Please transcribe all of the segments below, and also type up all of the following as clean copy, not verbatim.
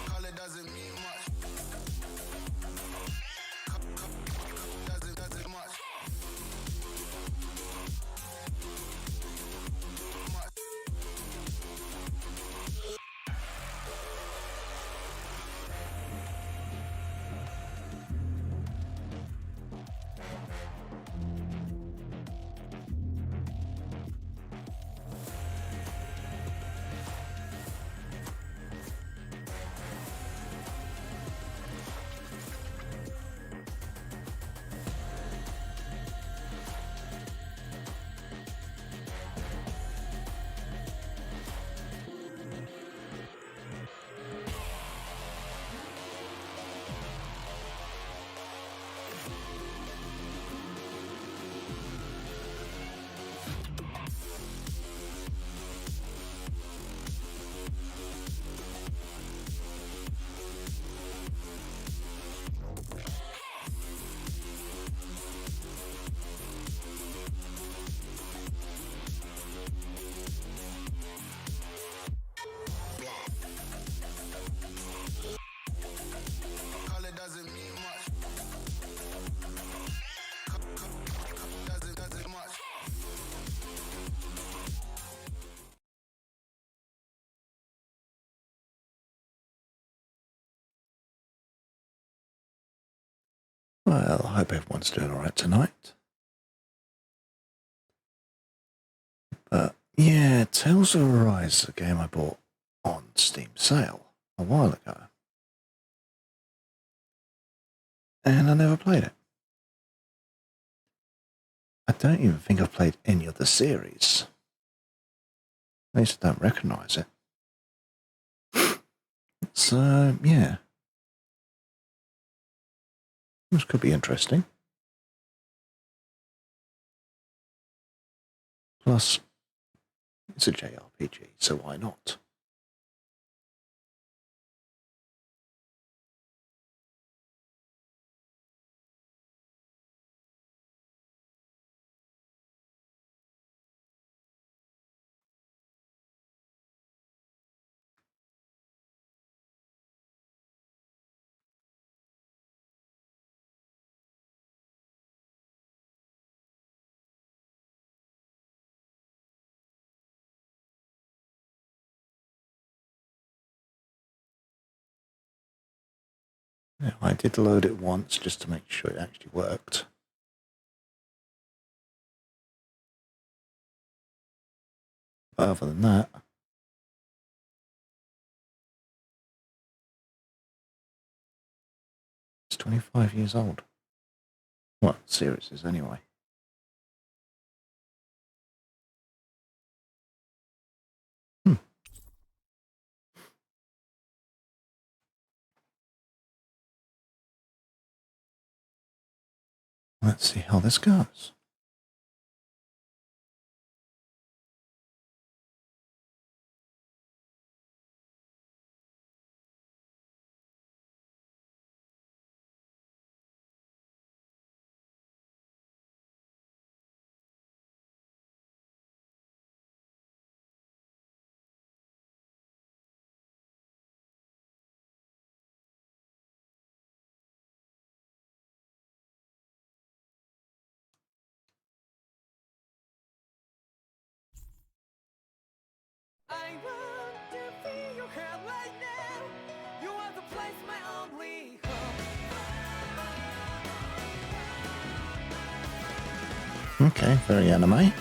Color doesn't mean much. Doesn't much. Color doesn't mean much. Doesn't much. Well, I hope everyone's doing alright tonight. But yeah, Tales of Arise, a game I bought on Steam sale a while ago. And I never played it. I don't even think I've played any of the series. At least I don't recognise it. So, yeah. This could be interesting. Plus, it's a JRPG, so why not? Yeah, I did load it once just to make sure it actually worked. But other than that, it's 25 years old. Well, series is anyway. Let's see how this goes. I want to feel your hand right now. You are the place, my only hope. Okay, very anime. Yeah,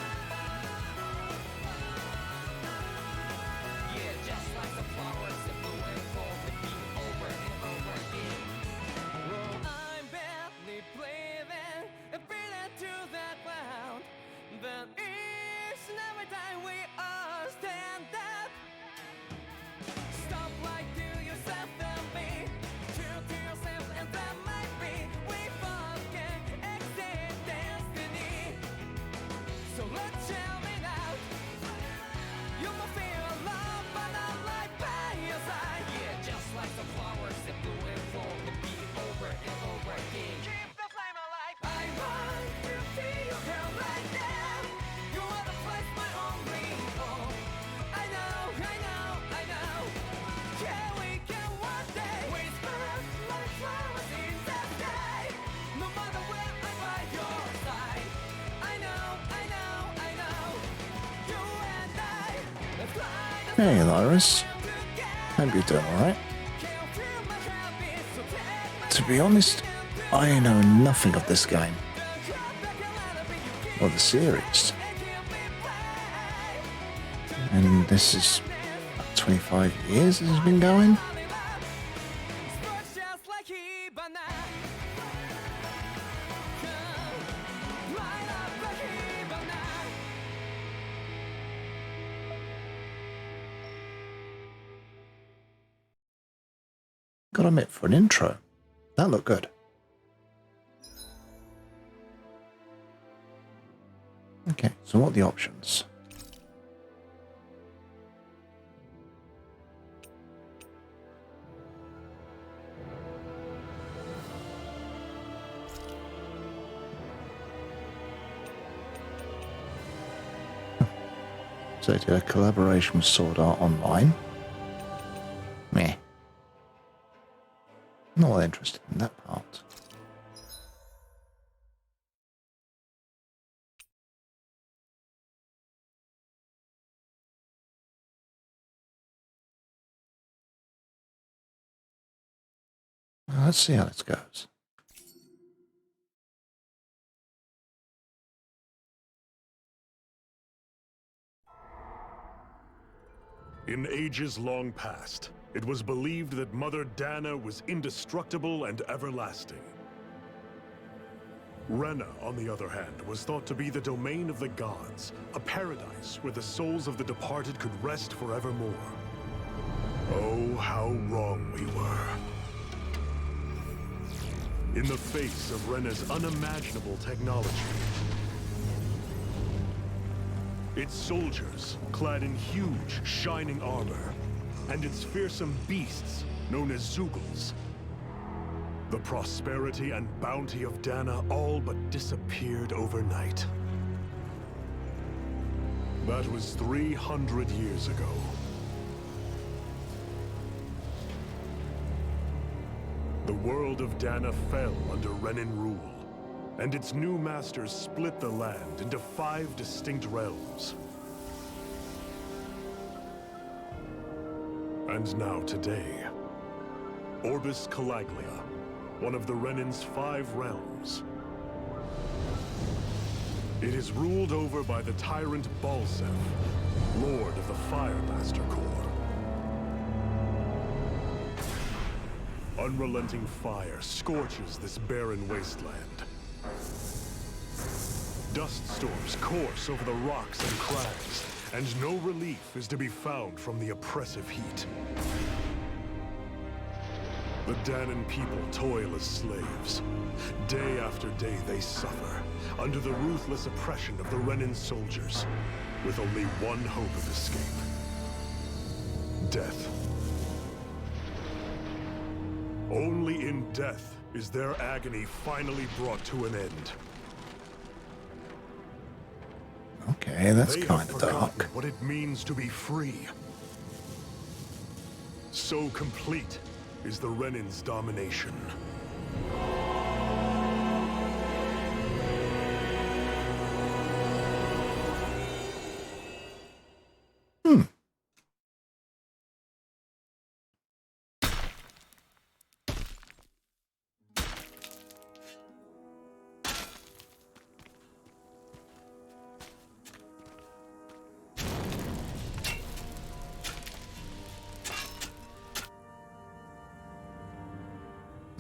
just like the flowers that bloom and fall, repeat over and over again. I'm badly breathing and breathing to that ground. But each and every time we all stand up, Hey, Lyris. Hope you're doing alright. To be honest, I know nothing of this game. Or the series. And this is 25 years this has been going? Gotta admit, for an intro, that looked good. Okay, so what are the options? So did a collaboration with Sword Art Online. Meh. Not interested in that part. Well, let's see how this goes. In ages long past, it was believed that Mother Dana was indestructible and everlasting. Rena, on the other hand, was thought to be the domain of the gods, a paradise where the souls of the departed could rest forevermore. Oh, how wrong we were. In the face of Rena's unimaginable technology, its soldiers, clad in huge, shining armor, and its fearsome beasts, known as Zeugles. The prosperity and bounty of Dana all but disappeared overnight. That was 300 years ago. The world of Dana fell under Renan rule, and its new masters split the land into 5 distinct realms. And now today, Orbis Calaglia, one of the Renan's 5 realms. It is ruled over by the tyrant Balseph, Lord of the Fire Master Corps. Unrelenting fire scorches this barren wasteland. Dust storms course over the rocks and crags, and no relief is to be found from the oppressive heat. The Danan people toil as slaves. Day after day they suffer, under the ruthless oppression of the Renan soldiers, with only one hope of escape. Death. Only in death is their agony finally brought to an end. Okay, that's They kind have of forgotten dark. what it means to be free. So complete is the Renan's domination.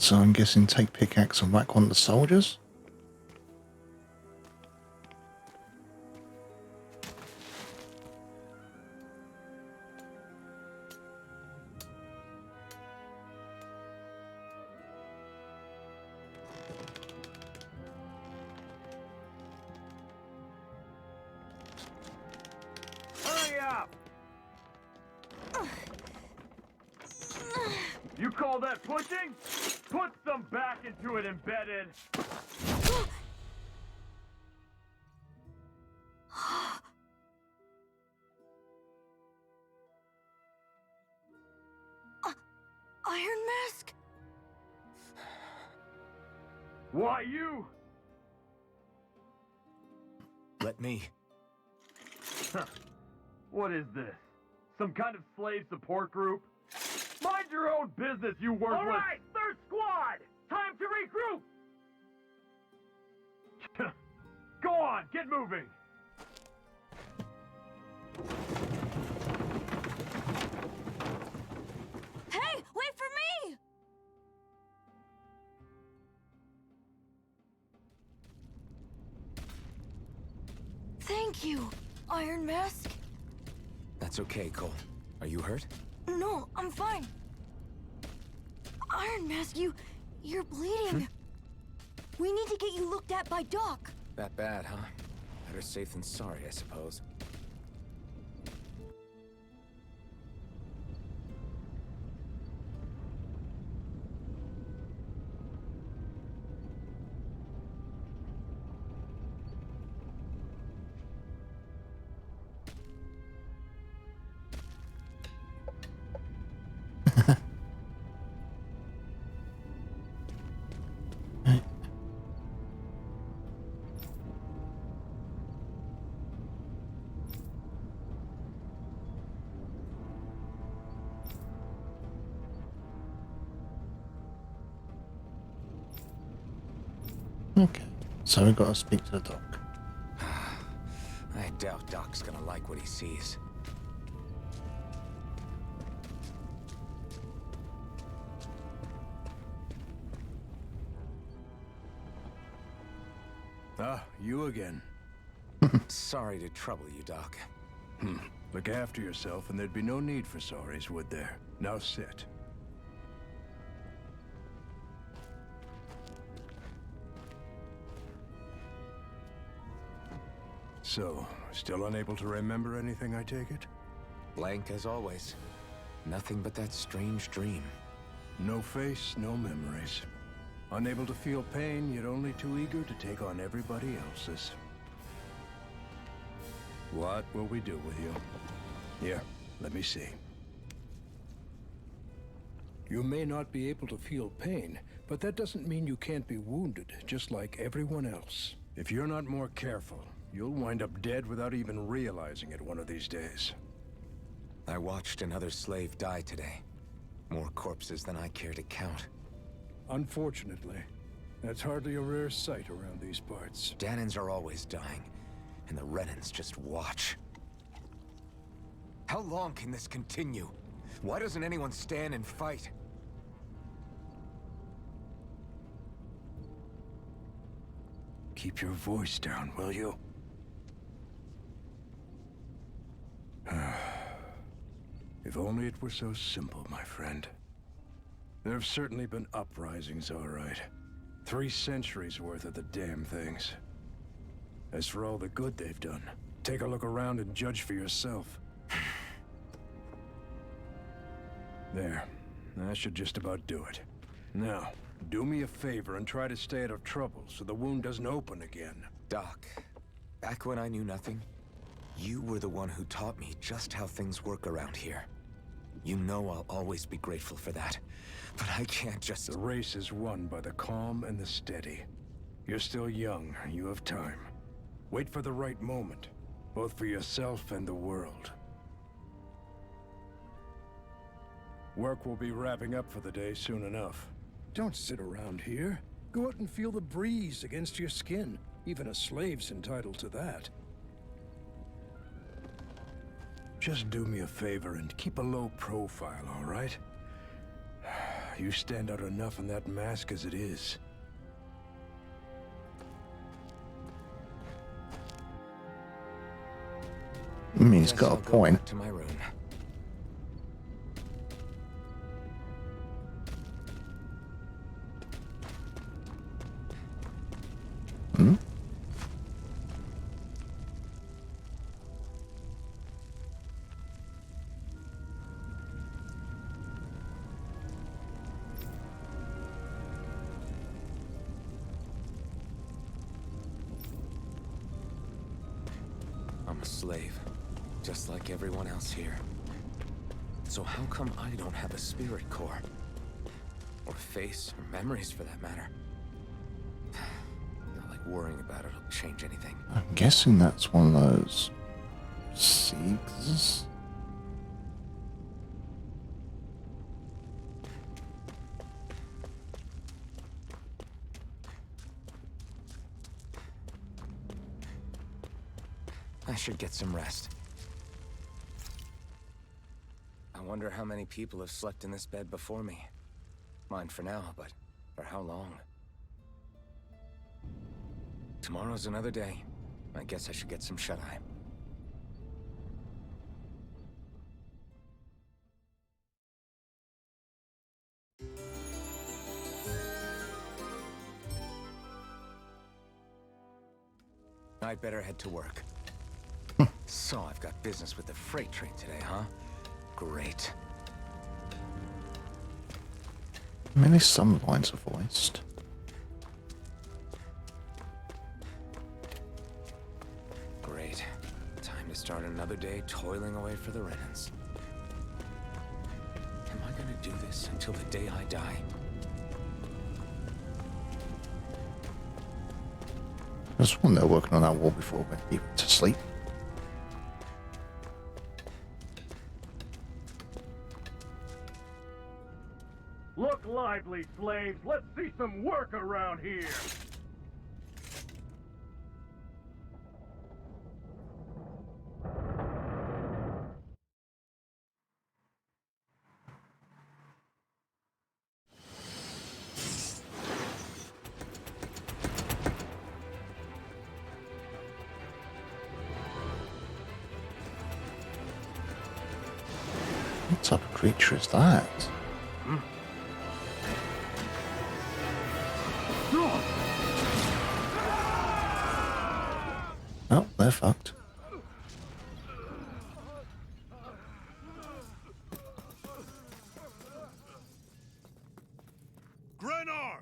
So I'm guessing take pickaxe and whack one of the soldiers? Hurry up! You call that pushing? Put some back into it, embedded! Iron Mask? Why you? Let me. What is this? Some kind of slave support group? Mind your own business, you worthless... Alright, third squad! Time to regroup! Go on, get moving! Hey, wait for me! Thank you, Iron Mask. That's okay, Cole. Are you hurt? No, I'm fine. Iron Mask, you're bleeding. We need to get you looked at by Doc. That bad, huh? Better safe than sorry, I suppose. Okay, so we got to speak to the doc. I doubt Doc's gonna like what he sees. Ah, you again. Sorry to trouble you, Doc. Look after yourself and there'd be no need for sorries, would there? Now sit. So, still unable to remember anything, I take it? Blank as always. Nothing but that strange dream. No face, no memories. Unable to feel pain, yet only too eager to take on everybody else's. What will we do with you? Here, let me see. You may not be able to feel pain, but that doesn't mean you can't be wounded, just like everyone else. If you're not more careful, you'll wind up dead without even realizing it one of these days. I watched another slave die today. More corpses than I care to count. Unfortunately, that's hardly a rare sight around these parts. Danans are always dying, and the Renans just watch. How long can this continue? Why doesn't anyone stand and fight? Keep your voice down, will you? If only it were so simple, my friend. There have certainly been uprisings, all right. 3 centuries worth of the damn things. As for all the good they've done, take a look around and judge for yourself. There. That should just about do it. Now, do me a favor and try to stay out of trouble so the wound doesn't open again. Doc, back when I knew nothing, you were the one who taught me just how things work around here. You know I'll always be grateful for that. But I can't just... The race is won by the calm and the steady. You're still young, you have time. Wait for the right moment, both for yourself and the world. Work will be wrapping up for the day soon enough. Don't sit around here. Go out and feel the breeze against your skin. Even a slave's entitled to that. Just do me a favor and keep a low profile, all right? You stand out enough in that mask as it is. I mean, he's Guess got I'll a go point. back to my room. Hmm? I'm a slave, just like everyone else here. So how come I don't have a spirit core? Or a face, or memories for that matter? Not like worrying about it'll change anything. I'm guessing that's one of those seeds. should get some rest. I wonder how many people have slept in this bed before me. Mine for now, but for how long? Tomorrow's another day. I guess I should get some shut-eye. I'd better head to work. So I've got business with the freight train today, huh? Great. I mean, at least some lines are voiced. Great. Time to start another day toiling away for the Renans. Am I gonna do this until the day I die? I just when they're working on that wall before we went to sleep. Look lively, slaves. Let's see some work around here. What type of creature is that? Oh, they're fucked. Grenar!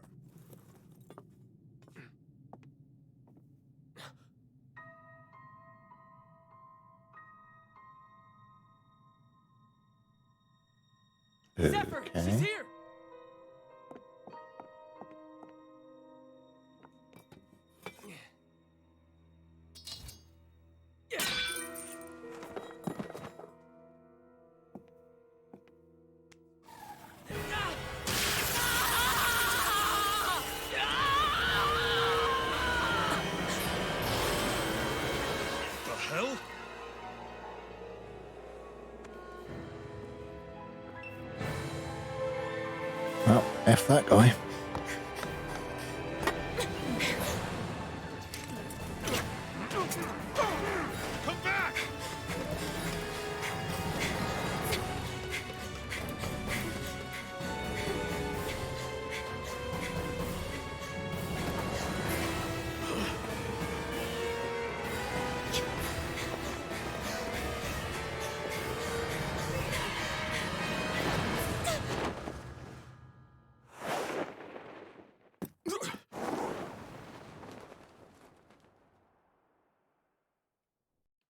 Zephyr, she's Okay. here! The hell? Well, F that guy. Come back!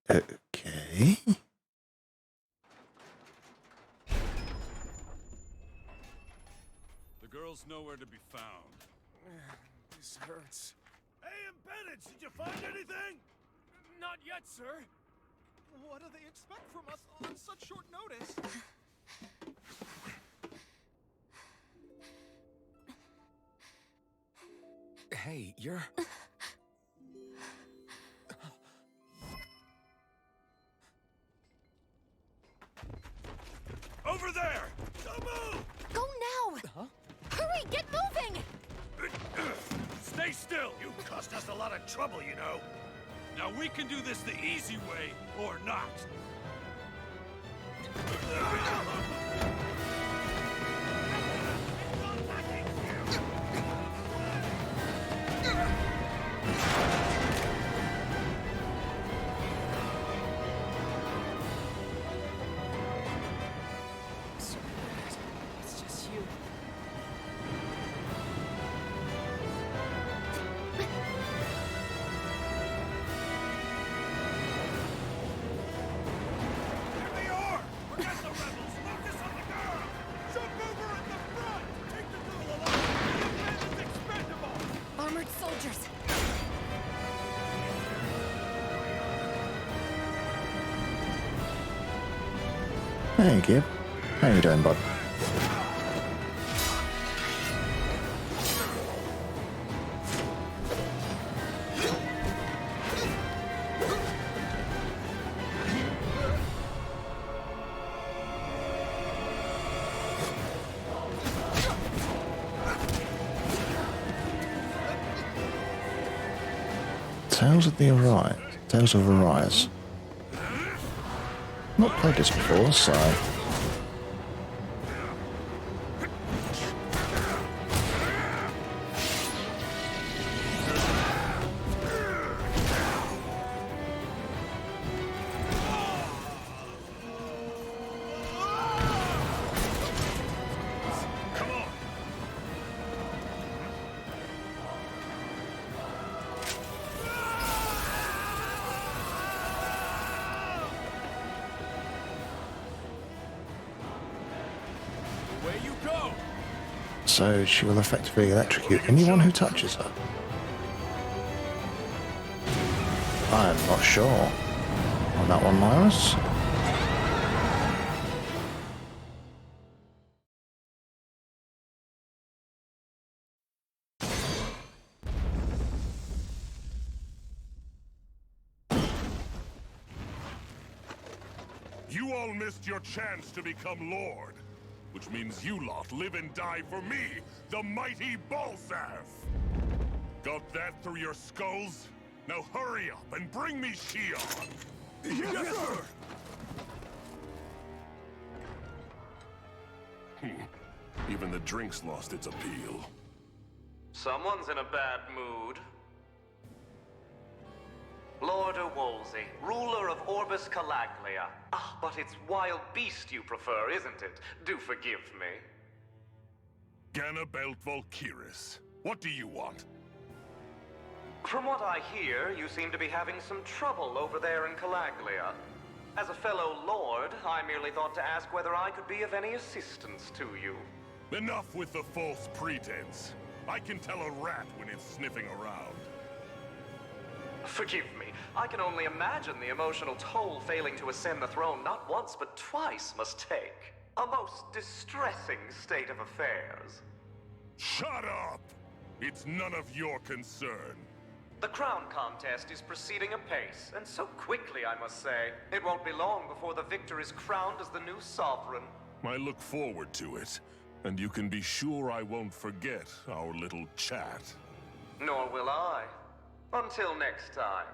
Okay. The girl's nowhere to be found. This hurts. Hey, Embedded, did you find anything? Not yet, sir. What do they expect from us on such short notice? Hey, you're... Over there! Don't move! Go now! Hurry, get moving! Stay still! You caused us a lot of trouble, you know. Now we can do this the easy way, or not. Sorry, Brad. It's just you. Here they are! Forget the rebels! Focus on the girl! Jump over at the front! Take the girl alive! The man is expendable! Armored soldiers! Hey, Gib. How you doing, bud? Tales of Arise. Not played this before, so... Away you go! So she will effectively electrocute anyone who touches her. I'm not sure on that one, Myros. You all missed your chance to become Lord. Which means you lot live and die for me, the mighty Balzath! Got that through your skulls? Now hurry up and bring me Shion! Yes, sir! Even the drink's lost its appeal. Someone's in a bad mood. Lord Wolsey, ruler of Orbis Calaglia. Ah, but it's wild beast you prefer, isn't it? Do forgive me. Ganabelt Volkiris, what do you want? From what I hear, you seem to be having some trouble over there in Calaglia. As a fellow lord, I merely thought to ask whether I could be of any assistance to you. Enough with the false pretense. I can tell a rat when it's sniffing around. Forgive me, I can only imagine the emotional toll failing to ascend the throne not once but twice must take. A most distressing state of affairs. Shut up! It's none of your concern. The crown contest is proceeding apace, and so quickly, I must say. It won't be long before the victor is crowned as the new sovereign. I look forward to it, and you can be sure I won't forget our little chat. Nor will I. Until next time.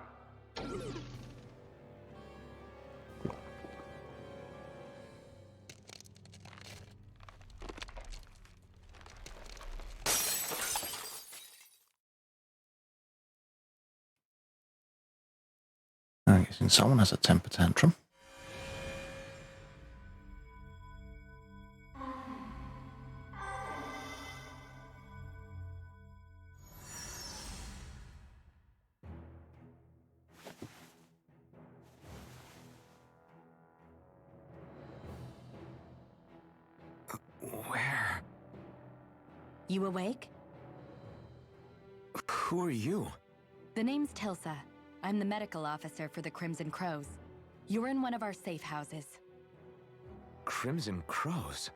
I'm guessing someone has a temper tantrum. Where? You awake? Who are you? The name's Tilsa. I'm the medical officer for the Crimson Crows. You're in one of our safe houses. Crimson Crows?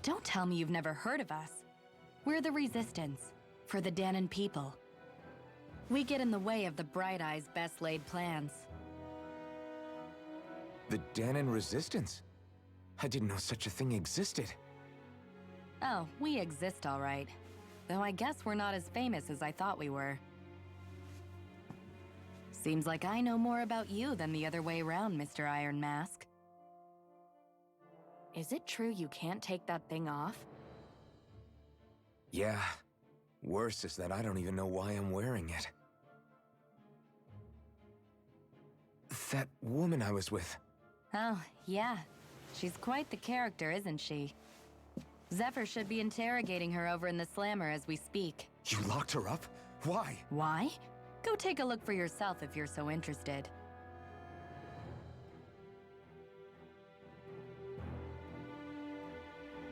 Don't tell me you've never heard of us. We're the Resistance, for the Dahnan people. We get in the way of the Bright Eyes' best-laid plans. The Dahnan Resistance? I didn't know such a thing existed. Oh, we exist all right. Though I guess we're not as famous as I thought we were. Seems like I know more about you than the other way around, Mr. Iron Mask. Is it true you can't take that thing off? Yeah. Worse is that I don't even know why I'm wearing it. That woman I was with. Oh, yeah. She's quite the character, isn't she? Zephyr should be interrogating her over in the Slammer as we speak. You locked her up? Why? Why? Go take a look for yourself if you're so interested.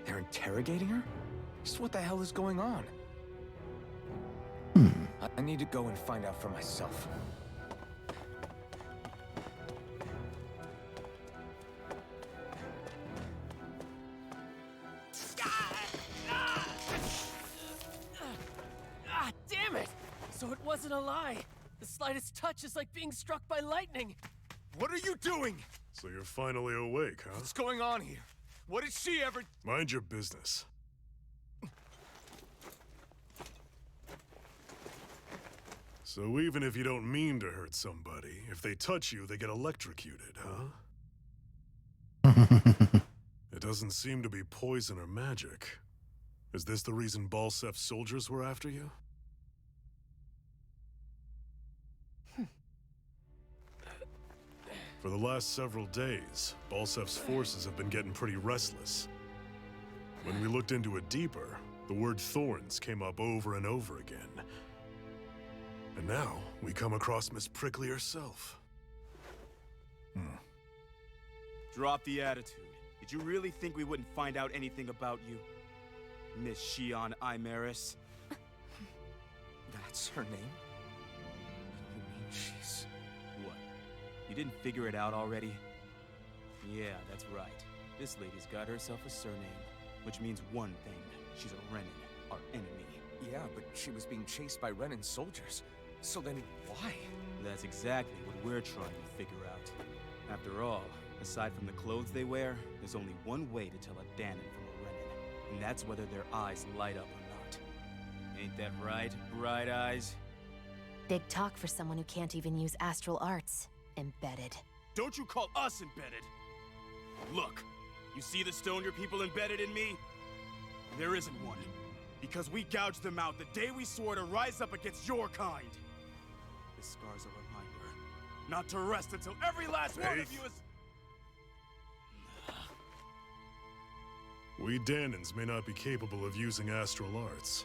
They're interrogating her? Just what the hell is going on? I need to go and find out for myself. Ah, damn it! So it wasn't a lie. The slightest touch is like being struck by lightning. What are you doing? So you're finally awake, huh? What's going on here? What did she ever... Mind your business. So even if you don't mean to hurt somebody, if they touch you, they get electrocuted, huh? It doesn't seem to be poison or magic. Is this the reason Balsef's soldiers were after you? For the last several days, Balsef's forces have been getting pretty restless. When we looked into it deeper, the word thorns came up over and over again. And now, we come across Miss Prickly herself. Drop the attitude. Did you really think we wouldn't find out anything about you? Miss Shion Imaris? That's her name? You mean she's... What? You didn't figure it out already? Yeah, that's right. This lady's got herself a surname, which means one thing. She's a Renin, our enemy. Yeah, but she was being chased by Renin soldiers. So then, why? That's exactly what we're trying to figure out. After all, aside from the clothes they wear, there's only one way to tell a Danon from a Renin, and that's whether their eyes light up or not. Ain't that right, Bright Eyes? Big talk for someone who can't even use astral arts. Embedded. Don't you call us embedded! Look, you see the stone your people embedded in me? There isn't one. Because we gouged them out the day we swore to rise up against your kind. This scar's a reminder, not to rest until every last one of you is... We Danons may not be capable of using astral arts,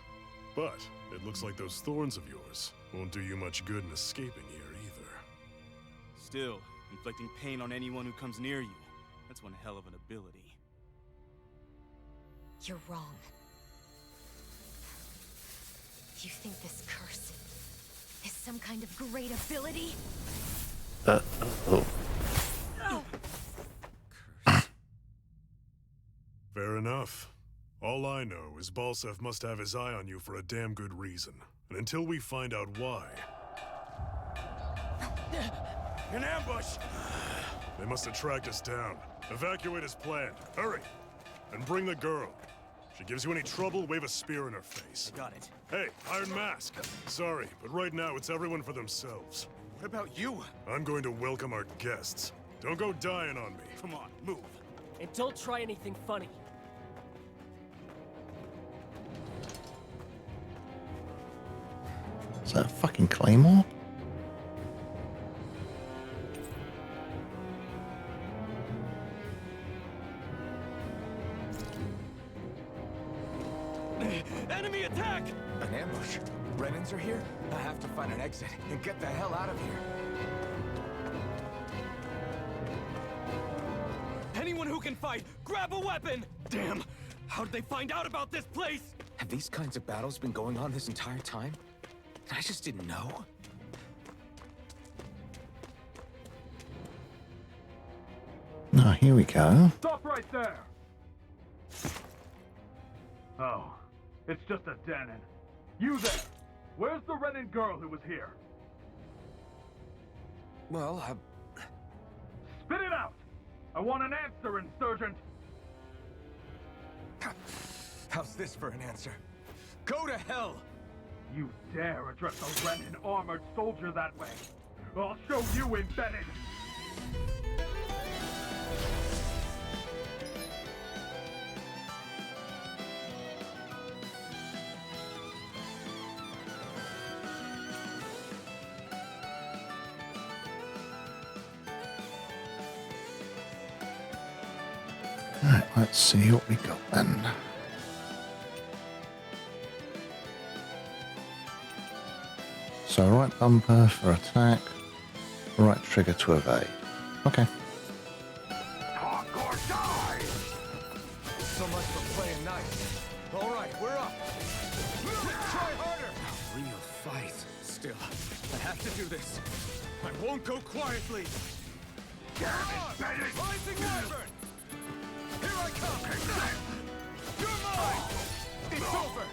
but it looks like those thorns of yours won't do you much good in escaping here either. Still, inflicting pain on anyone who comes near you. That's one hell of an ability. You're wrong. You think this curse is some kind of great ability? Oh. Fair enough. All I know is Balsef must have his eye on you for a damn good reason. And until we find out why... An ambush! They must have tracked us down. Evacuate as planned. Hurry! And bring the girl. If she gives you any trouble, wave a spear in her face. Got it. Hey, Iron Mask. Sorry, but right now it's everyone for themselves. What about you? I'm going to welcome our guests. Don't go dying on me. Come on, move. And don't try anything funny. Is that a fucking claymore? Enemy attack! An ambush? Renins are here? I have to find an exit and get the hell out of here. Anyone who can fight, grab a weapon! Damn! How did they find out about this place? Have these kinds of battles been going on this entire time? I just didn't know. Oh, here we go. Stop right there! Oh, it's just a Danon. You there! Where's the Renin girl who was here? Well, Spit it out! I want an answer, Insurgent! How's this for an answer? Go to hell! You dare address a Renin armored soldier that way? I'll show you, Embedded! Alright, let's see what we got then. So right bumper for attack, right trigger to evade. Okay. Talk or die! So much for playing nice. All right, we're up. Try harder. A real fight. Still, I have to do this. I won't go quietly. Damn it, Embedded! Rising Wyvern! Here I come! You're mine! It's over!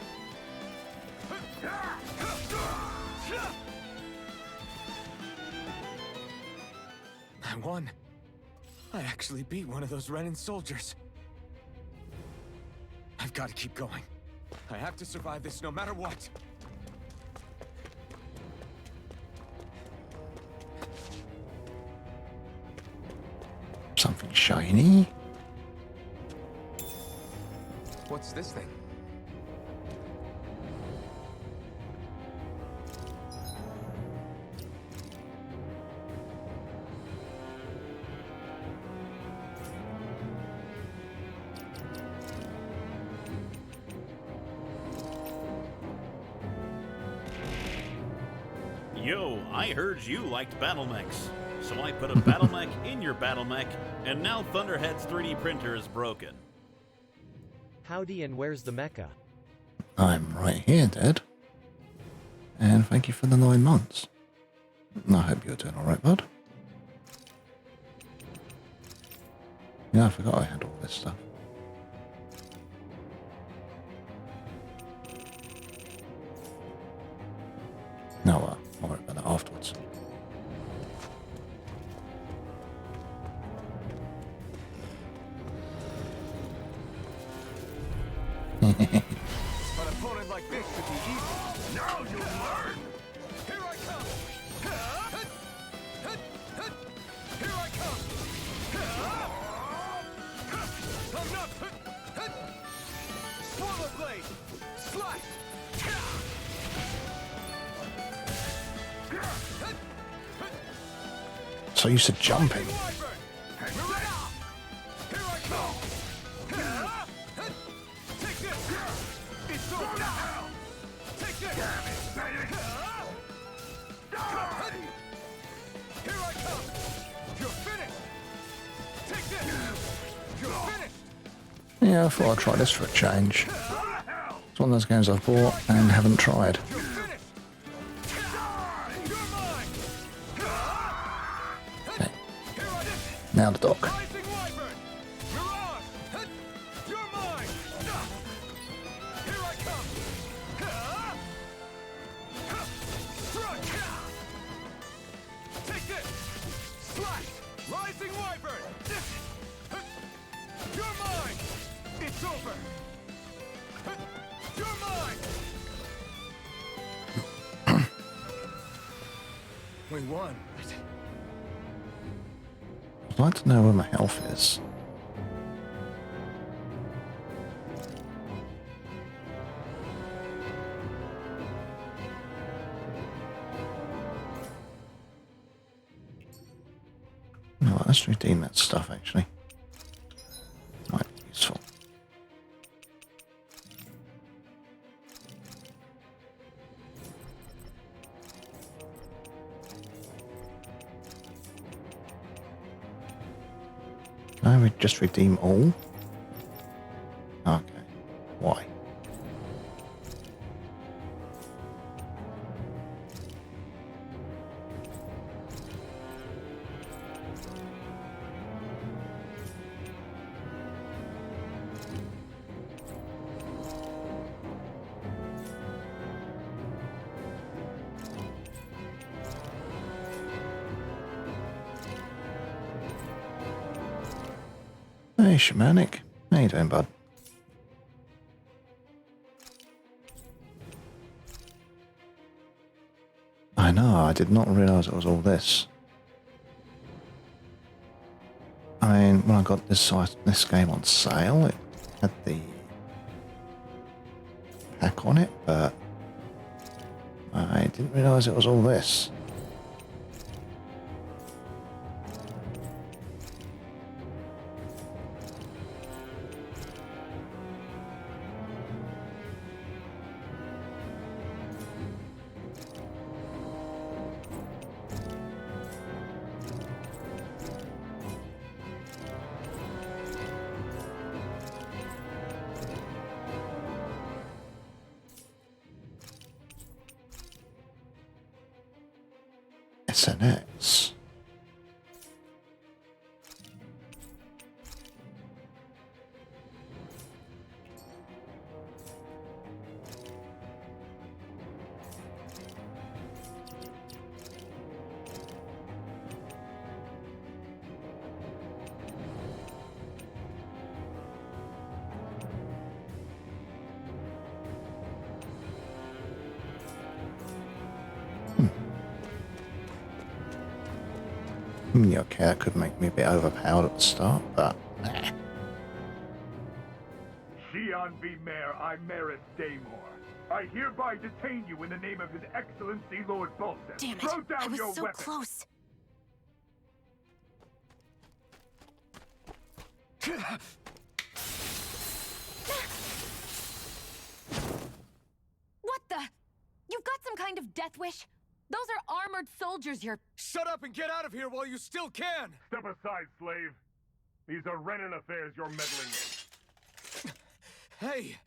I won. I actually beat one of those Renin soldiers. I've got to keep going. I have to survive this no matter what. Something shiny. What's this thing? Yo, I heard you liked battle mechs. So I put a battle mech in your battle mech, and now Thunderhead's 3D printer is broken. Howdy, and where's the mecha? I'm right here, Dad. And thank you for the 9 months. I hope you're doing alright, bud. Yeah, I forgot I had all this stuff. No, I'll worry about that afterwards. An opponent like this should be easy. Now you'll learn! Here I come! Here I come! I'm not... Swallow blade! Slash! So you said jumping. Here I come! Take this! It's over now! Take this! Damn it, baby! Die! Here I come! You're finished! Take this! You're finished! Yeah, I thought I'd try this for a change. It's one of those games I've bought and haven't tried. Okay. Now the dog. We won. I'd like to know where my health is. No, let's redeem that stuff actually. Might be useful. I would just redeem all. Okay. Why? Hey, Shamanic. How you doing, bud? I know, I did not realise it was all this. I mean, when I got this game on sale, it had the pack on it, but I didn't realise it was all this. SNX. Yeah, okay, that could make me a bit overpowered at the start, but Xi'an V. Mayor, I Maris Daymore. I hereby detain you in the name of His Excellency Lord Bolton. Damn it! Throw down I was your so weapon. close. What the? You've got some kind of death wish? Those are armored soldiers you're... Shut up and get out of here while you still can! Step aside, slave. These are Renan affairs you're meddling in. Hey!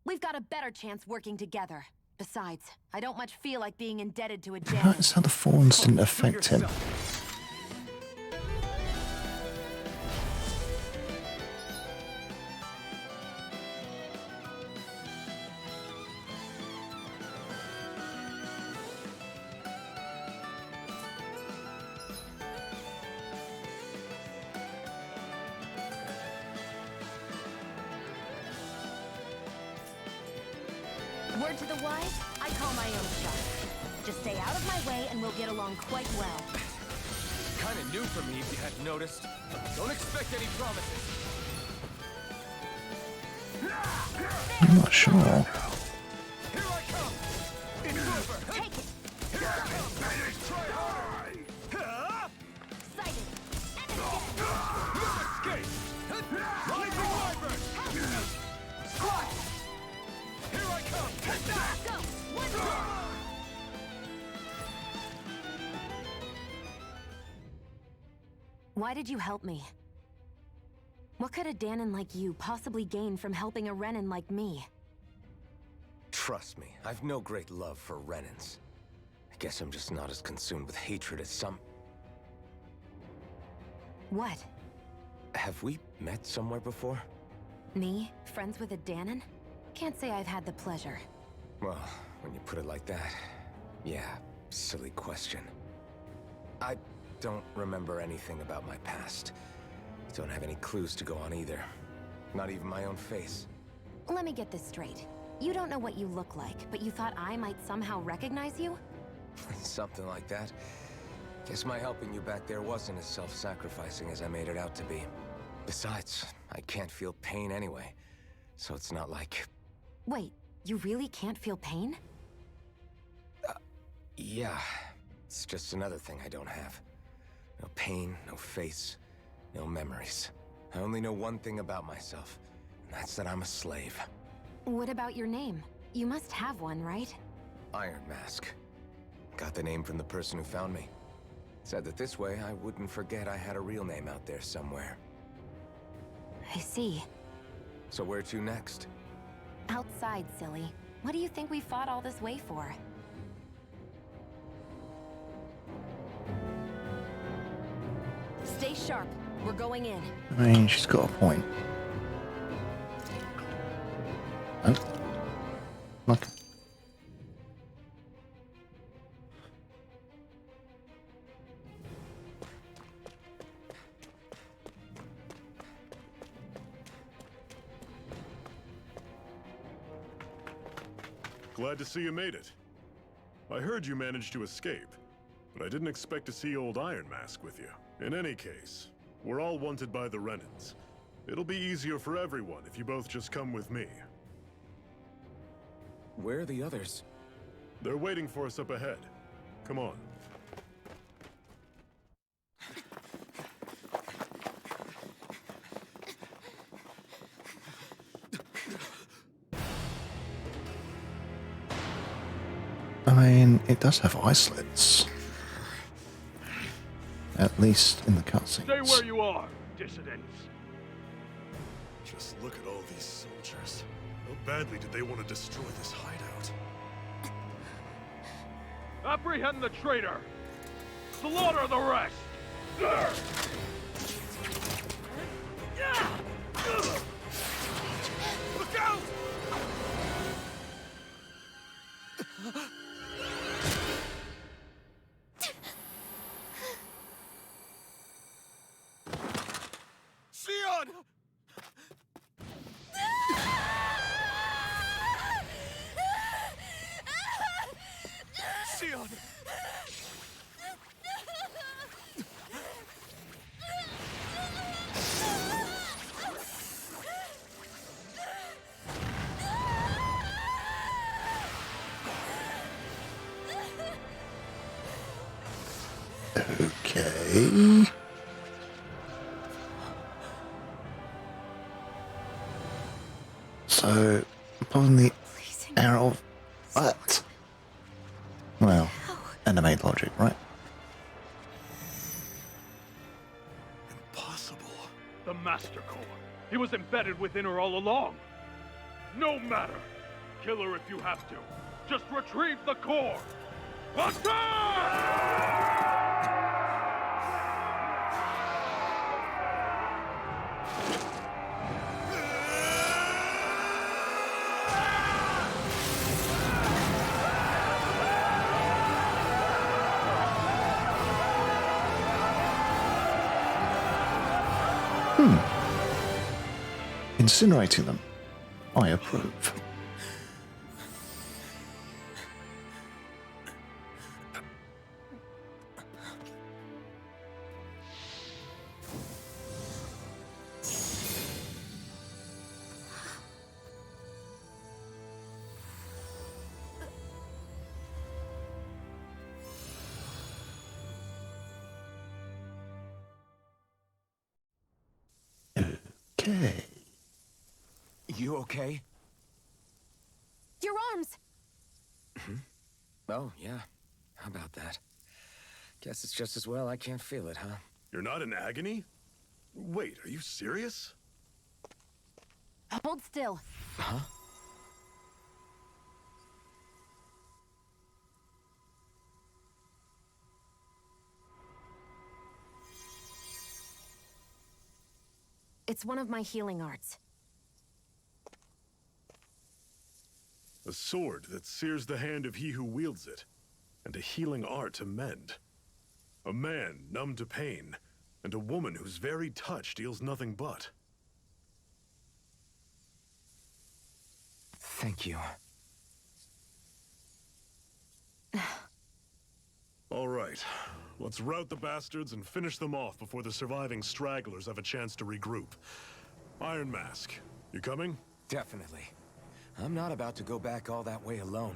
We've got a better chance working together. Besides, I don't much feel like being indebted to a gem. notice how the thorns didn't affect him. Word to the wise, I call my own shot. Just stay out of my way and we'll get along quite well. Kinda new for me if you hadn't noticed. Don't expect any promises. I'm not sure. Here I come! It's over! Take it! Here I come! Try harder! Sighted! And No escape! Rising Wyvern! Squat! Here I come! Take that! go! One more! Why did you help me? What could a Danon like you possibly gain from helping a Renan like me? Trust me, I've no great love for Renans. I guess I'm just not as consumed with hatred as some... What? Have we met somewhere before? Me? Friends with a Danon? Can't say I've had the pleasure. Well, when you put it like that, yeah, silly question. I don't remember anything about my past. Don't have any clues to go on either. Not even my own face. Let me get this straight. You don't know what you look like, but you thought I might somehow recognize you? Something like that. Guess my helping you back there wasn't as self-sacrificing as I made it out to be. Besides, I can't feel pain anyway, so it's not like... Wait, you really can't feel pain? Yeah, it's just another thing I don't have. No pain, no face, no memories. I only know one thing about myself, and that's that I'm a slave. What about your name? You must have one, right? Iron Mask. Got the name from the person who found me. Said that this way I wouldn't forget I had a real name out there somewhere. I see. So where to next? Outside, silly. What do you think we fought all this way for? Stay sharp. We're going in. I mean, she's got a point. And look. Glad to see you made it. I heard you managed to escape, but I didn't expect to see old Iron Mask with you. In any case, we're all wanted by the Renans. It'll be easier for everyone if you both just come with me. Where are the others? They're waiting for us up ahead. Come on. I mean, it does have eye slits. At least in the cutscenes. Stay where you are, dissidents. Just look at all these soldiers. How badly did they want to destroy this hideout? Apprehend the traitor. Slaughter the rest. Look out! Xi'an! Xi'an! So, upon the arrow of what? Well, animate logic, right? The Master Core. He was embedded within her all along. No matter. Kill her if you have to. Just retrieve the core. Incinerating them. I approve. Okay. You okay? Your arms! Oh, yeah. How about that? Guess it's just as well I can't feel it, huh? You're not in agony? Wait, are you serious? Hold still. Huh? It's one of my healing arts. A sword that sears the hand of he who wields it, and a healing art to mend. A man numb to pain, and a woman whose very touch deals nothing but. Thank you. All right, let's rout the bastards and finish them off before the surviving stragglers have a chance to regroup. Iron Mask, you coming? Definitely. I'm not about to go back all that way alone.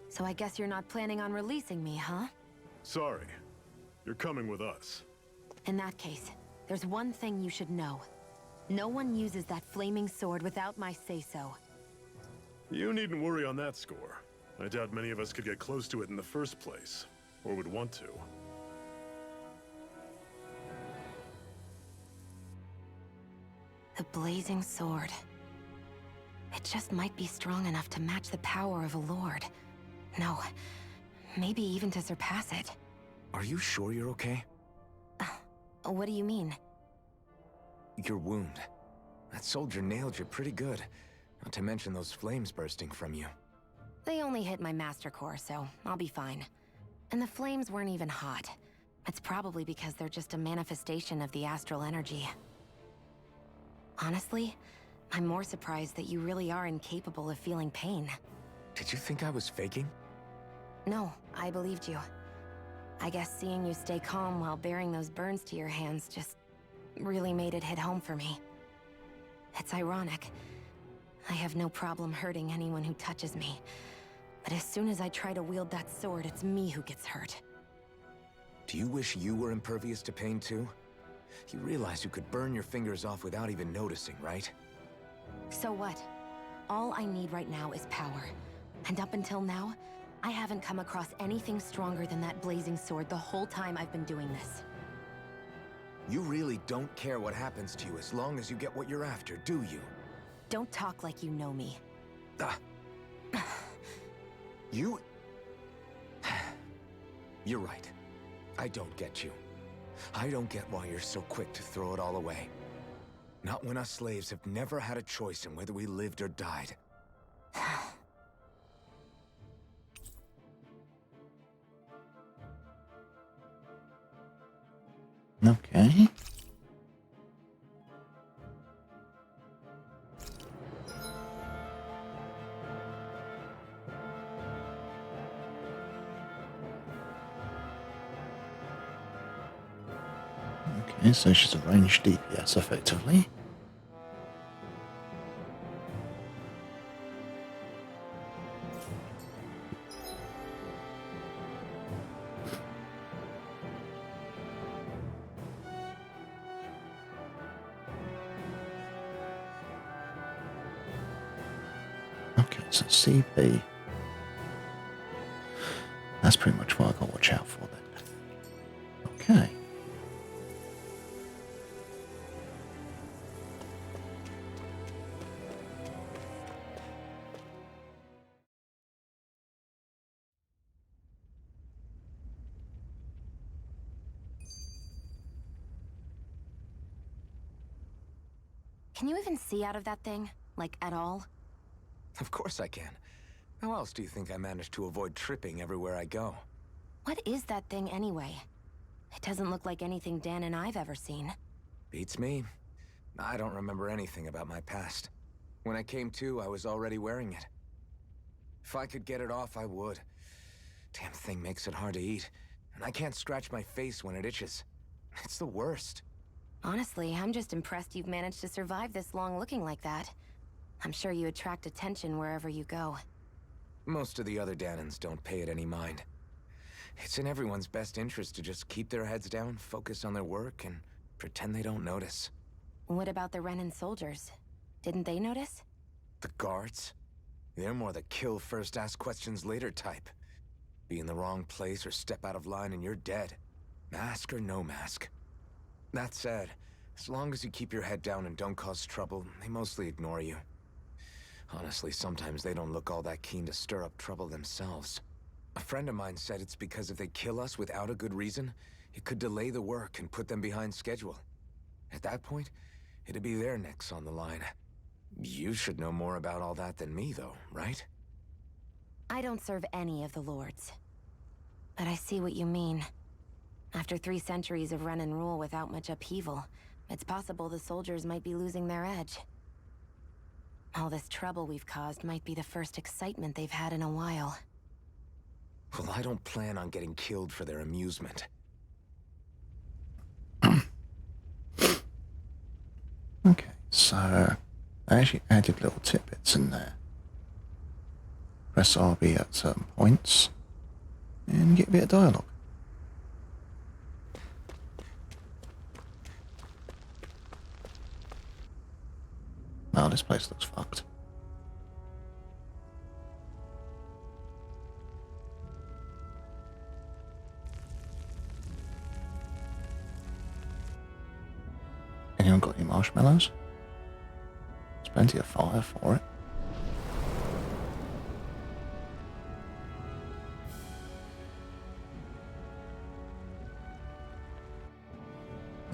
So I guess you're not planning on releasing me, huh? Sorry, you're coming with us. In that case, there's one thing you should know. No one uses that flaming sword without my say-so. You needn't worry on that score. I doubt many of us could get close to it in the first place, or would want to. The blazing sword. It just might be strong enough to match the power of a lord. No, maybe even to surpass it. Are you sure you're okay? What do you mean? Your wound. That soldier nailed you pretty good. Not to mention those flames bursting from you. They only hit my master core, so I'll be fine. And the flames weren't even hot. It's probably because they're just a manifestation of the astral energy. Honestly, I'm more surprised that you really are incapable of feeling pain. Did you think I was faking? No, I believed you. I guess seeing you stay calm while bearing those burns to your hands just really made it hit home for me. It's ironic. I have no problem hurting anyone who touches me. But as soon as I try to wield that sword, it's me who gets hurt. Do you wish you were impervious to pain too? You realize you could burn your fingers off without even noticing, right? So what? All I need right now is power. And up until now, I haven't come across anything stronger than that blazing sword the whole time I've been doing this. You really don't care what happens to you as long as you get what you're after, do you? Don't talk like you know me. You... You're right. I don't get you. I don't get why you're so quick to throw it all away. Not when us slaves have never had a choice in whether we lived or died. Okay. Okay, so she's a ranged DPS effectively. Okay, so CP. That's pretty much what I gotta watch out for then. Okay. Can you even see out of that thing? Like, at all? Of course I can. How else do you think I managed to avoid tripping everywhere I go? What is that thing anyway? It doesn't look like anything Dan and I've ever seen. Beats me. I don't remember anything about my past. When I came to, I was already wearing it. If I could get it off, I would. Damn thing makes it hard to eat, and I can't scratch my face when it itches. It's the worst. Honestly, I'm just impressed you've managed to survive this long looking like that. I'm sure you attract attention wherever you go. Most of the other Danans don't pay it any mind. It's in everyone's best interest to just keep their heads down, focus on their work, and pretend they don't notice. What about the Renan soldiers? Didn't they notice? The guards? They're more the kill first, ask questions later type. Be in the wrong place or step out of line and you're dead. Mask or no mask. That said, as long as you keep your head down and don't cause trouble, they mostly ignore you. Honestly, sometimes they don't look all that keen to stir up trouble themselves. A friend of mine said it's because if they kill us without a good reason, it could delay the work and put them behind schedule. At that point, it'd be their necks on the line. You should know more about all that than me, though, right? I don't serve any of the lords. But I see what you mean. After 3 centuries of Renan rule without much upheaval, it's possible the soldiers might be losing their edge. All this trouble we've caused might be the first excitement they've had in a while. Well, I don't plan on getting killed for their amusement. Okay, so I actually added little tidbits in there. Press RB at certain points and get a bit of dialogue. Wow, this place looks fucked. Anyone got any marshmallows? There's plenty of fire for it.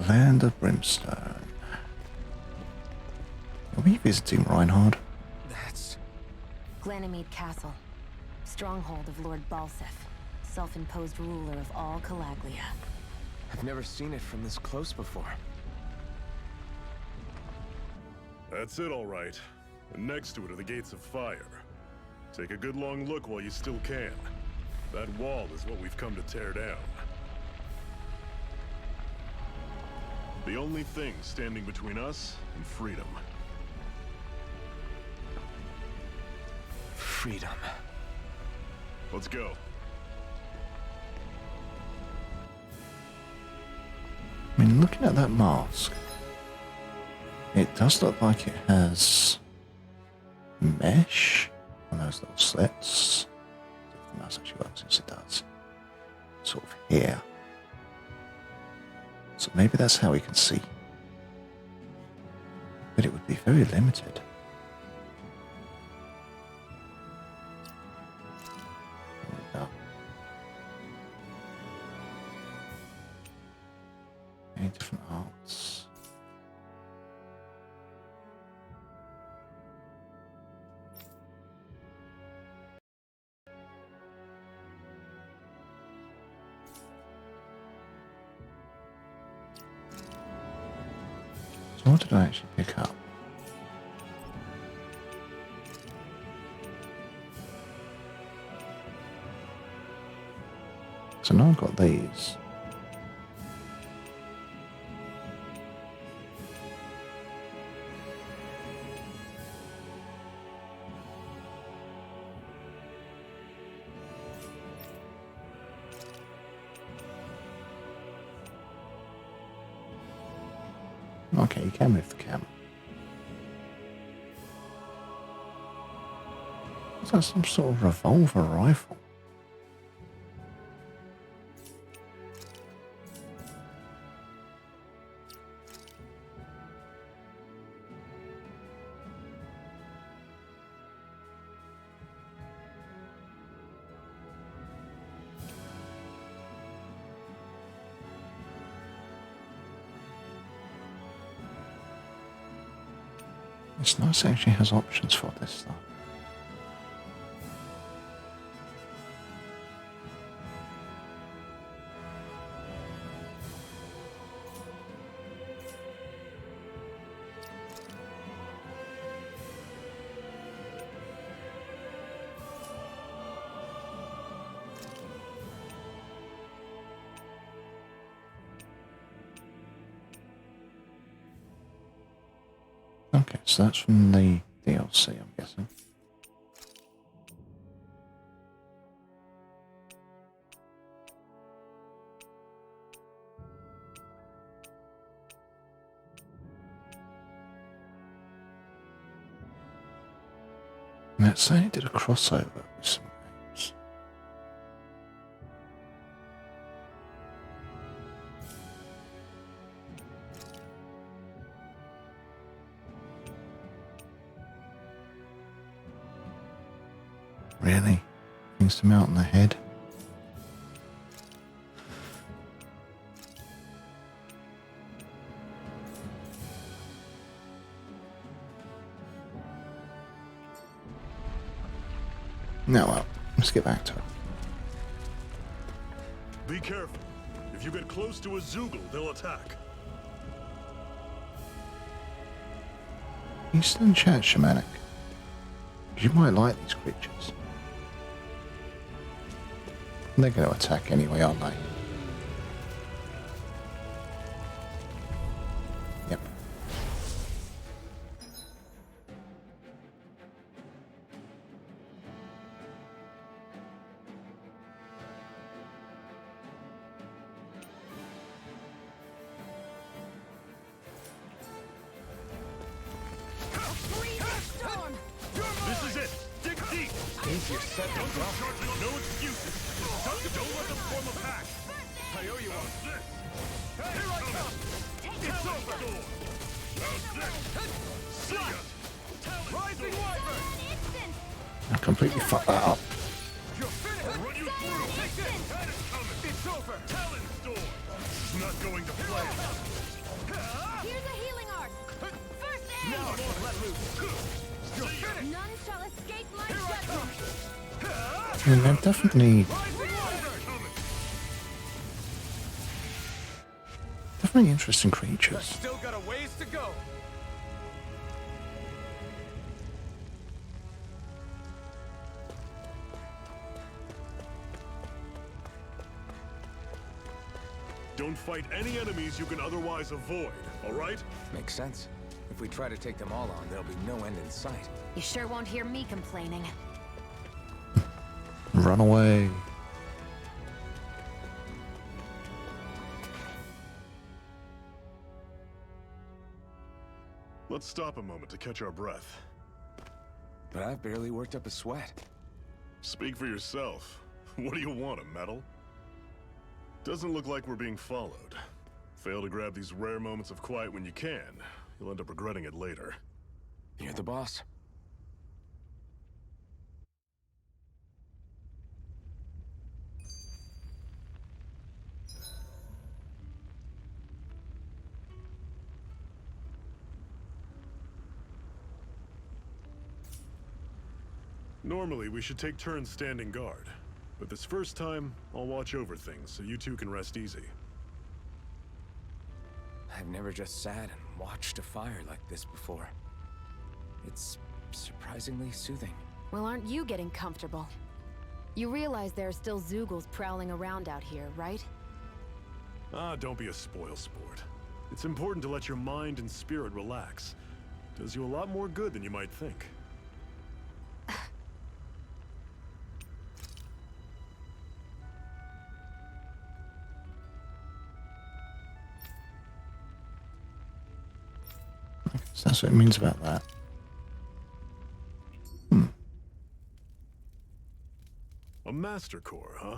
Land of Brimstone. Are we visiting Reinhard? That's... Glanimede Castle. Stronghold of Lord Balsef. Self-imposed ruler of all Calaglia. I've never seen it from this close before. That's it, all right. And next to it are the Gates of Fire. Take a good long look while you still can. That wall is what we've come to tear down. The only thing standing between us and freedom. Freedom. Let's go. I mean, looking at that mask, it does look like it has mesh on those little slits. If the mouse actually works, yes it does. Sort of here. So maybe that's how we can see. But it would be very limited. There we go. Any different arts? So what did I actually pick up? So now I've got these. Okay, you can move the camera. that some sort of revolver rifle? It's nice it actually has options for this stuff. Okay, so that's from the DLC, I'm guessing. And it saying it did a crossover with some games. Really? Things to melt on the head? No, well, let's get back to it. Be careful. If you get close to a Zoogle, they'll attack. You still in chat, Shamanic? You might like these creatures. They're going to attack anyway, aren't they? Yep. This is it! Dig deep! Easier said than done. No excuses! Don't let them form a pack! I owe you one. Here I come! It's over! See ya! Rising Wyvern! I completely fucked that up. You're finished! I'll run you through! Take this! That is coming! It's over! Talon Storm! This is not going to plan! Here's a healing arc. First aid. Now I won't let loose. You're finished! None shall escape my judgment. I mean, they're definitely interesting creatures. Still got a ways to go. Don't fight any enemies you can otherwise avoid, alright? Makes sense. If we try to take them all on, there'll be no end in sight. You sure won't hear me complaining. Run away. Let's stop a moment to catch our breath. But I've barely worked up a sweat. Speak for yourself. What do you want, a medal? Doesn't look like we're being followed. Fail to grab these rare moments of quiet when you can. You'll end up regretting it later. You're the boss. Normally, we should take turns standing guard. But this first time, I'll watch over things so you two can rest easy. I've never just sat and watched a fire like this before. It's surprisingly soothing. Well, aren't you getting comfortable? You realize there are still Zoogles prowling around out here, right? Ah, don't be a spoil sport. It's important to let your mind and spirit relax. Does you a lot more good than you might think. So that's what it means about that. Master Core, huh?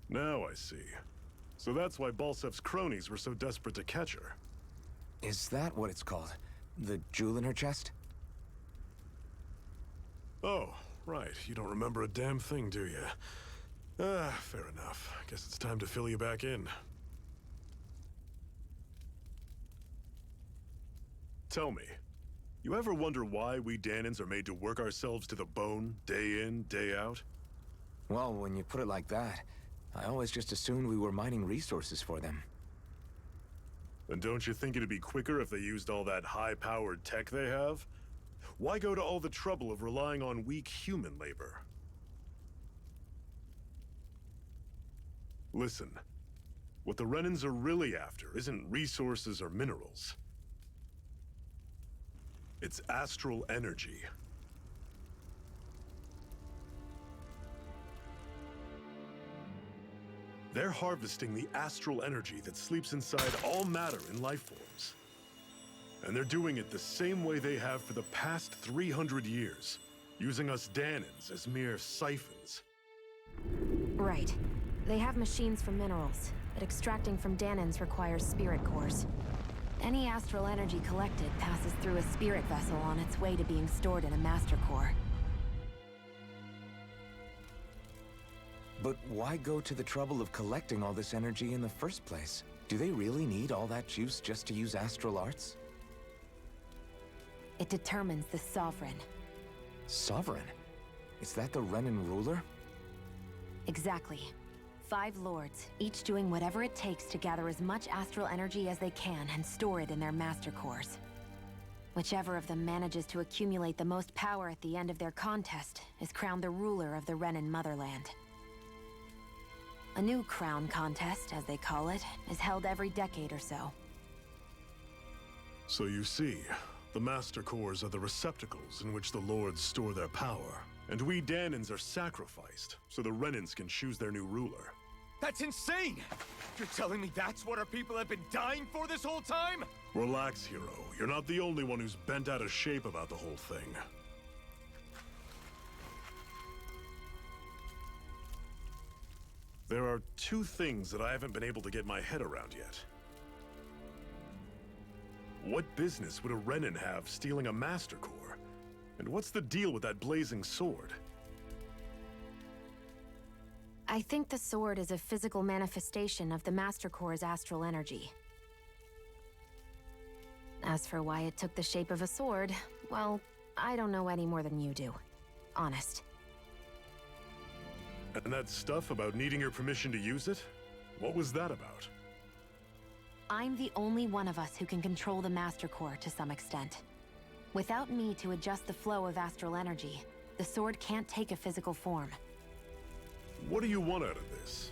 Now I see. So that's why Balsef's cronies were so desperate to catch her. Is that what it's called? The jewel in her chest? Oh, right. You don't remember a damn thing, do you? Fair enough. Guess it's time to fill you back in. Tell me, you ever wonder why we Dahnans are made to work ourselves to the bone, day in, day out? Well, when you put it like that, I always just assumed we were mining resources for them. And don't you think it'd be quicker if they used all that high-powered tech they have? Why go to all the trouble of relying on weak human labor? Listen, what the Renans are really after isn't resources or minerals. It's astral energy. They're harvesting the astral energy that sleeps inside all matter in life forms. And they're doing it the same way they have for the past 300 years, using us Dahnans as mere siphons. Right. They have machines for minerals, but extracting from Dahnans requires spirit cores. Any astral energy collected passes through a spirit vessel on its way to being stored in a master core. But why go to the trouble of collecting all this energy in the first place? Do they really need all that juice just to use astral arts? It determines the Sovereign. Sovereign? Is that the Renan ruler? Exactly. 5 lords, each doing whatever it takes to gather as much astral energy as they can and store it in their master cores. Whichever of them manages to accumulate the most power at the end of their contest is crowned the ruler of the Renan motherland. A new crown contest, as they call it, is held every decade or so. So you see, the Master Cores are the receptacles in which the Lords store their power. And we Dahnans are sacrificed, so the Renans can choose their new ruler. That's insane! You're telling me that's what our people have been dying for this whole time? Relax, hero. You're not the only one who's bent out of shape about the whole thing. There are 2 things that I haven't been able to get my head around yet. What business would a Renan have stealing a Master Core? And what's the deal with that blazing sword? I think the sword is a physical manifestation of the Master Core's astral energy. As for why it took the shape of a sword, well, I don't know any more than you do. Honest. And that stuff about needing your permission to use it? What was that about? I'm the only one of us who can control the Master Core to some extent. Without me to adjust the flow of astral energy, the sword can't take a physical form. What do you want out of this?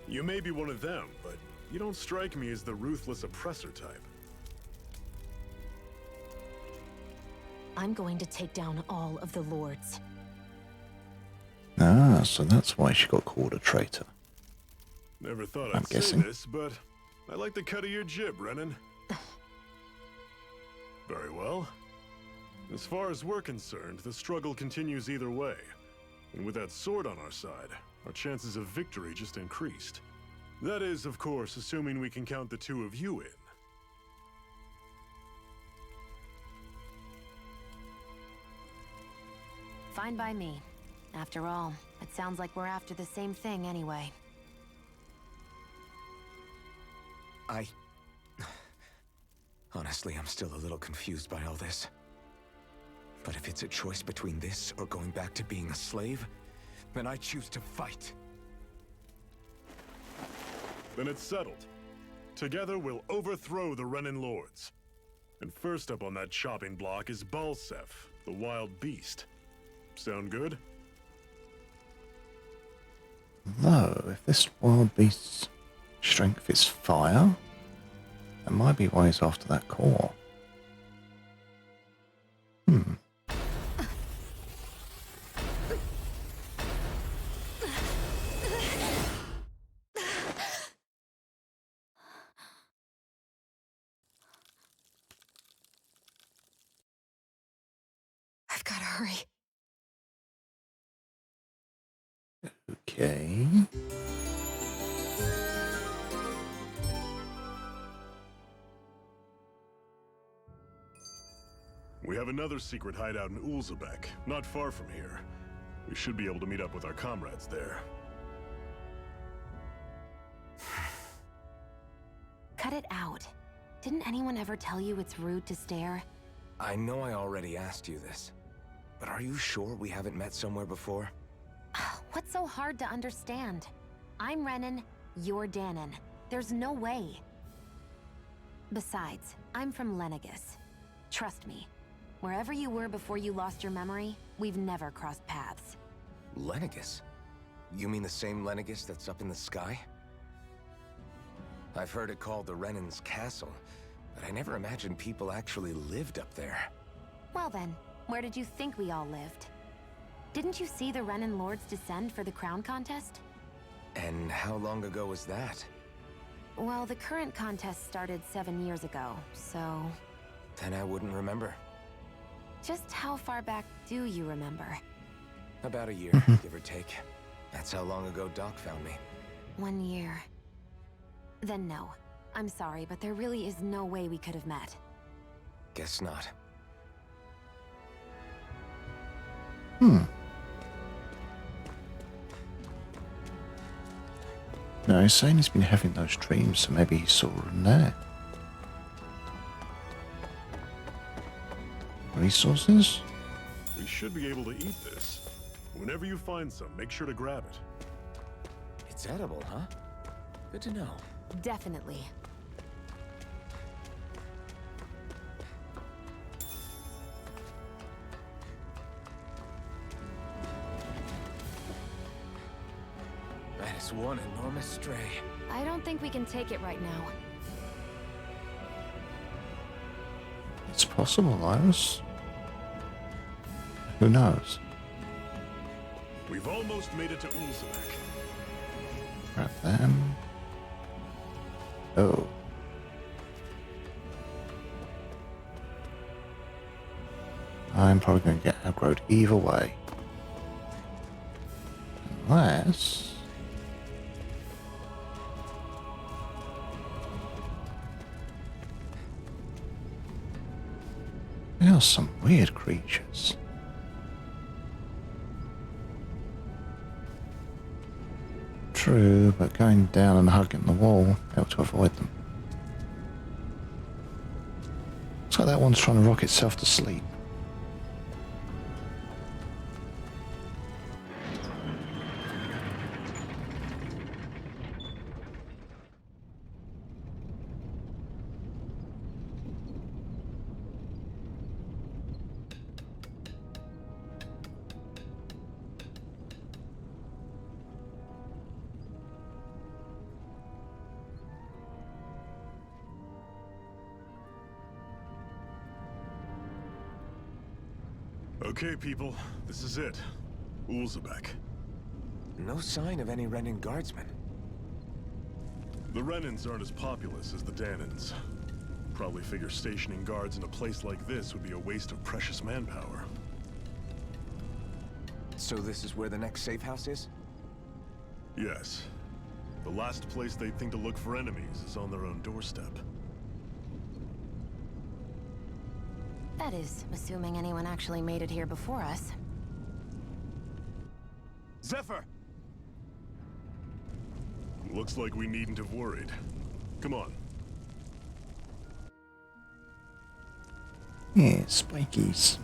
You may be one of them, but you don't strike me as the ruthless oppressor type. I'm going to take down all of the lords. Ah, so that's why she got called a traitor. Never thought I'm I'd guessing. say this, but I like the cut of your jib, Renan. Very well. As far as we're concerned, the struggle continues either way. And with that sword on our side, our chances of victory just increased. That is, of course, assuming we can count the 2 of you in. Fine by me. After all, it sounds like we're after the same thing anyway. Honestly, I'm still a little confused by all this. But if it's a choice between this or going back to being a slave, then I choose to fight. Then it's settled. Together, we'll overthrow the Renan Lords. And first up on that chopping block is Balsef, the wild beast. Sound good? Though, if this wild beast's strength is fire, there might be ways after that core. I've gotta hurry. Okay. We have another secret hideout in Ulzebek, not far from here. We should be able to meet up with our comrades there. Cut it out. Didn't anyone ever tell you it's rude to stare? I know I already asked you this, but are you sure we haven't met somewhere before? What's so hard to understand? I'm Renan, you're Danon. There's no way. Besides, I'm from Lenegis. Trust me, wherever you were before you lost your memory, we've never crossed paths. Lenegis? You mean the same Lenegis that's up in the sky? I've heard it called the Renan's Castle, but I never imagined people actually lived up there. Well then, where did you think we all lived? Didn't you see the Renan Lords descend for the crown contest? And how long ago was that? Well, the current contest started 7 years ago, so... Then I wouldn't remember. Just how far back do you remember? About a year, give or take. That's how long ago Doc found me. 1 year. Then no. I'm sorry, but there really is no way we could have met. Guess not. No, he's saying he's been having those dreams, so maybe he saw them there. Resources? We should be able to eat this. Whenever you find some, make sure to grab it. It's edible, huh? Good to know. Definitely. That is one enormous stray. I don't think we can take it right now. It's possible, Iris. Who knows? We've almost made it to Ulzebek. Grab them. Oh. I'm probably going to get aggroed either way. Unless... There are some weird creatures. True, but going down and hugging the wall helped to avoid them. Looks like that one's trying to rock itself to sleep. Okay, people, this is it. Ulzebek. No sign of any Renan guardsmen. The Renans aren't as populous as the Danons. Probably figure stationing guards in a place like this would be a waste of precious manpower. So this is where the next safe house is? Yes. The last place they'd think to look for enemies is on their own doorstep. That is, assuming anyone actually made it here before us. Zephyr! Looks like we needn't have worried. Come on. Yeah, spikies.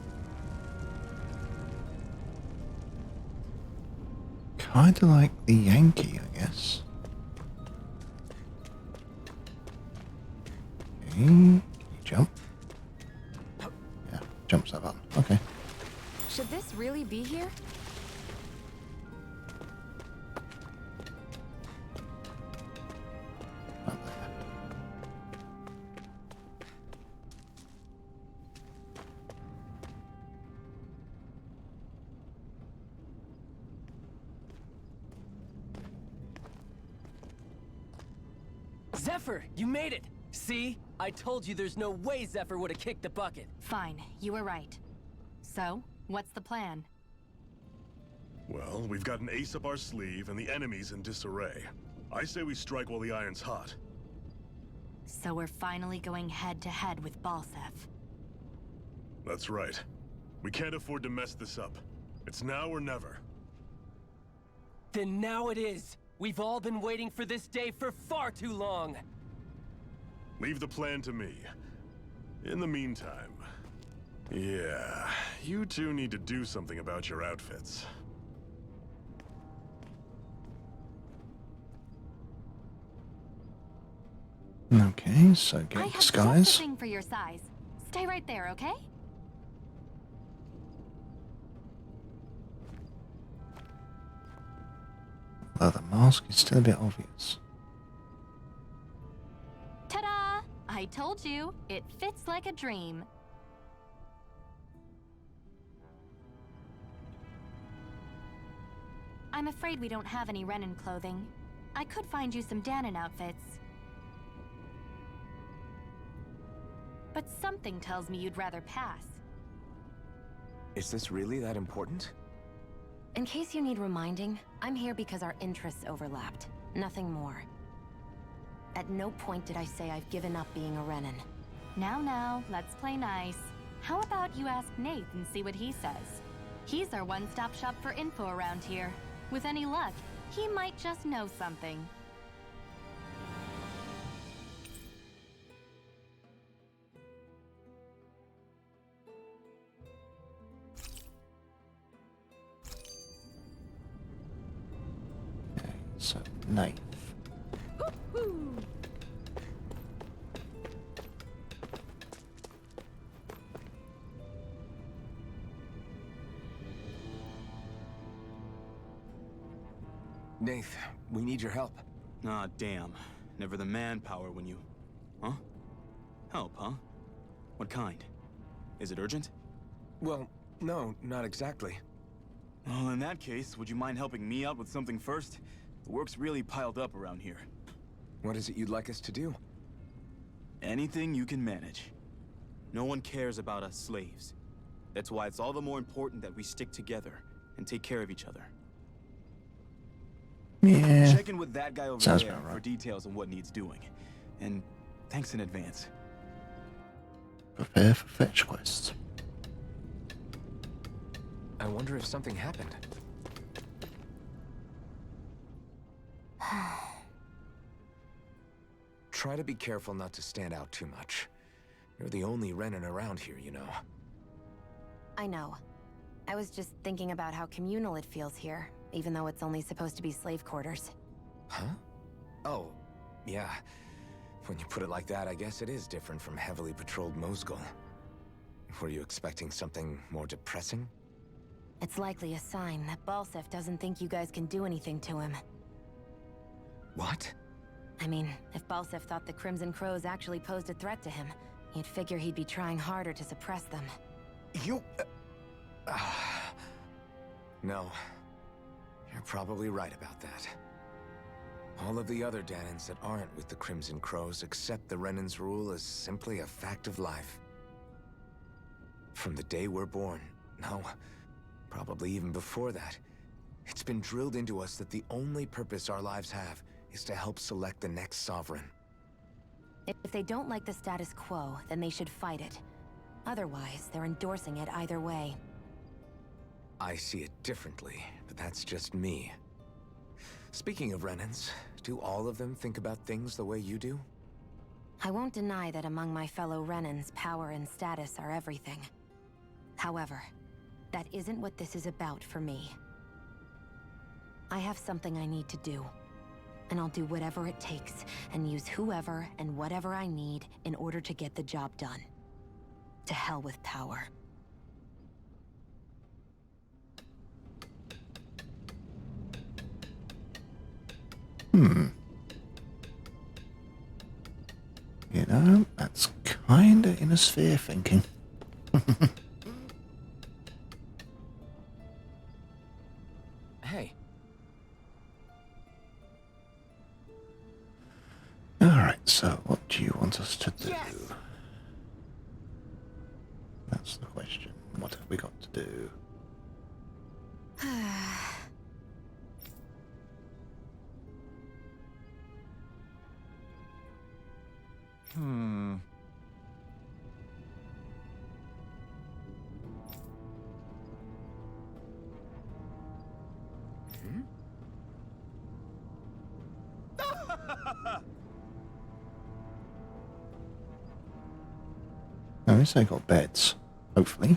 Kinda like the Yankee, I guess. Okay, you jump. Yeah, jumps that button. Okay. Should this really be here? Zephyr, you made it! See? I told you there's no way Zephyr would have kicked the bucket. Fine, you were right. So, what's the plan? Well, we've got an ace up our sleeve and the enemy's in disarray. I say we strike while the iron's hot. So we're finally going head-to-head with Balsef. That's right. We can't afford to mess this up. It's now or never. Then now it is! We've all been waiting for this day for far too long! Leave the plan to me. In the meantime... yeah, you two need to do something about your outfits. Okay, so I get have disguise. just a thing for your size. Stay right there, okay? Although the mask is still a bit obvious. Ta-da! I told you, it fits like a dream. I'm afraid we don't have any Renan clothing. I could find you some Danon outfits. But something tells me you'd rather pass. Is this really that important? In case you need reminding, I'm here because our interests overlapped. Nothing more. At no point did I say I've given up being a Renan. Now, let's play nice. How about you ask Nate and see what he says? He's our one-stop shop for info around here. With any luck, he might just know something. So, knife. Nath, we need your help. Ah, damn. Never the manpower when you... Huh? Help, huh? What kind? Is it urgent? Well, no, not exactly. Well, in that case, would you mind helping me out with something first? The work's really piled up around here. What is it you'd like us to do? Anything you can manage. No one cares about us slaves. That's why it's all the more important that we stick together and take care of each other. Yeah. Check in with that guy over Sounds there about right. for details on what needs doing. And thanks in advance. Prepare for fetch quests. I wonder if something happened. Try to be careful not to stand out too much. You're the only Renan around here, you know. I know. I was just thinking about how communal it feels here, even though it's only supposed to be slave quarters. Huh? Oh, yeah. When you put it like that, I guess it is different from heavily patrolled Mosgul. Were you expecting something more depressing? It's likely a sign that Balsef doesn't think you guys can do anything to him. What? I mean, if Balsef thought the Crimson Crows actually posed a threat to him, you'd figure he'd be trying harder to suppress them. You... No. You're probably right about that. All of the other Danons that aren't with the Crimson Crows accept the Renan's rule as simply a fact of life. From the day we're born, no, probably even before that, it's been drilled into us that the only purpose our lives have is to help select the next sovereign. If they don't like the status quo, then they should fight it. Otherwise, they're endorsing it either way. I see it differently, but that's just me. Speaking of Renans, do all of them think about things the way you do? I won't deny that among my fellow Renans, power and status are everything. However, that isn't what this is about for me. I have something I need to do, and I'll do whatever it takes, and use whoever and whatever I need in order to get the job done. To hell with power. You know, that's kinda in a sphere thinking. Hey. Alright, so what do you want us to do? Yes! That's the question. What have we got to do? Hmm. At least they got beds, hopefully.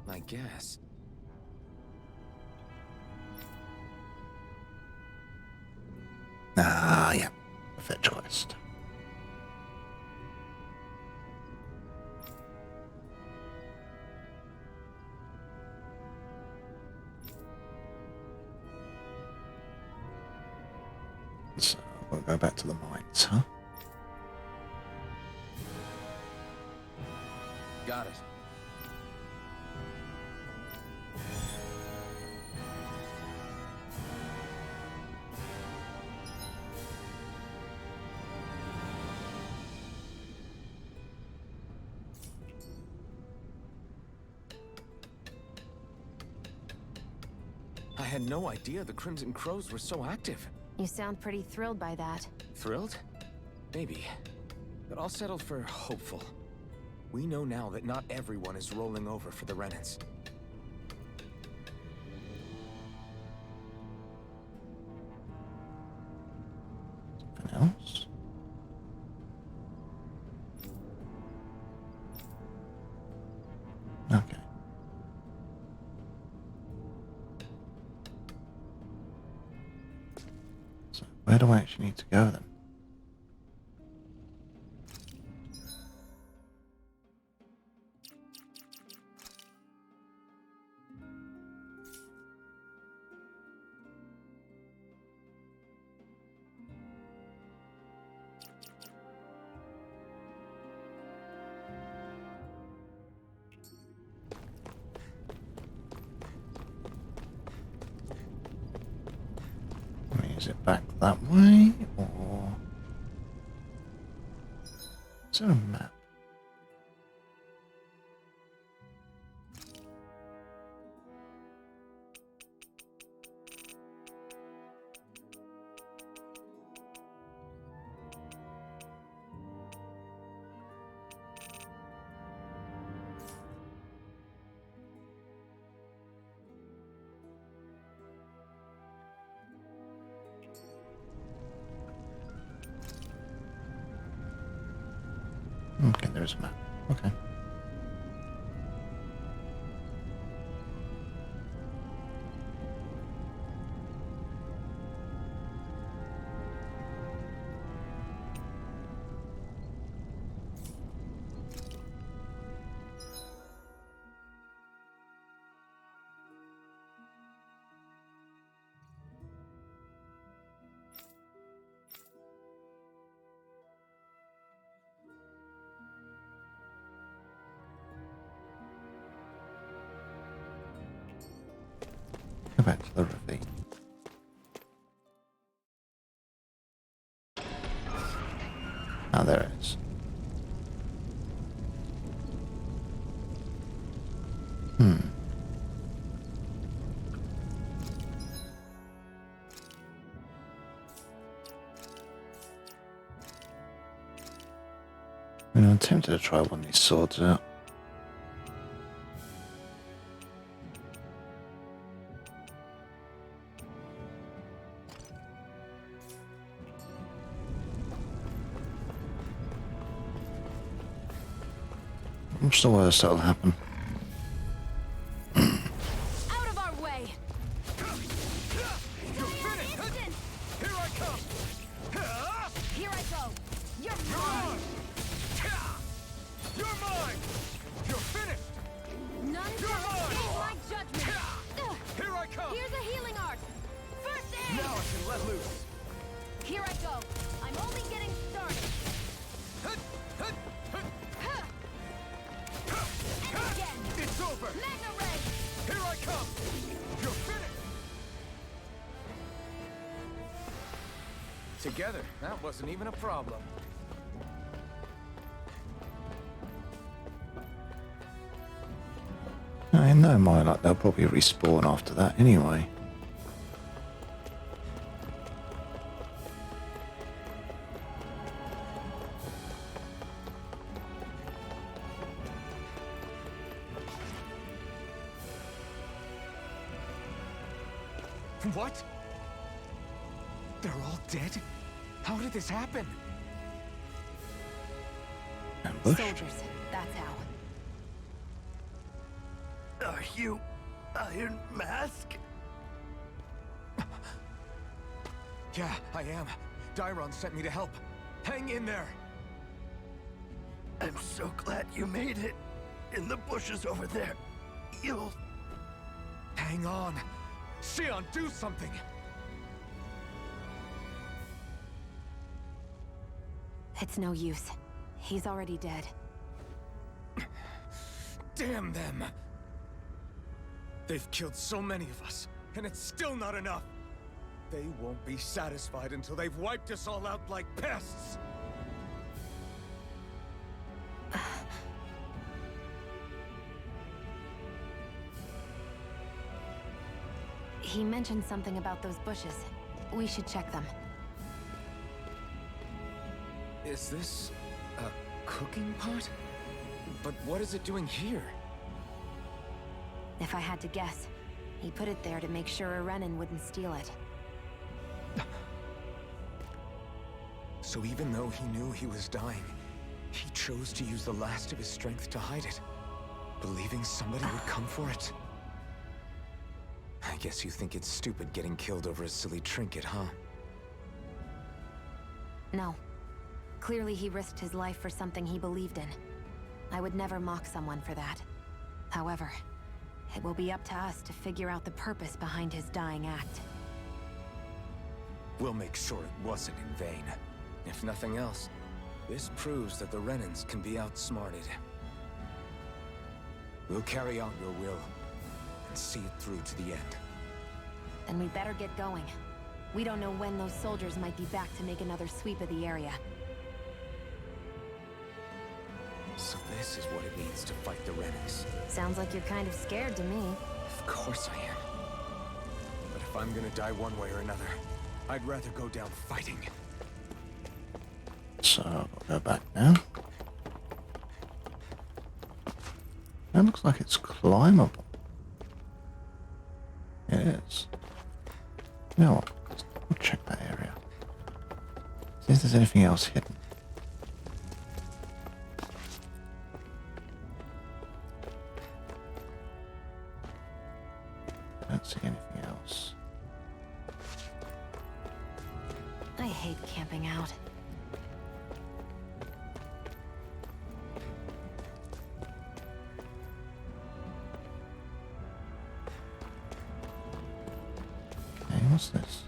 I guess. Ah, yeah. A fetch quest. So we'll go back to the mines, huh? Got it. I had no idea the Crimson Crows were so active. You sound pretty thrilled by that. Thrilled? Maybe. But I'll settle for hopeful. We know now that not everyone is rolling over for the Renans. Something else? Okay. So where do I actually need to go then? Is it back that way, or is there a map? Okay, there's a map. Okay. Go back to the ravine. Ah, there it is. I'm tempted to try one of these swords out. I'm still worried that'll happen. Out of our way! Here I come! Here I go! You're mine! You're mine! You're finished! None You're shall mine! escape my judgment! Here I come! Here's a healing art! First aid! Now I can let loose! Here I go! I'm only getting started! And again! It's over! Magna Ray! Here I come! You're finished! Together, that wasn't even a problem. I know my luck, they'll probably respawn after that anyway. What? They're all dead? How did this happen? Ambush? Soldiers, that's how. Are you Iron Mask? Yeah, I am. Dairon sent me to help. Hang in there. I'm so glad you made it. In the bushes over there. You'll... Hang on. Xion, do something! It's no use. He's already dead. Damn them! They've killed so many of us, and it's still not enough! They won't be satisfied until they've wiped us all out like pests! He mentioned something about those bushes. We should check them. Is this a cooking pot? But what is it doing here? If I had to guess, he put it there to make sure Renan wouldn't steal it. So even though he knew he was dying, he chose to use the last of his strength to hide it, believing somebody would come for it. I guess you think it's stupid getting killed over a silly trinket, huh? No. Clearly he risked his life for something he believed in. I would never mock someone for that. However, it will be up to us to figure out the purpose behind his dying act. We'll make sure it wasn't in vain. If nothing else, this proves that the Renans can be outsmarted. We'll carry out your will, and see it through to the end. Then we better get going. We don't know when those soldiers might be back to make another sweep of the area. So this is what it means to fight the Renans. Sounds like you're kind of scared to me. Of course I am. But if I'm gonna die one way or another, I'd rather go down fighting. So, I'll go back now. That looks like it's climbable. It is. You know what? We'll check that area. See if there's anything else hidden. I don't see anything else. I hate camping out. Hey, what's this?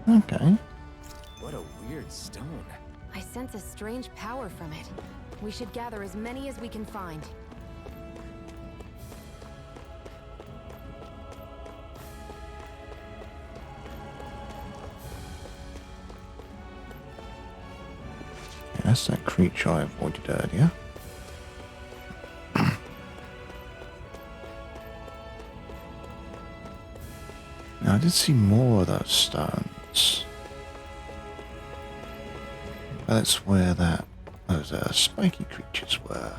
Okay. What a weird stone. I sense a strange power from it. We should gather as many as we can find. Yeah, that's that creature I avoided earlier. Now, I did see more of those stones. That's where those spiky creatures were.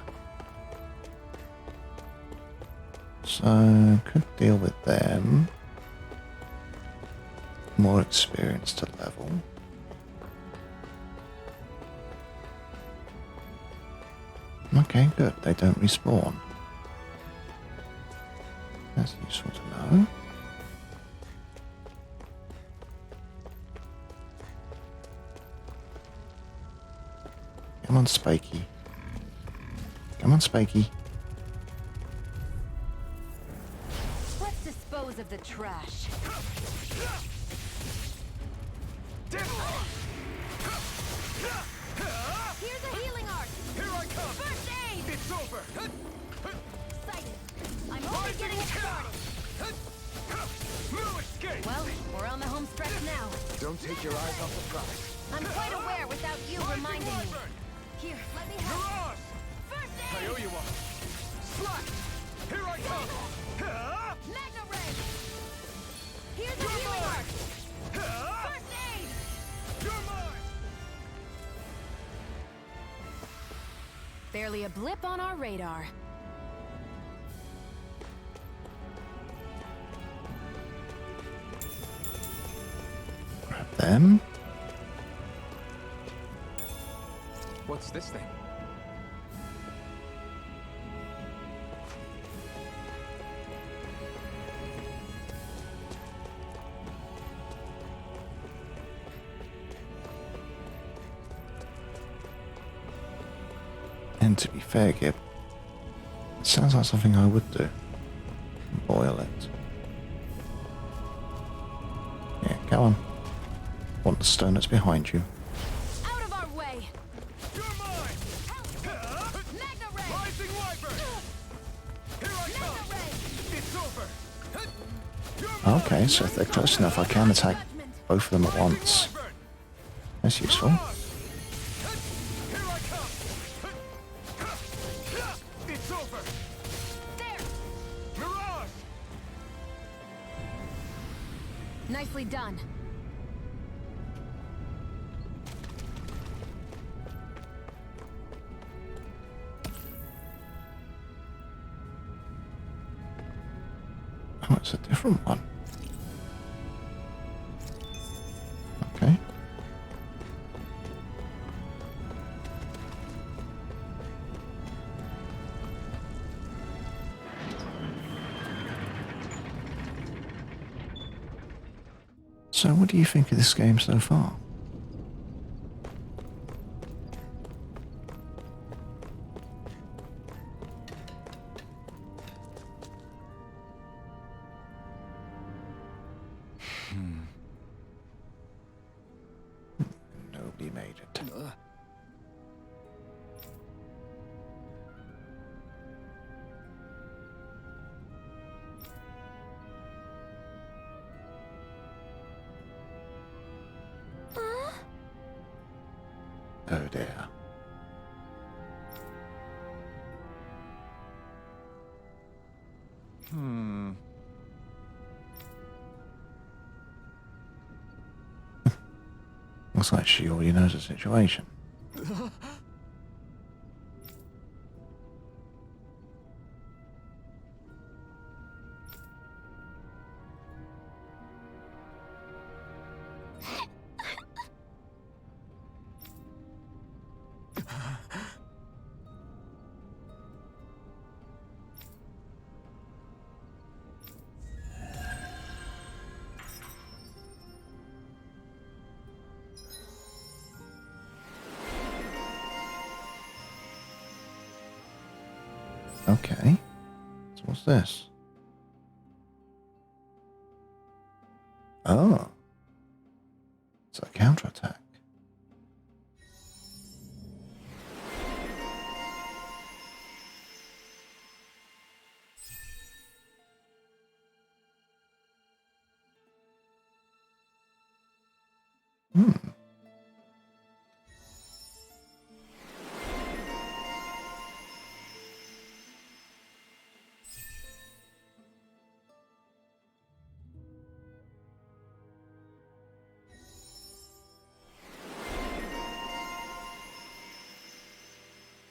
So, could deal with them. More experience to level. Okay, good. They don't respawn. That's useful to know. Come on, Spiky. Come on, Spiky. Let's dispose of the trash. Here's a healing arc! Here I come! First aid! It's over! Sighted. I'm only getting started. No escape! Well, we're on the home stretch. rest now. Don't take your eyes off the prize. I'm quite aware without you reminding me. Here, let me help. Mirage! First I aid! owe you one. Slack! Here I come! Magna Ray! Here's a healing arc! First aid! You're mine! Barely a blip on our radar. Grab them. What's this thing? And to be fair, Gib, it sounds like something I would do. Boil it. Yeah, go on. Want the stone that's behind you. Out of our way! You're mine! Magna Ray! Rising Wyvern! Here I come! It's over! You're mine! Okay, so if they're close enough, I can attack both of them at once. That's useful. Here I come! It's over! There! Mirage! Nicely done. Oh, it's a different one. Okay. So what do you think of this game so far? Nobody made it. Oh dear. Looks like she already knows the situation. Okay. So what's this? Oh. It's a counterattack. Hmm.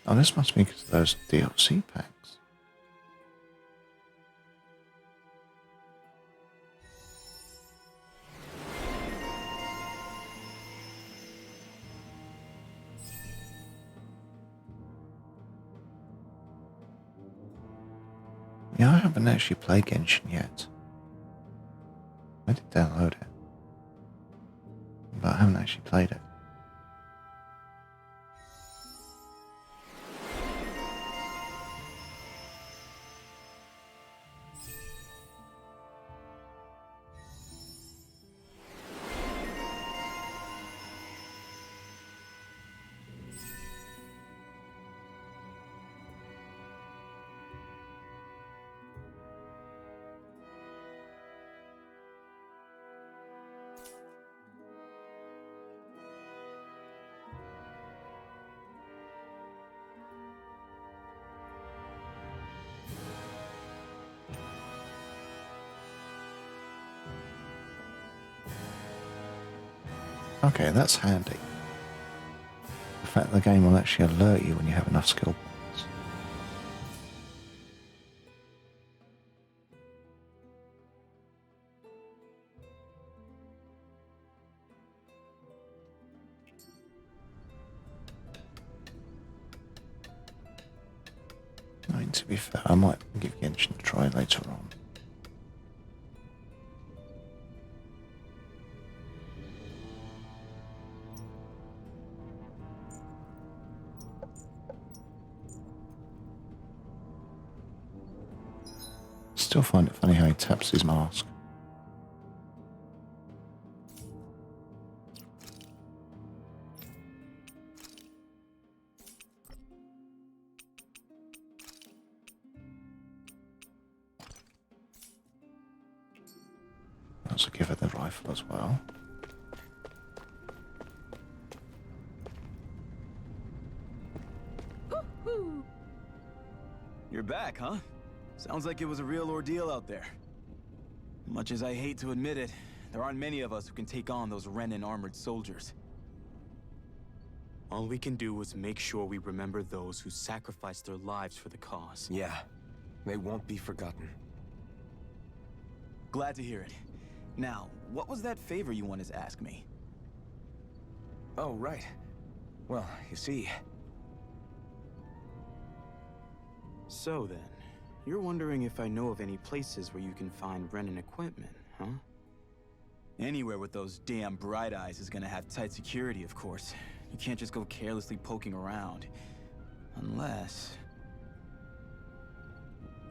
Oh, this must be because of those DLC packs. Yeah, I haven't actually played Genshin yet. I did download it, but I haven't actually played it. Okay, that's handy. The fact the game will actually alert you when you have enough skill points. I mean, to be fair, I might give Genshin a try later on. Still find it funny how he taps his mask. Also give her the rifle as well. You're back, huh? Sounds like it was a real ordeal out there. Much as I hate to admit it, there aren't many of us who can take on those Renan armored soldiers. All we can do is make sure we remember those who sacrificed their lives for the cause. Yeah, they won't be forgotten. Glad to hear it. Now, what was that favor you wanted to ask me? Oh, right. Well, you see... So then, you're wondering if I know of any places where you can find Renan equipment, huh? Anywhere with those damn bright eyes is gonna have tight security, of course. You can't just go carelessly poking around. Unless...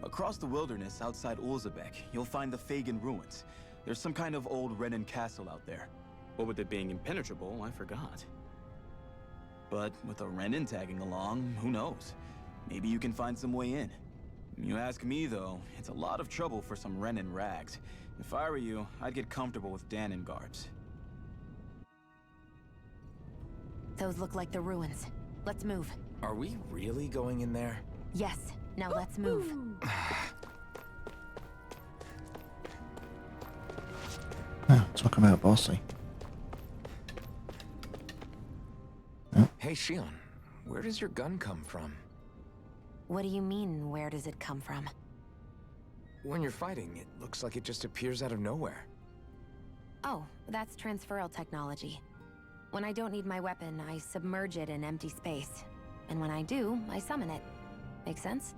Across the wilderness outside Ulzebek, you'll find the Fagan ruins. There's some kind of old Renan castle out there. What with it being impenetrable, I forgot. But with a Renan tagging along, who knows? Maybe you can find some way in. You ask me, though, it's a lot of trouble for some Renan rags. If I were you, I'd get comfortable with Danon garbs. Those look like the ruins. Let's move. Are we really going in there? Yes. Now let's move. Oh, talk about bossy. Oh. Hey, Shion, where does your gun come from? What do you mean, where does it come from? When you're fighting, it looks like it just appears out of nowhere. Oh, that's transferal technology. When I don't need my weapon, I submerge it in empty space. And when I do, I summon it. Make sense?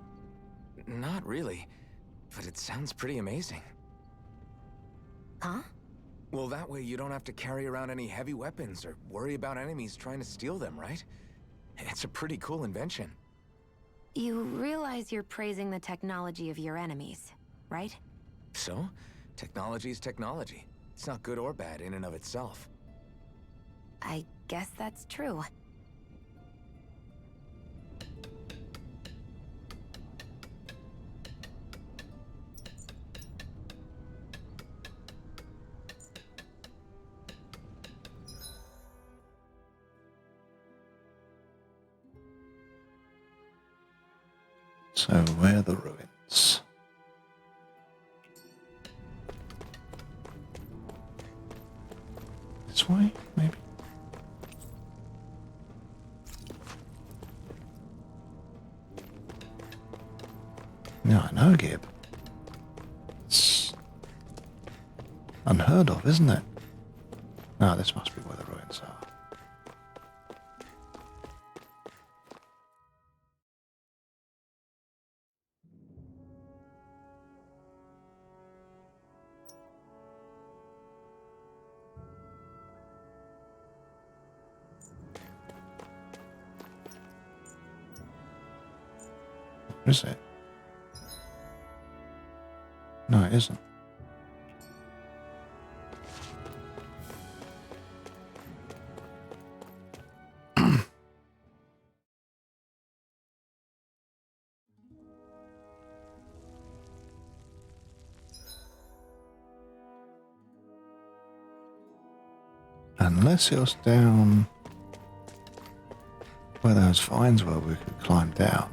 Not really, but it sounds pretty amazing. Huh? Well, that way you don't have to carry around any heavy weapons or worry about enemies trying to steal them, right? It's a pretty cool invention. You realize you're praising the technology of your enemies, right? So, technology's technology. It's not good or bad in and of itself. I guess that's true. So, where are the ruins? This way, maybe? No, I know, Gib. It's unheard of, isn't it? No, this must be where the ruins are. Is it? No, it isn't. Unless it was down where those vines were, we could climb down.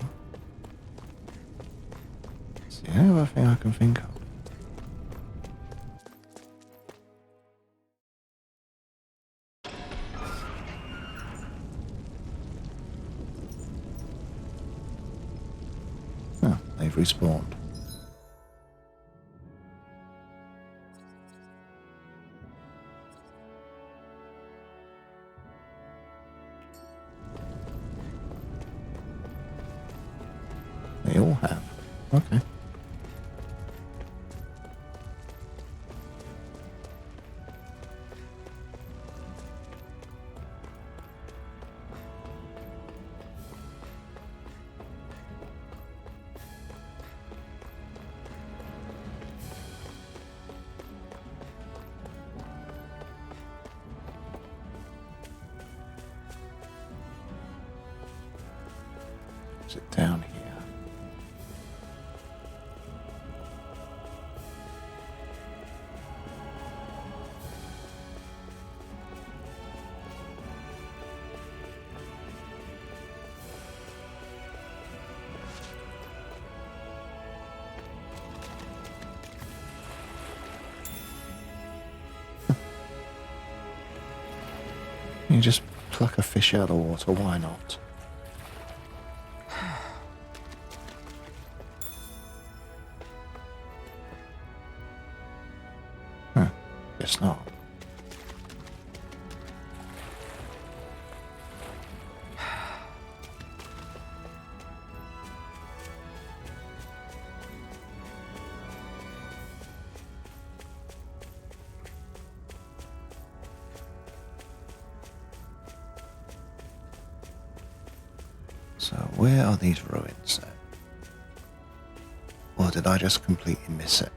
It's the only other thing I can think of. they've respawned. They all have. Okay. Is it down here? You just pluck a fish out of the water, why not? Huh, guess not. So where are these ruins then? Or did I just completely miss it?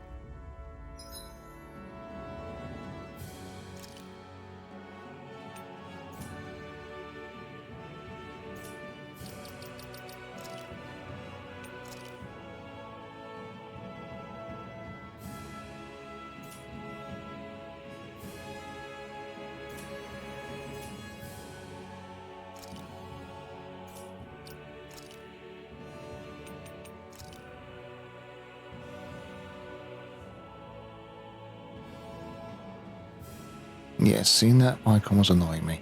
Yes, seeing that icon was annoying me.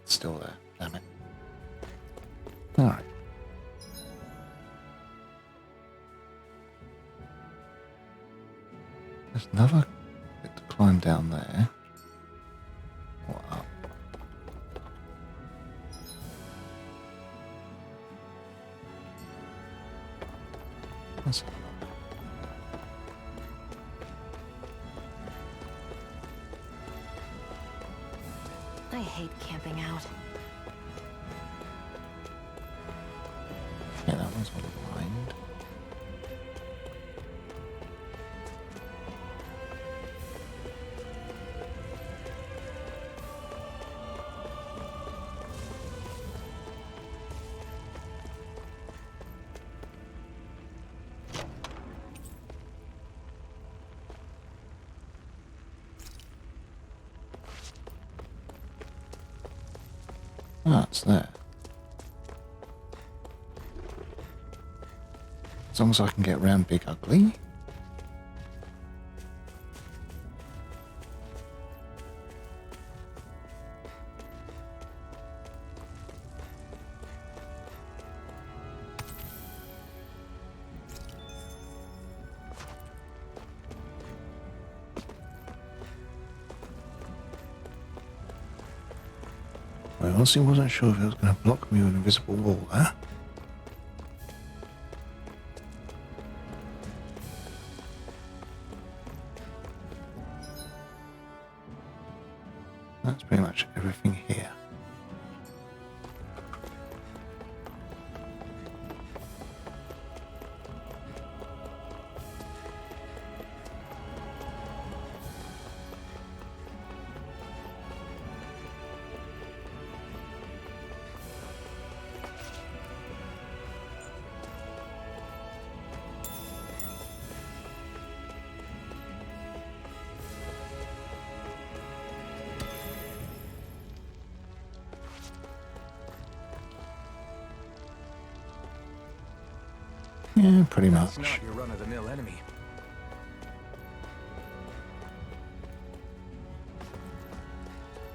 It's still there, damn it. Alright. There's another bit to climb down there. Or up. That's it. I hate camping out. Yeah, that one's aligned. Ah, it's there. As long as I can get round Big Ugly. I honestly wasn't sure if it was going to block me with an invisible wall there. That's pretty much everything here. Yeah, pretty much. That's not your run-of-the-mill enemy.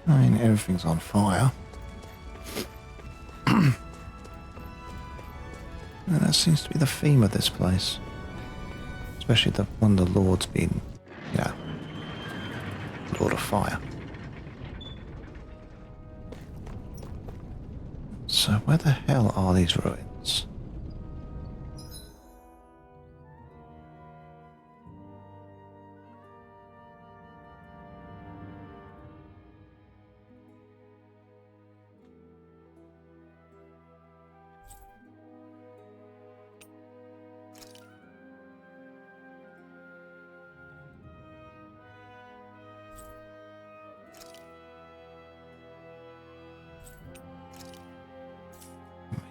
I mean, everything's on fire. That seems to be the theme of this place. Especially the one of the lords being, you know, Lord of Fire. So where the hell are these ruins?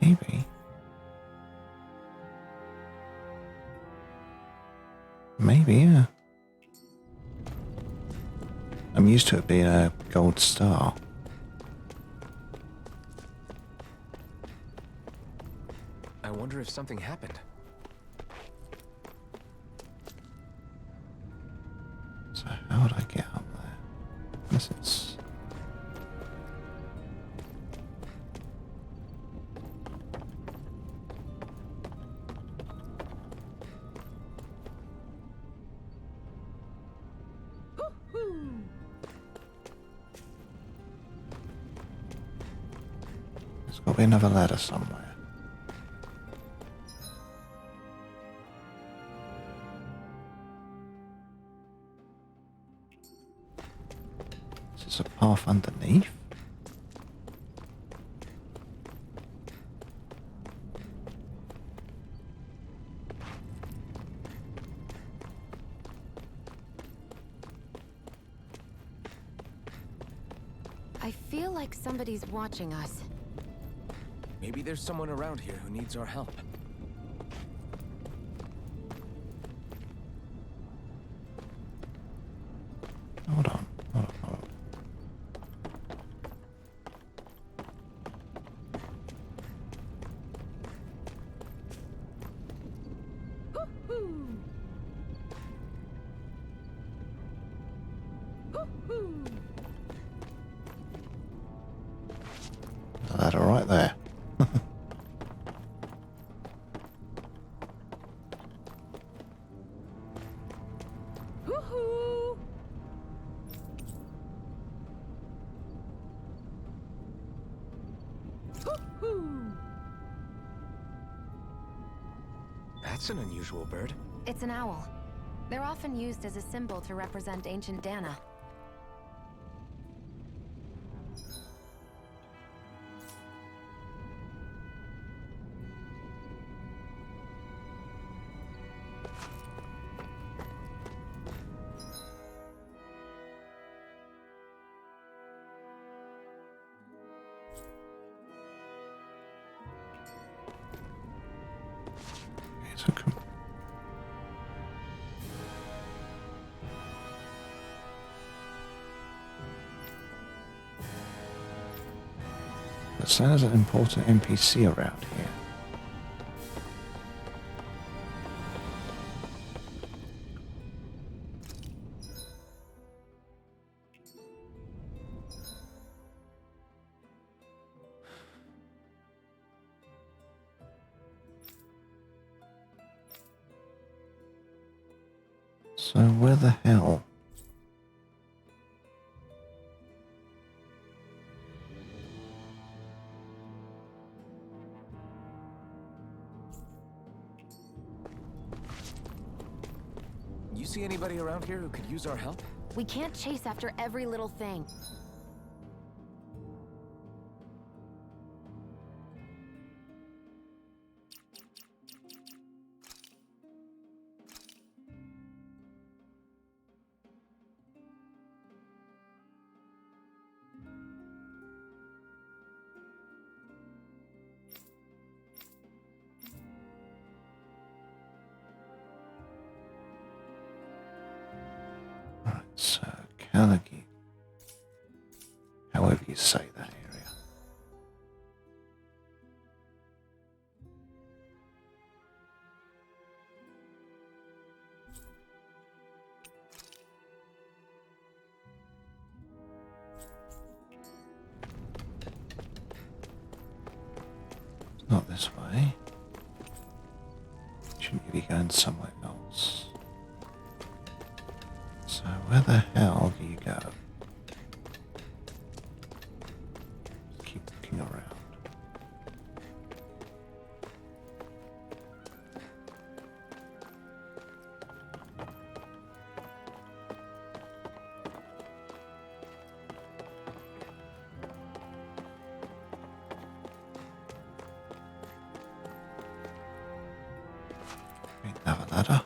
Maybe. Maybe, yeah. I'm used to it being a gold star. I wonder if something happened. So how would I get up there? Unless it's... There's got to be another ladder somewhere. Is this a path underneath? I feel like somebody's watching us. Maybe there's someone around here who needs our help. Hold on, hold on, hold on. The ladder right there. That's an unusual bird. It's an owl. They're often used as a symbol to represent ancient Dana. So come. But there's an important NPC around here. So where the hell? You see anybody around here who could use our help? We can't chase after every little thing. Right, so Kalagi. However you say that area. Not this way. land somewhere else. So where the hell do you go? Keep looking around. Another ladder.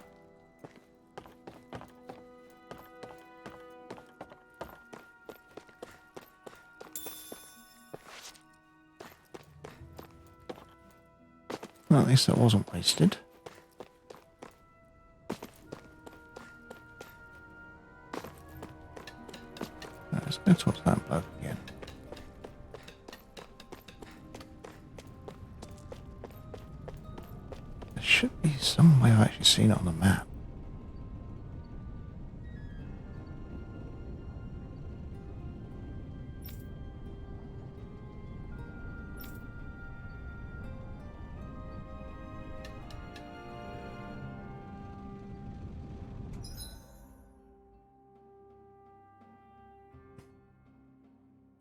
Well, at least that wasn't wasted. Let's go talk to that bloke again. There should be some way I've actually seen it on the map.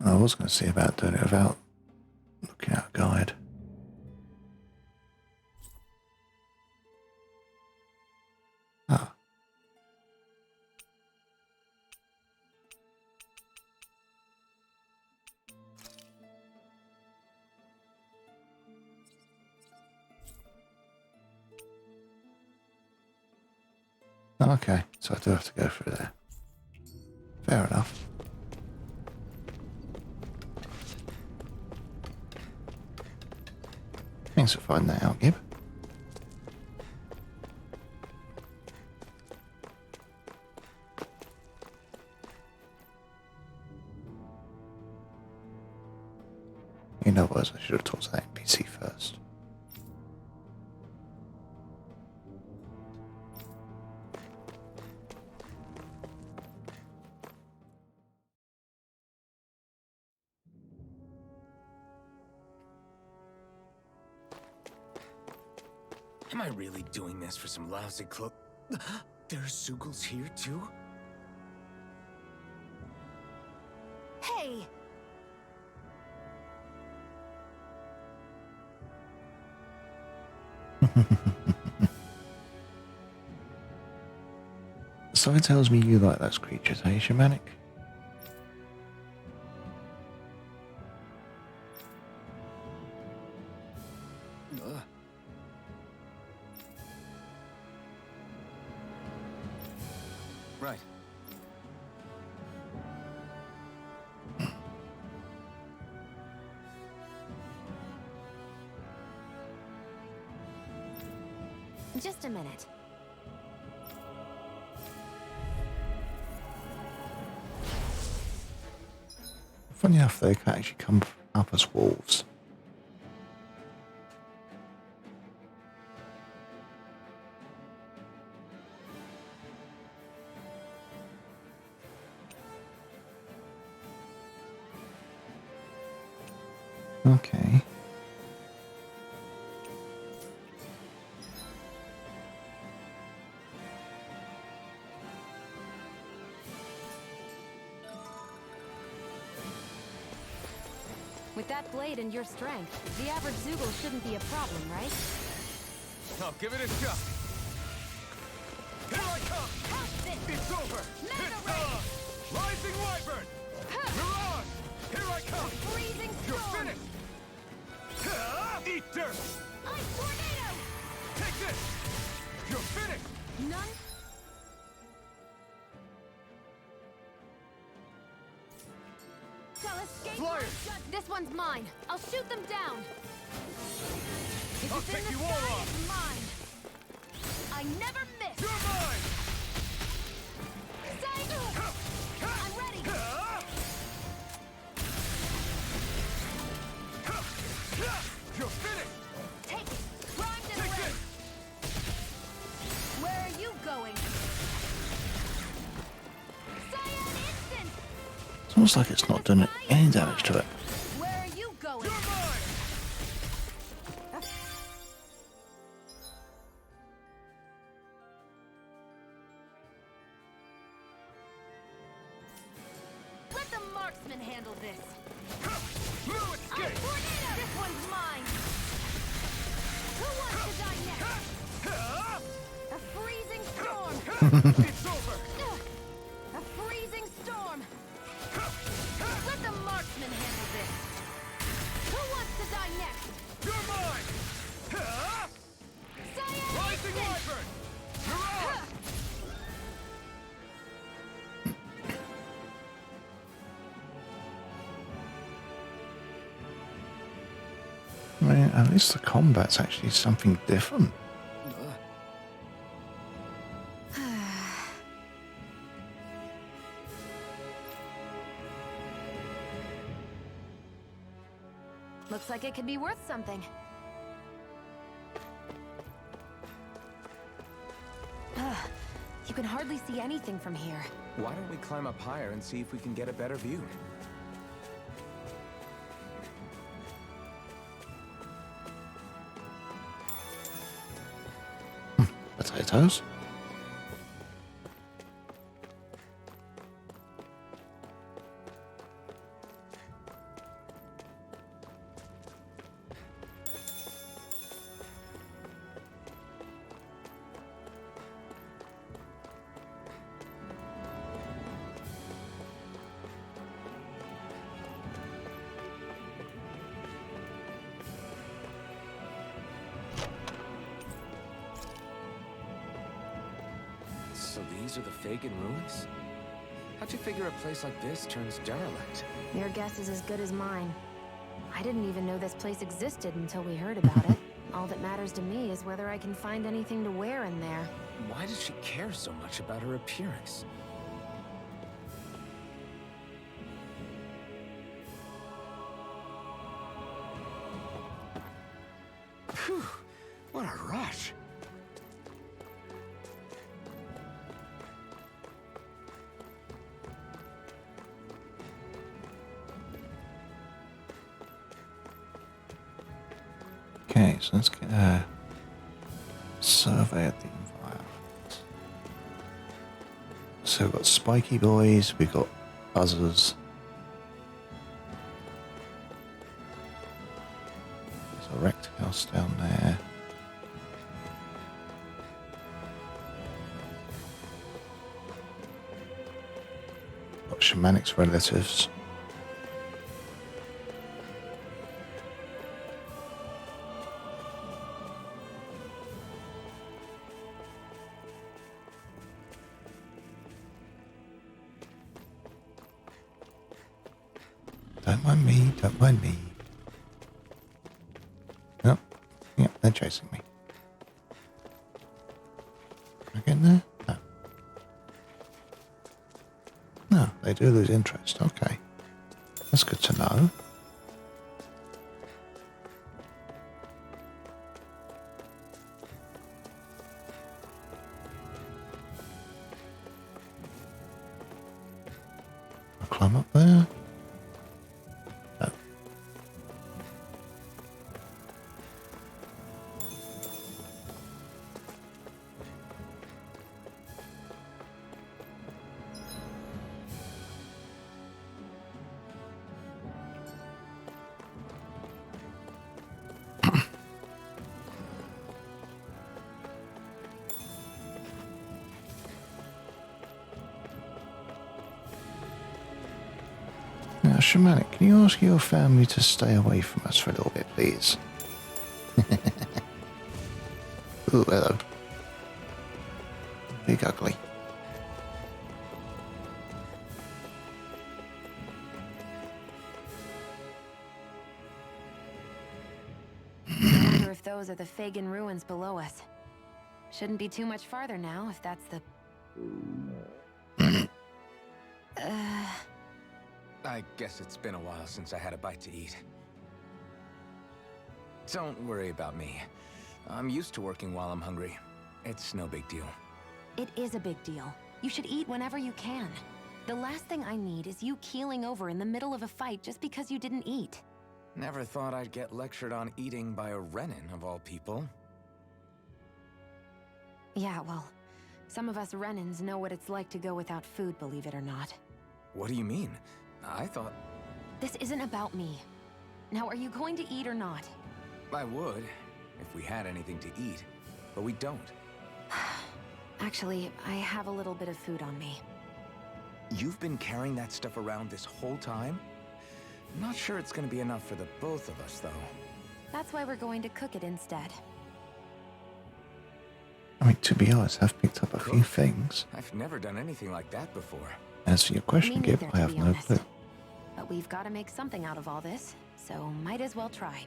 I was going to see about doing it without looking at a guide. Ah. Okay, so I do have to go through there. Fair enough. Thanks for finding that out, Gib. You know what, I should have talked to that NPC first. Am I really doing this for some lousy clo- There's Zeugles here too? Hey! Something tells me you like those creatures, hey, Shamanic? Right. Just a minute. Funny enough, they can actually come up as wolves. Okay. With that blade and your strength, the average Zeugle shouldn't be a problem, right? I'll give it a shot. Here I come! It's over! It's on! Rising Wyvern! Mirage! Here I come! Freezing You're storm! finished! Eat dirt! Ice tornado! Take this! You're finished! None? Shall escape my Flyers! judgment. This one's mine. I'll shoot them down. If I'll it's in take the you sky, all on. it's mine. I never miss. You're mine! I'm ready. You're finished! Take it. Primed and Take ready. this! Where are you going? Cyan instant. It's almost like it's not doing any damage to it. Where are you going? You're mine! marksman handle this. You escape! Tornado! This one's mine! Who wants to die next? A freezing storm! It's over! A freezing storm! Let the marksman handle this! Who wants to die next? You're mine! Cyan Rising Instinct! Wyvern! You're on! I mean, at least the combat's actually something different. Looks like it could be worth something. Ugh, you can hardly see anything from here. Why don't we climb up higher and see if we can get a better view? Potatoes. So these are the Fagin ruins? How'd you figure a place like this turns derelict? Your guess is as good as mine. I didn't even know this place existed until we heard about it. All that matters to me is whether I can find anything to wear in there. Why does she care so much about her appearance? Phew, what a rush. Okay, so let's get a survey of the environment. So we've got spiky boys, we've got buzzers. There's a wrecked house down there. Got Shamanic's relatives. Don't mind me, don't mind me. Yep, yep, they're chasing me. Am I getting there? No. No, they do lose interest, okay. That's good to know. I'll climb up there. Now, Shamanic, can you ask your family to stay away from us for a little bit, please? Ooh, hello. Big ugly. I wonder if those are the Fagin ruins below us. Shouldn't be too much farther now, if that's the... I guess it's been a while since I had a bite to eat. Don't worry about me. I'm used to working while I'm hungry. It's no big deal. It is a big deal. You should eat whenever you can. The last thing I need is you keeling over in the middle of a fight just because you didn't eat. Never thought I'd get lectured on eating by a Renin, of all people. Yeah, well, some of us Renins know what it's like to go without food, believe it or not. What do you mean? I thought... This isn't about me. Now, are you going to eat or not? I would, if we had anything to eat. But we don't. Actually, I have a little bit of food on me. You've been carrying that stuff around this whole time? I'm not sure it's gonna be enough for the both of us, though. That's why we're going to cook it instead. I mean, to be honest, I've picked up a few things. I've never done anything like that before. As for your question, Me Gib, neither, I to have be no honest. clue. But we've got to make something out of all this, so might as well try.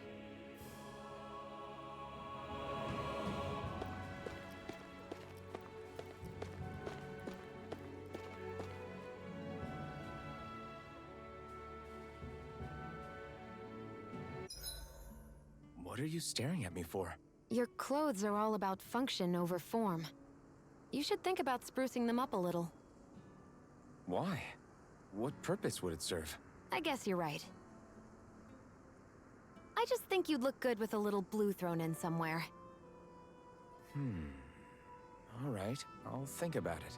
What are you staring at me for? Your clothes are all about function over form. You should think about sprucing them up a little. Why? What purpose would it serve? I guess you're right. I just think you'd look good with a little blue thrown in somewhere. All right, I'll think about it.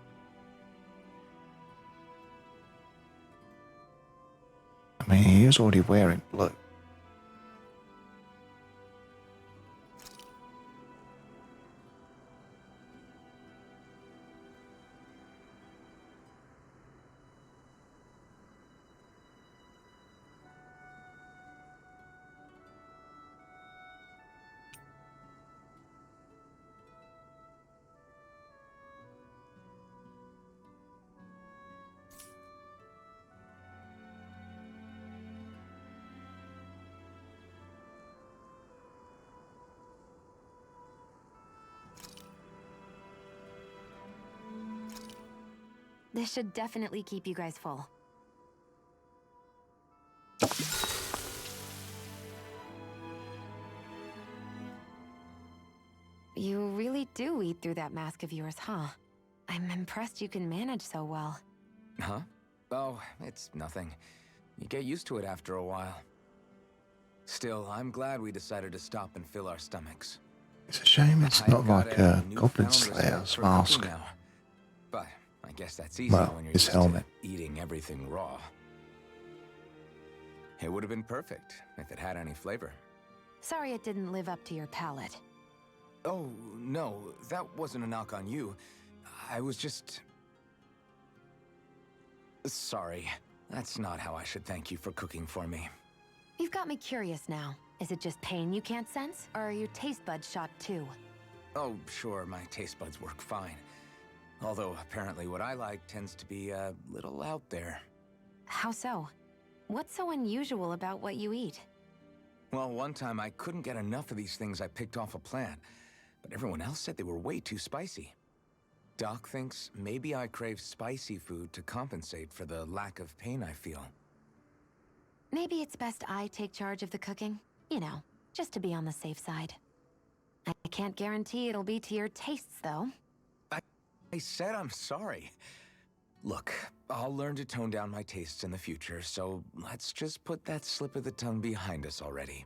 I mean, he is already wearing blue. This should definitely keep you guys full. You really do eat through that mask of yours, huh? I'm impressed you can manage so well. Huh? Oh, it's nothing. You get used to it after a while. Still, I'm glad we decided to stop and fill our stomachs. It's a shame it's I've not got like a a newfound Goblin respect Slayer's for mask. cooking now. But I guess that's easy Well, when you're his used helmet. to eating everything raw. It would have been perfect if it had any flavor. Sorry it didn't live up to your palate. Oh, no, that wasn't a knock on you. I was just... Sorry. That's not how I should thank you for cooking for me. You've got me curious now. Is it just pain you can't sense, or are your taste buds shot too? Oh, sure, my taste buds work fine. Although, apparently what I like tends to be a little out there. How so? What's so unusual about what you eat? Well, one time I couldn't get enough of these things I picked off a plant, but everyone else said they were way too spicy. Doc thinks maybe I crave spicy food to compensate for the lack of pain I feel. Maybe it's best I take charge of the cooking. You know, just to be on the safe side. I can't guarantee it'll be to your tastes, though. I said I'm sorry. Look, I'll learn to tone down my tastes in the future, so let's just put that slip of the tongue behind us already.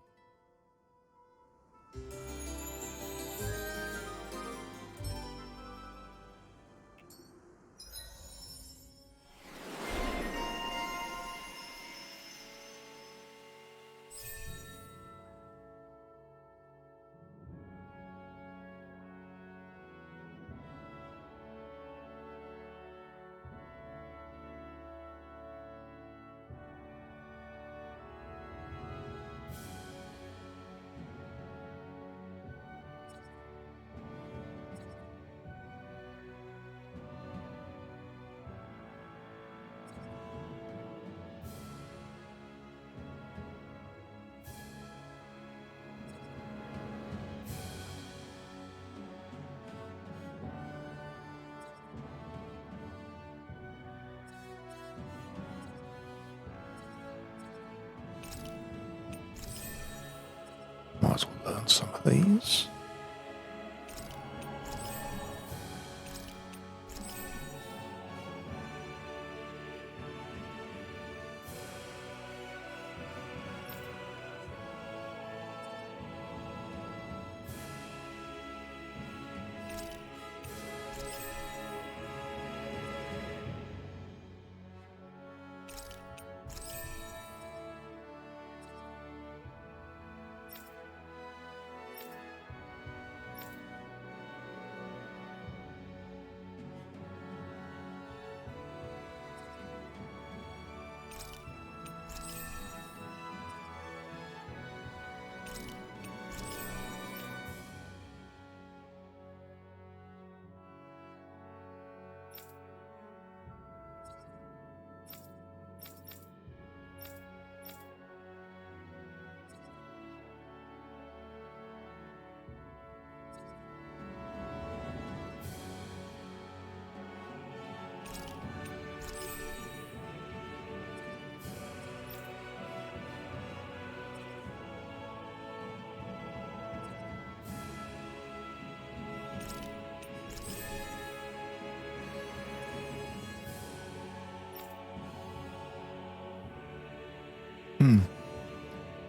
Might as well learn some of these.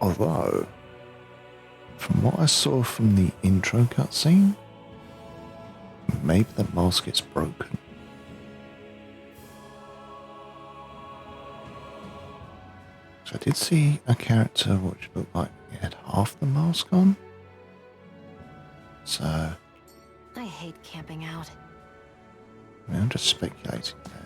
Although, from what I saw from the intro cutscene, maybe the mask is broken. So I did see a character which looked like he had half the mask on. So, I hate camping out. I mean, I'm just speculating there.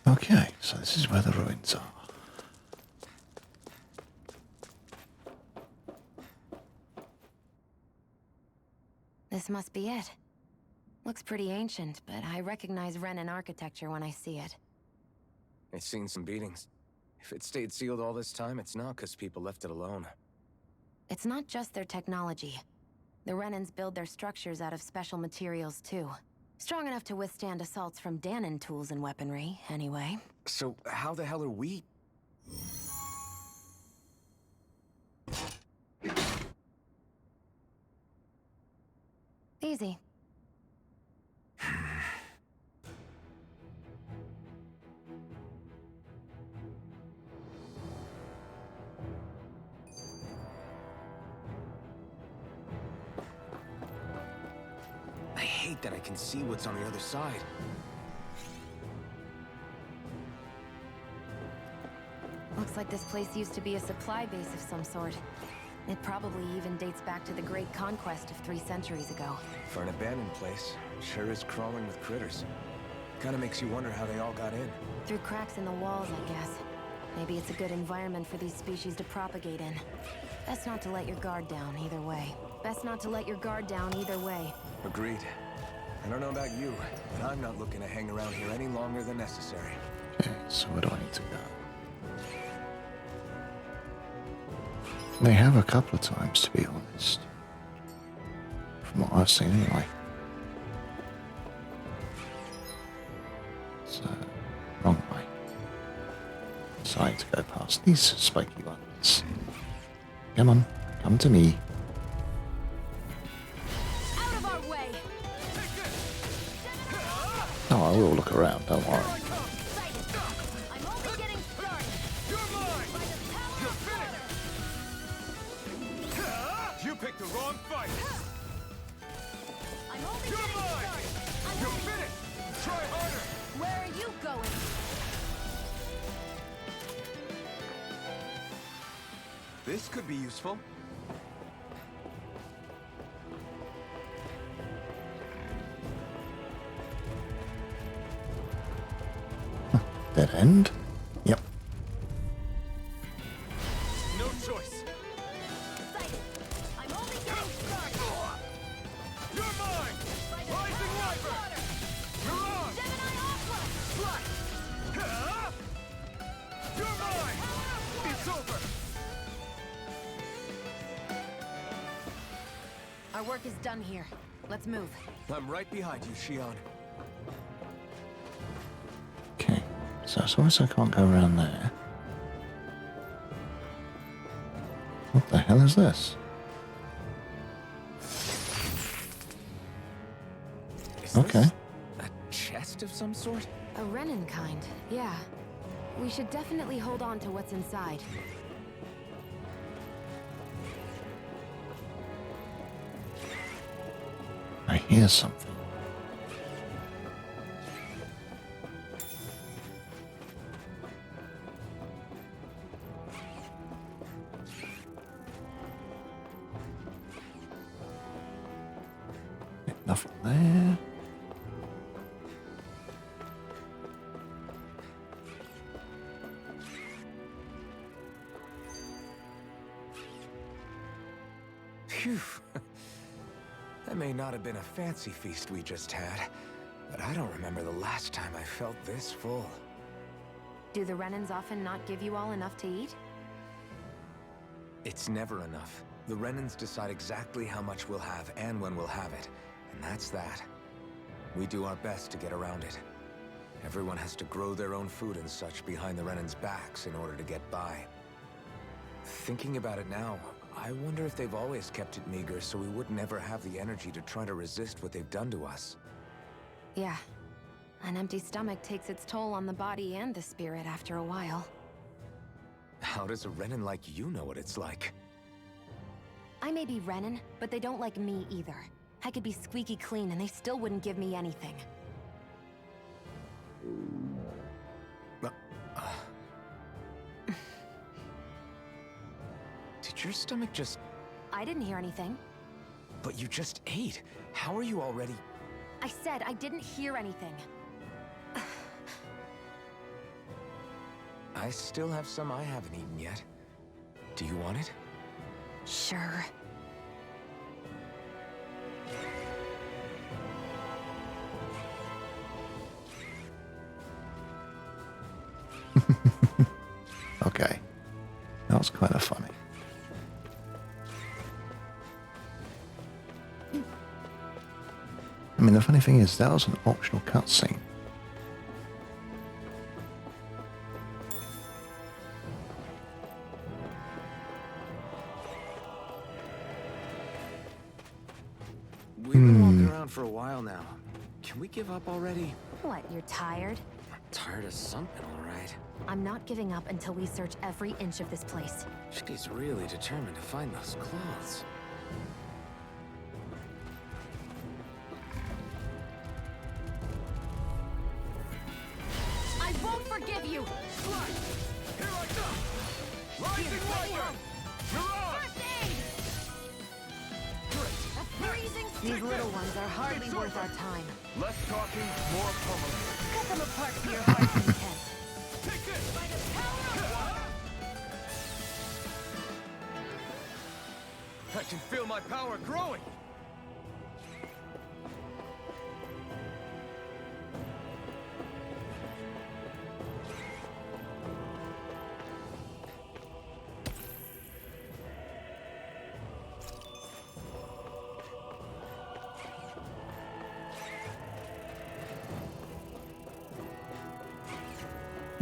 Okay, so this is where the ruins are. This must be it. Looks pretty ancient, but I recognize Renan architecture when I see it. It's seen some beatings. If it stayed sealed all this time, it's not because people left it alone. It's not just their technology. The Renans build their structures out of special materials, too. Strong enough to withstand assaults from Danon tools and weaponry, anyway. So, how the hell are we? Easy. I hate that I can see what's on the other side. Looks like this place used to be a supply base of some sort. It probably even dates back to the Great Conquest of 3 centuries ago. For an abandoned place, sure is crawling with critters. Kinda makes you wonder how they all got in. Through cracks in the walls, I guess. Maybe it's a good environment for these species to propagate in. Best not to let your guard down either way. Best not to let your guard down either way. Agreed. I don't know about you, but I'm not looking to hang around here any longer than necessary. Okay, so where do I need to go? They have a couple of times, to be honest. From what I've seen, anyway. So, wrong way. So I need to go past these spiky ones. Come on, come to me. Out of our way! Oh, I will look around, don't worry. I'm only getting started! You're mine! You're finished! You picked the wrong fight! I'm only You're getting mine! started! You're finished! Try harder! Where are you going? This could be useful. Dead end? Yep. No choice. I'm only getting started! You're mine! Rising Wyvern! You're on! Gemini Aqua! Slash! You're mine! It's over! Our work is done here. Let's move. I'm right behind you, Shion. Okay, so as long as I can't go around there. What the hell is this? Okay. A chest of some sort? A Renan kind, yeah. We should definitely hold on to what's inside. I hear something. Nothing there. Phew. That may not have been a fancy feast we just had, but I don't remember the last time I felt this full. Do the Renans often not give you all enough to eat? It's never enough. The Renans decide exactly how much we'll have and when we'll have it, and that's that. We do our best to get around it. Everyone has to grow their own food and such behind the Renans' backs in order to get by. Thinking about it now, I wonder if they've always kept it meager so we would never have the energy to try to resist what they've done to us. Yeah. An empty stomach takes its toll on the body and the spirit after a while. How does a Renin like you know what it's like? I may be Renin, but they don't like me either. I could be squeaky clean and they still wouldn't give me anything. Did your stomach just... I didn't hear anything. But you just ate. How are you already... I said I didn't hear anything. I still have some I haven't eaten yet. Do you want it? Sure. Okay. That was kind of funny. I mean, the funny thing is, that was an optional cutscene. We've been walking around for a while now. Can we give up already? What, you're tired? Tired of something, all right. I'm not giving up until we search every inch of this place. She's really determined to find those clothes. I won't forgive you! Here I come! Rising Lightning! Mirage! A freezing These little ones are hardly worth our time. Less talking, more pummeling. Cut them apart to your heart's content. Take this! by the power of water! I can feel my power growing!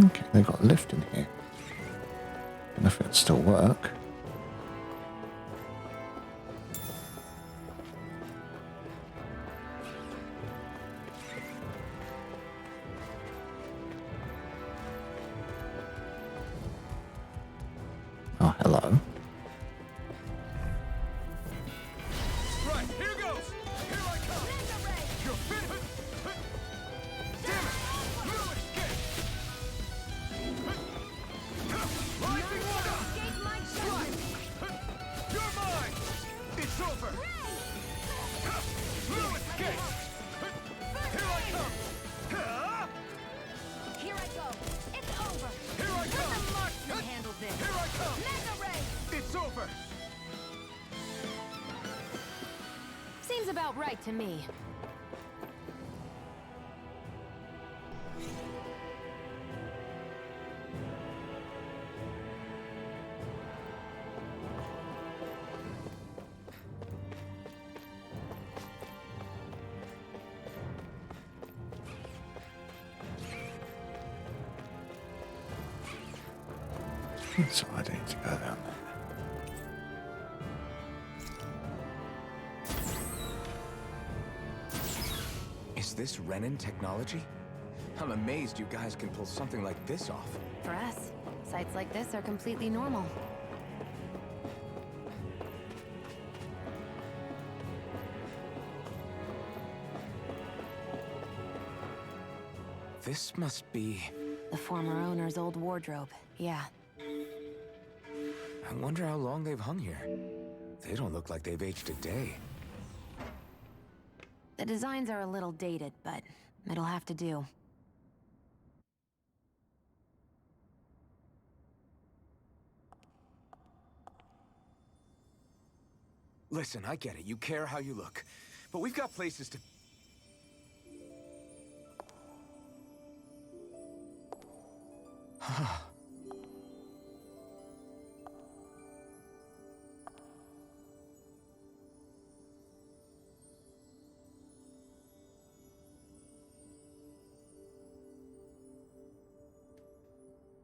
Okay, they've got a lift in here. Don't know if it'll still work. Oh, hello. Right, here goes! Here I come! You're finished! Damn it! No escape! Rising water! Escape my judgment! You're mine! It's over! No escape! Here I come! Here I go! It's over! Here I Let come! the marksman handle this! Here I come! Mega Ray! It's over! Seems about right to me. So I need to go down there. Is this Renin technology? I'm amazed you guys can pull something like this off. For us, sites like this are completely normal. This must be... The former owner's old wardrobe, yeah. I wonder how long they've hung here. They don't look like they've aged a day. The designs are a little dated, but it'll have to do. Listen, I get it. You care how you look. But we've got places to...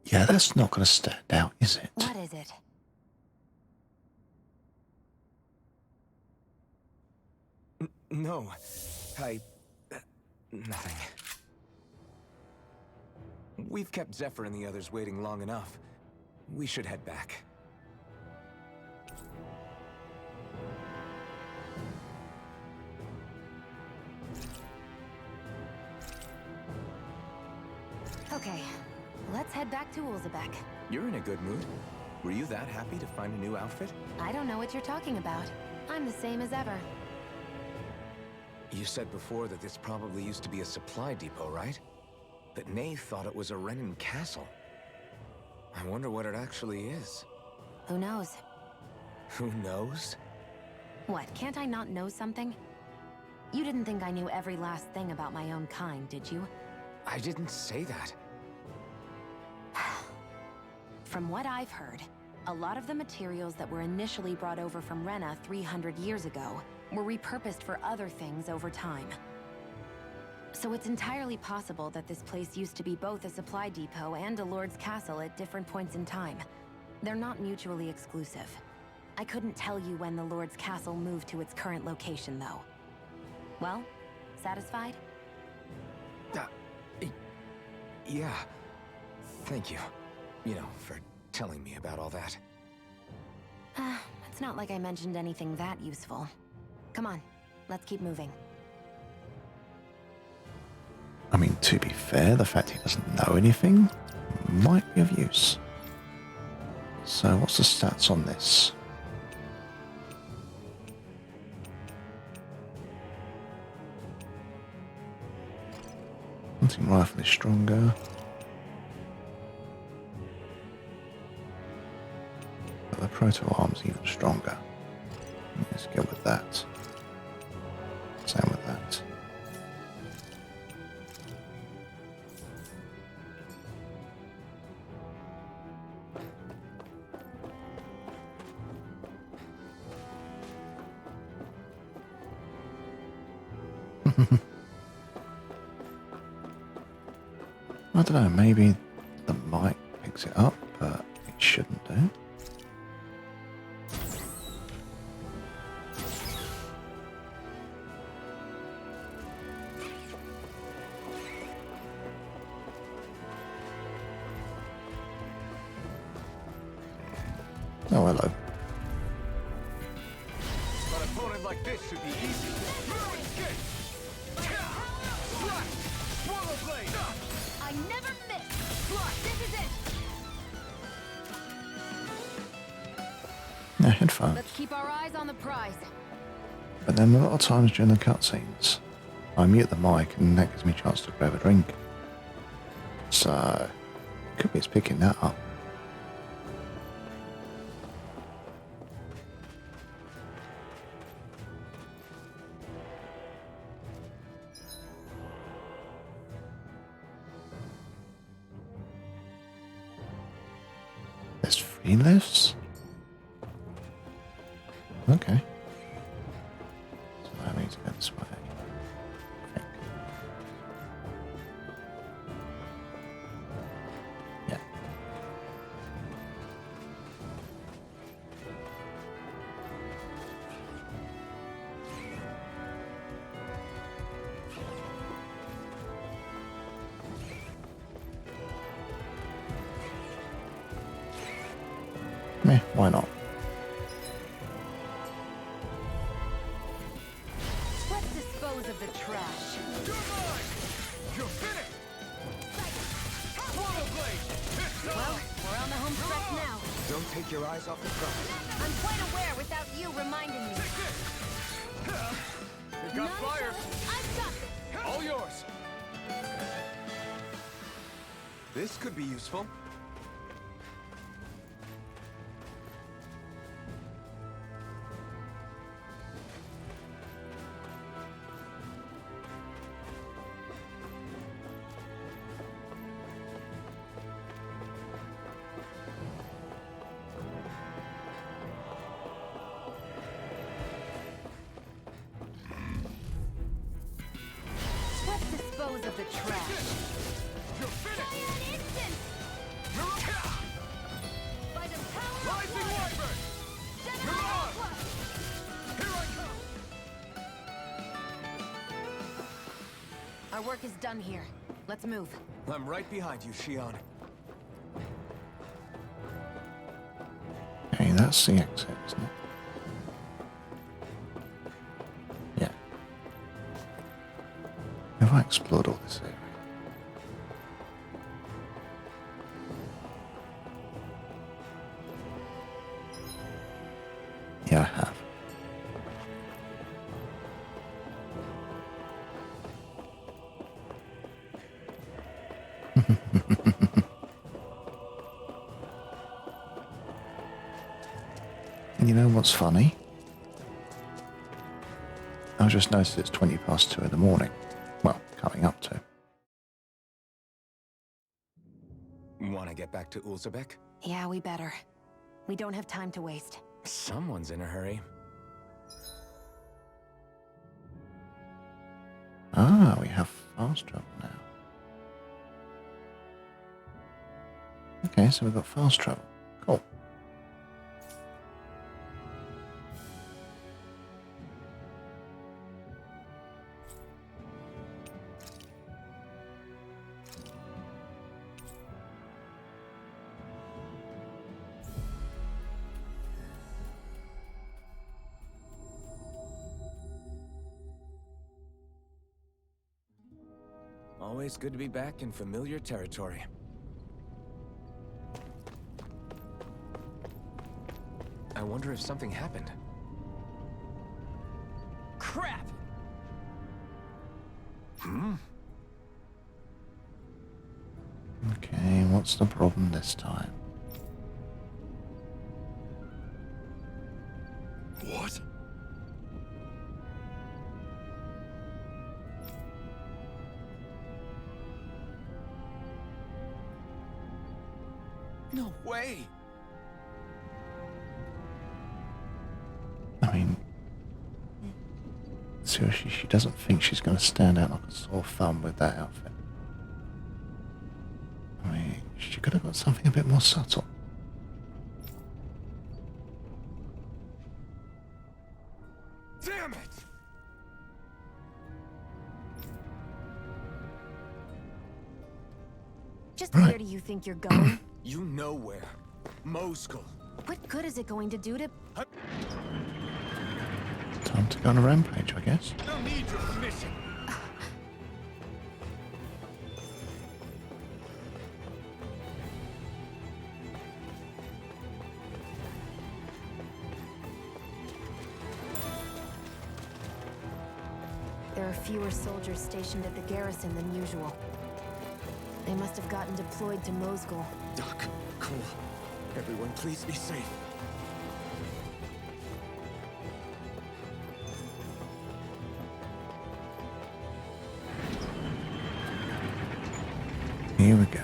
Yeah, that's not going to stand out, is it? What is it? No. Nothing. We've kept Zephyr and the others waiting long enough. We should head back. Okay, let's head back to Ulzebek. You're in a good mood. Were you that happy to find a new outfit? I don't know what you're talking about. I'm the same as ever. You said before that this probably used to be a supply depot, right? But Nave thought it was a Renan castle. I wonder what it actually is. Who knows? Who knows? What, can't I not know something? You didn't think I knew every last thing about my own kind, did you? I didn't say that. From what I've heard, a lot of the materials that were initially brought over from Rena 300 years ago were repurposed for other things over time. So it's entirely possible that this place used to be both a supply depot and a lord's castle at different points in time. They're not mutually exclusive. I couldn't tell you when the lord's castle moved to its current location, though. Well, satisfied? Yeah. Thank you. You know, for telling me about all that. It's not like I mentioned anything that useful. Come on, let's keep moving. I mean, to be fair, the fact he doesn't know anything might be of use. So, what's the stats on this? Hunting rifle is stronger. But the proto-arm's even stronger. Let's go with that. Same with that. I don't know, maybe the mic picks it up, but it shouldn't do. Oh, hello. An opponent like this should be easy. Swallow blade! I never miss! This is it! Yeah, headphones. Let's keep our eyes on the prize. But then a lot of times during the cutscenes, I mute the mic and that gives me a chance to grab a drink. So, could be it's picking that up. There's 3 lifts? Okay. So I need to go this way. I think. Yeah. Meh, why not? Let's dispose of the trash. You're mine! You're finished! Swallow blade! Well, we're on the home stretch now. Don't take your eyes off the prize. I'm quite aware without you reminding me. You got fire! I've got this! All yours! This could be useful. Let's dispose of the trash. You're finished! Fire an instant! By the power of Rising water! Wyvern! Gemini You're on! Aqua! Here I come! Our work is done here. Let's move. I'm right behind you, Shion. Okay, that's the exit, isn't it? Yeah. Have I explored all this area? Yeah, I have. And you know what's funny? I just noticed it's 20 past 2 in the morning. Well, coming up to. Want to get back to Ulzebek? Yeah, we better. We don't have time to waste. Someone's in a hurry. Ah, we have fast travel now. Okay, so we've got fast travel. Cool. Always good to be back in familiar territory. I wonder if something happened. Crap! Okay, what's the problem this time? What? No way! I mean, seriously, she doesn't think she's going to stand out like a sore thumb with that outfit. I mean, she could have got something a bit more subtle. Damn it! Just where do you think you're going? You know where. Moscow. What good is it going to do to... Time to go on a rampage, I guess. Don't need your permission. There are fewer soldiers stationed at the garrison than usual. They must have gotten deployed to Mosgul. Doc, Cole, everyone please be safe. Here we go.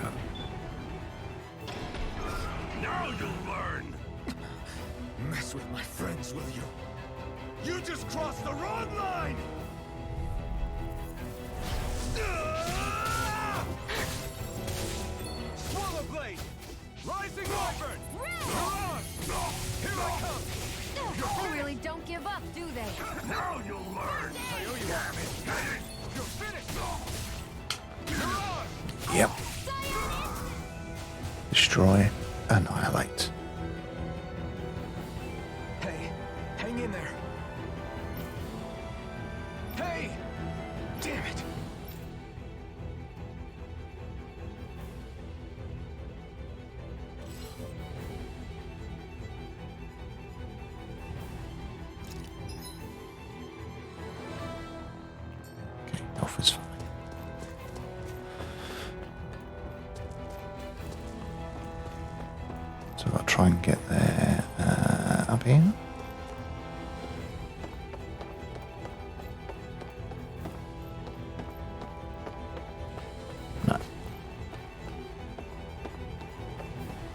Now you'll learn! Mess with my friends, will you? You just crossed the wrong line! Swallow Blade! Rising Wyvern! Mirage! Here I come! They really don't give up, do they? Now you'll learn! I owe you one. You're finished! Mirage! Yep. Destroy, annihilate. Hey, hang in there. Hey! Damn it! Okay, off is fine. So I'll try and get there up here. No.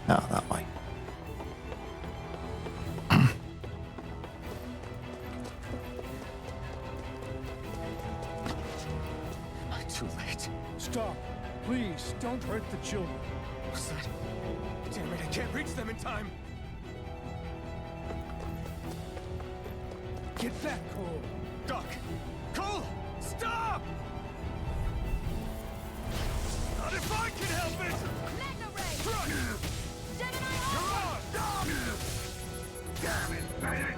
No, that way. Too late. Stop. Please, don't hurt the children. What's that? Damn it, I can't reach them in time. Get back, Cole. Doc! Cole! Stop! Not if I can help it! Magna Ray! Crush! Gemini You're Alpha! on! Damn it, Bennett!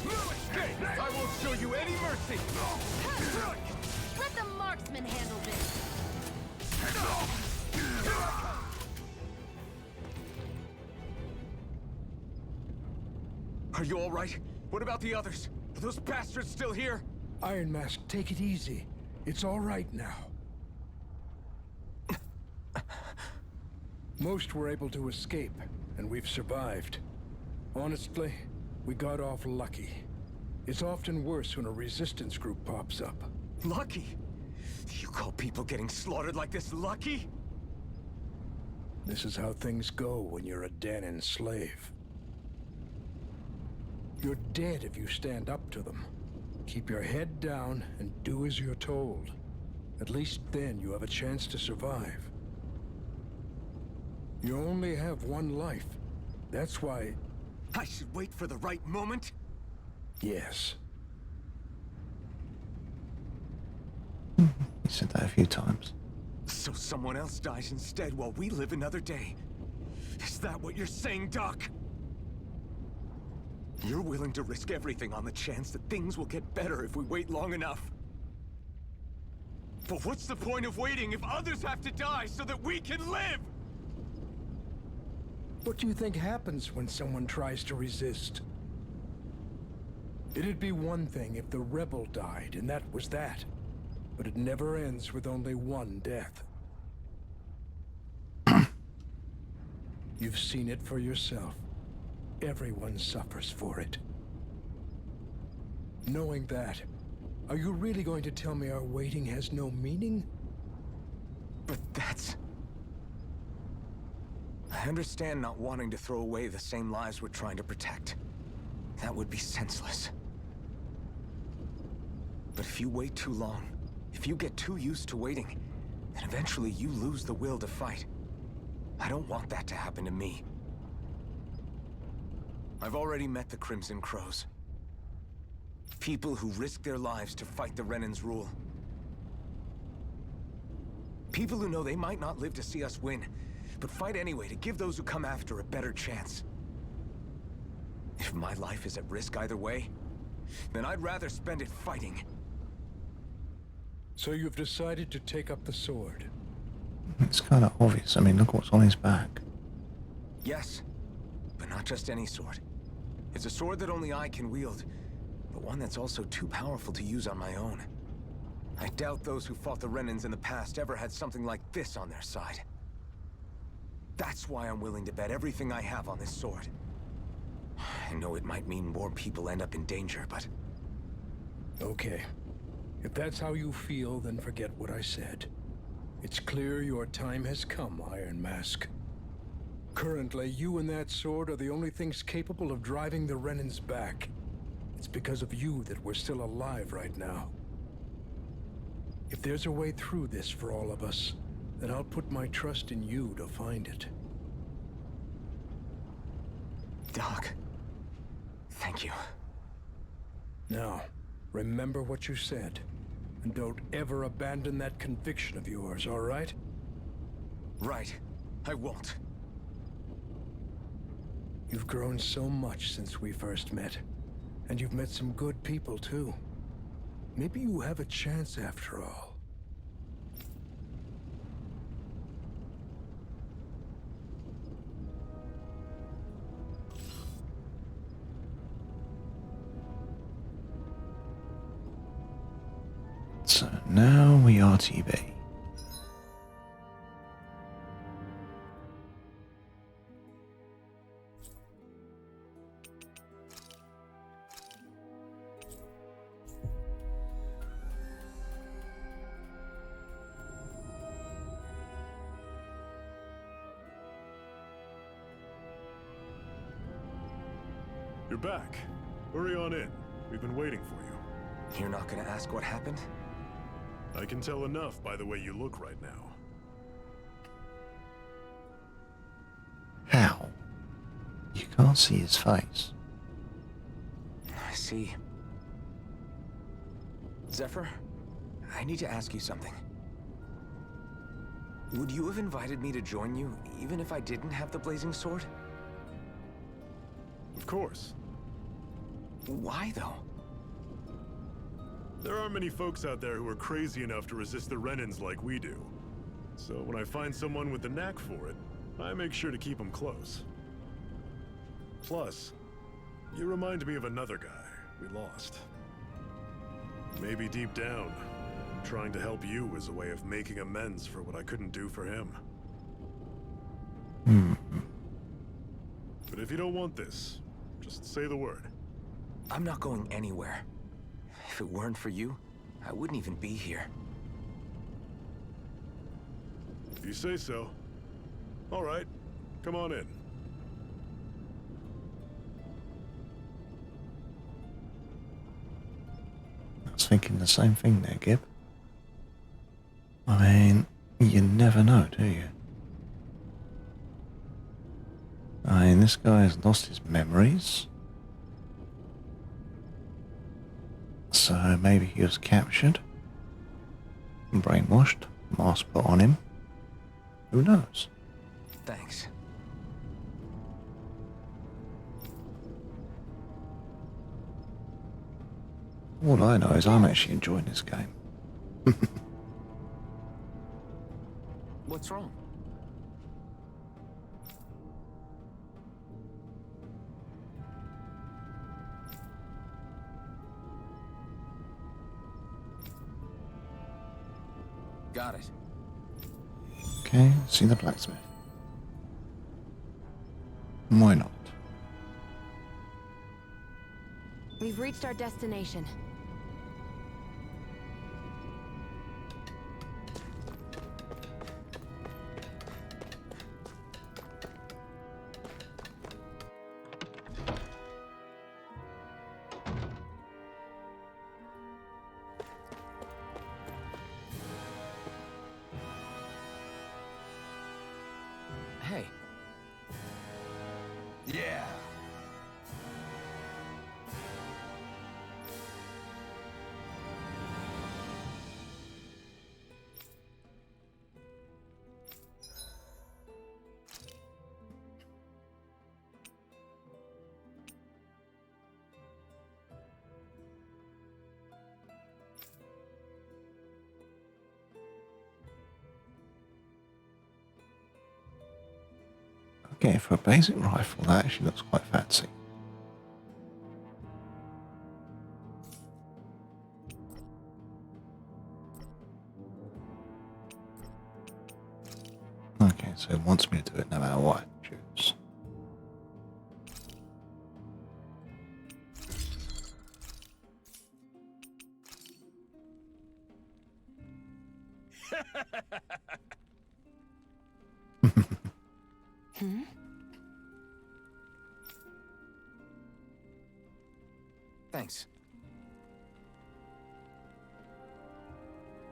No escape! I won't show you any mercy! Let the marksman handle this! Are you all right? What about the others? Are those bastards still here? Iron Mask, take it easy. It's all right now. Most were able to escape, and we've survived. Honestly, we got off lucky. It's often worse when a resistance group pops up. Lucky? You call people getting slaughtered like this lucky? This is how things go when you're a Danon slave. You're dead if you stand up to them. Keep your head down and do as you're told. At least then you have a chance to survive. You only have one life. That's why... I should wait for the right moment? Yes. He said that a few times. So someone else dies instead while we live another day. Is that what you're saying, Doc? You're willing to risk everything on the chance that things will get better if we wait long enough. But what's the point of waiting if others have to die so that we can live? What do you think happens when someone tries to resist? It'd be one thing if the rebel died, and that was that. But it never ends with only one death. You've seen it for yourself. Everyone suffers for it. Knowing that, are you really going to tell me our waiting has no meaning? But that's... I understand not wanting to throw away the same lives we're trying to protect. That would be senseless. But if you wait too long, if you get too used to waiting, then eventually you lose the will to fight. I don't want that to happen to me. I've already met the Crimson Crows. People who risk their lives to fight the Renan's rule. People who know they might not live to see us win, but fight anyway to give those who come after a better chance. If my life is at risk either way, then I'd rather spend it fighting. So you've decided to take up the sword? It's kind of obvious. I mean, look what's on his back. Yes, but not just any sword. It's a sword that only I can wield, but one that's also too powerful to use on my own. I doubt those who fought the Renans in the past ever had something like this on their side. That's why I'm willing to bet everything I have on this sword. I know it might mean more people end up in danger, but... Okay. If that's how you feel, then forget what I said. It's clear your time has come, Iron Mask. Currently, you and that sword are the only things capable of driving the Renans back. It's because of you that we're still alive right now. If there's a way through this for all of us, then I'll put my trust in you to find it. Doc, thank you. Now, remember what you said, and don't ever abandon that conviction of yours, all right? Right. I won't. You've grown so much since we first met, and you've met some good people, too. Maybe you have a chance after all. So now we are TB. You're back. Hurry on in. We've been waiting for you. You're not gonna ask what happened? I can tell enough by the way you look right now. How? You can't see his face. I see. Zephyr, I need to ask you something. Would you have invited me to join you, even if I didn't have the blazing sword? Of course. Why, though? There aren't many folks out there who are crazy enough to resist the Renans like we do. So when I find someone with the knack for it, I make sure to keep them close. Plus, you remind me of another guy we lost. Maybe deep down, trying to help you is a way of making amends for what I couldn't do for him. But if you don't want this, just say the word. I'm not going anywhere. If it weren't for you, I wouldn't even be here. If you say so. All right, come on in. I was thinking the same thing there, Gib. I mean, you never know, do you? I mean, this guy has lost his memories. So maybe he was captured, brainwashed, mask put on him. Who knows? Thanks. All I know is I'm actually enjoying this game. What's wrong? Got it. Okay, see the blacksmith. Why not? We've reached our destination. Hey. Yeah. Okay, for a basic rifle, that actually looks quite fancy. Okay, so it wants me to do it no matter what I choose. Thanks.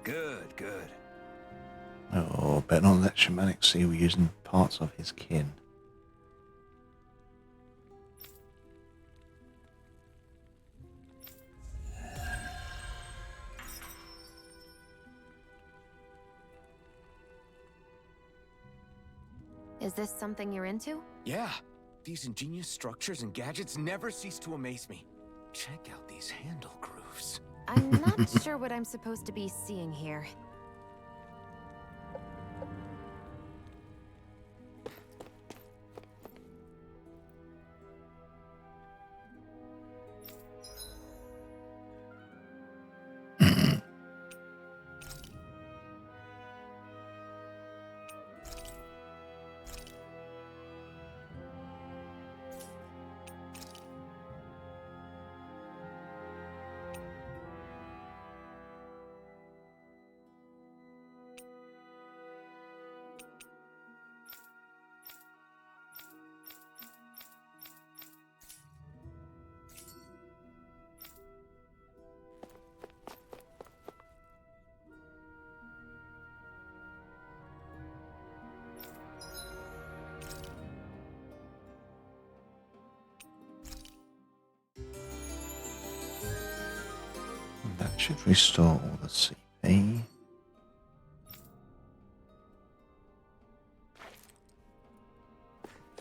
Good, good. Oh, better not let Shamanic see we're using parts of his kin. Is this something you're into? Yeah. These ingenious structures and gadgets never cease to amaze me. Check out these handle grooves. I'm not sure what I'm supposed to be seeing here. That should restore all the CP.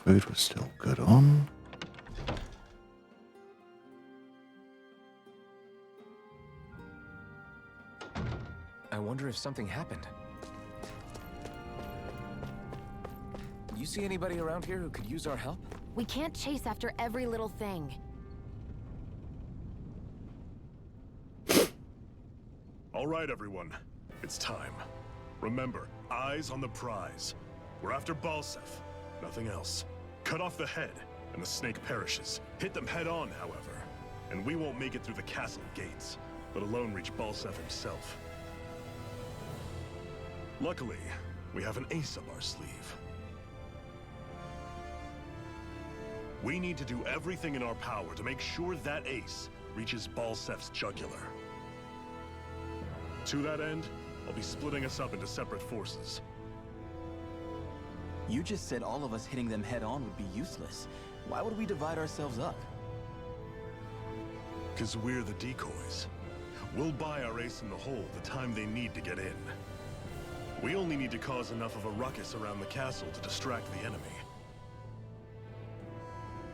Food was still good on. I wonder if something happened. You see anybody around here who could use our help? We can't chase after every little thing. All right, everyone. It's time. Remember, eyes on the prize. We're after Balseph, nothing else. Cut off the head, and the snake perishes. Hit them head on, however, and we won't make it through the castle gates, let alone reach Balseph himself. Luckily, we have an ace up our sleeve. We need to do everything in our power to make sure that ace reaches Balseph's jugular. To that end, I'll be splitting us up into separate forces. You just said all of us hitting them head-on would be useless. Why would we divide ourselves up? Because we're the decoys. We'll buy our ace in the hole the time they need to get in. We only need to cause enough of a ruckus around the castle to distract the enemy.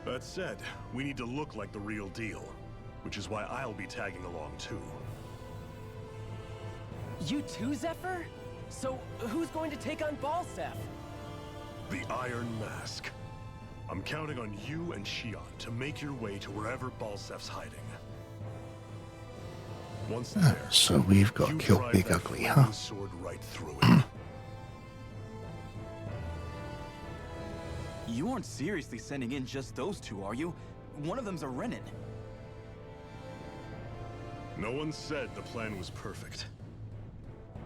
That said, we need to look like the real deal, which is why I'll be tagging along too. You too, Zephyr? So, who's going to take on Balseph? The Iron Mask. I'm counting on you and Shion to make your way to wherever Balseph's hiding. Once there, So we've got you Kill drive Big that Ugly, flaming huh? sword right through it. You aren't seriously sending in just those two, are you? One of them's a Renin. No one said the plan was perfect.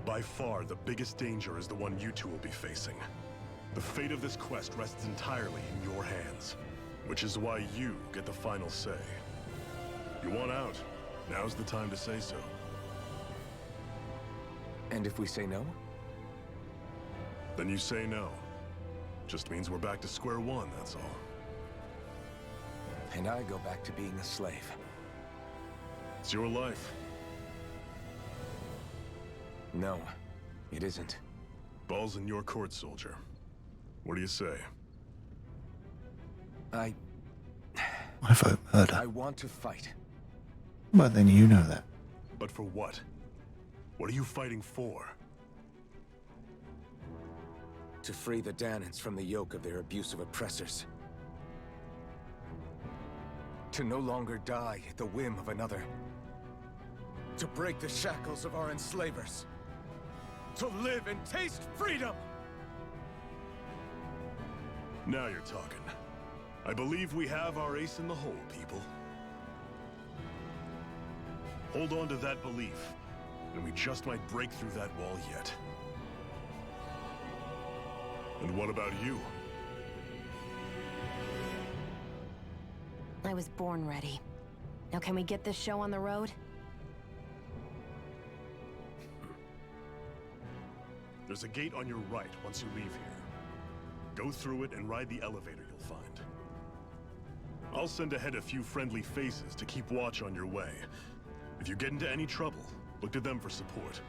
By far, the biggest danger is the one you two will be facing. The fate of this quest rests entirely in your hands, which is why you get the final say. You want out? Now's the time to say so. And if we say no? Then you say no. Just means we're back to square one, that's all. And I go back to being a slave. It's your life. No, it isn't. Ball's in your court, soldier. What do you say? I vote murder. I want to fight. Well, then you know that. But for what? What are you fighting for? To free the Dahnans from the yoke of their abusive oppressors. To no longer die at the whim of another. To break the shackles of our enslavers. To live and taste freedom! Now you're talking. I believe we have our ace in the hole, people. Hold on to that belief, and we just might break through that wall yet. And what about you? I was born ready. Now can we get this show on the road? There's a gate on your right once you leave here. Go through it and ride the elevator you'll find. I'll send ahead a few friendly faces to keep watch on your way. If you get into any trouble, look to them for support.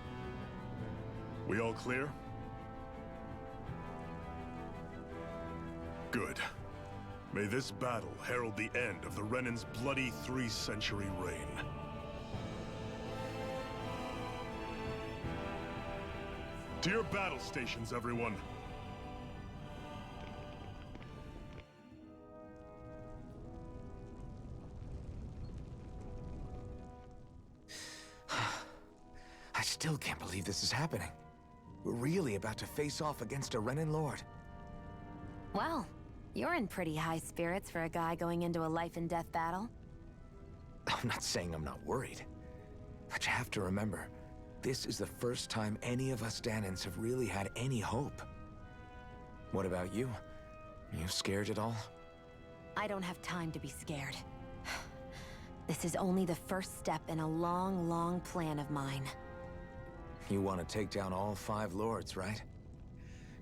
We all clear? Good. May this battle herald the end of the Renin's bloody 3-century reign. To your battle stations, everyone. I still can't believe this is happening. We're really about to face off against a Renin Lord. Well, you're in pretty high spirits for a guy going into a life-and-death battle. I'm not saying I'm not worried. But you have to remember, this is the first time any of us Dahnans have really had any hope. What about you? You scared at all? I don't have time to be scared. This is only the first step in a long, long plan of mine. You want to take down all 5 lords, right?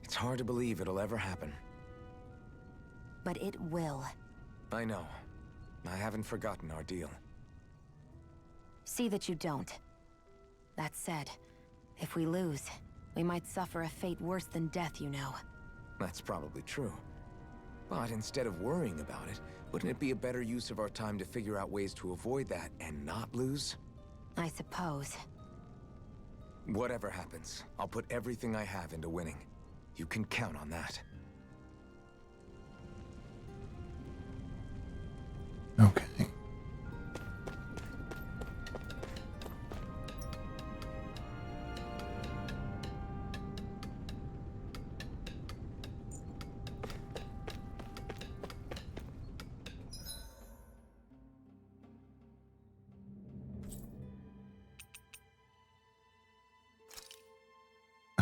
It's hard to believe it'll ever happen. But it will. I know. I haven't forgotten our deal. See that you don't. That said, if we lose, we might suffer a fate worse than death, you know. That's probably true. But instead of worrying about it, wouldn't it be a better use of our time to figure out ways to avoid that and not lose? I suppose. Whatever happens, I'll put everything I have into winning. You can count on that. Okay.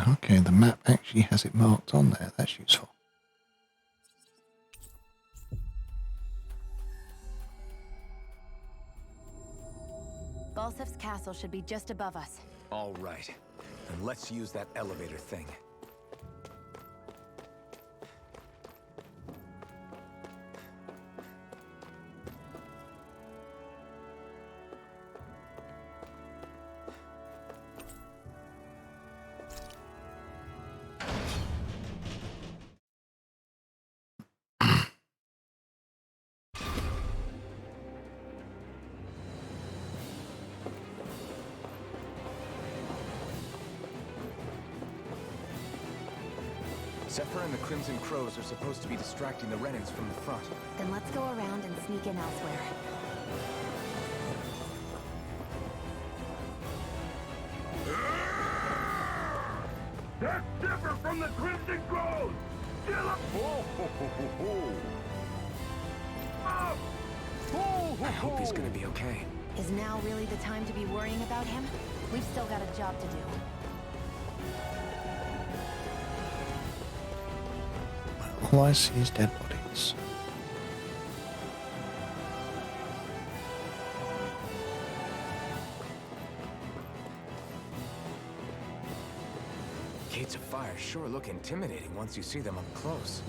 Okay, the map actually has it marked on there. That's useful. Balsef's castle should be just above us. All right. Then let's use that elevator thing. Zephyr and the Crimson Crows are supposed to be distracting the Renans from the front. Then let's go around and sneak in elsewhere. That's Zephyr from the Crimson Crows! Kill him! I hope he's gonna be okay. Is now really the time to be worrying about him? We've still got a job to do. All I see is dead bodies. Gates of Fire sure look intimidating once you see them up close.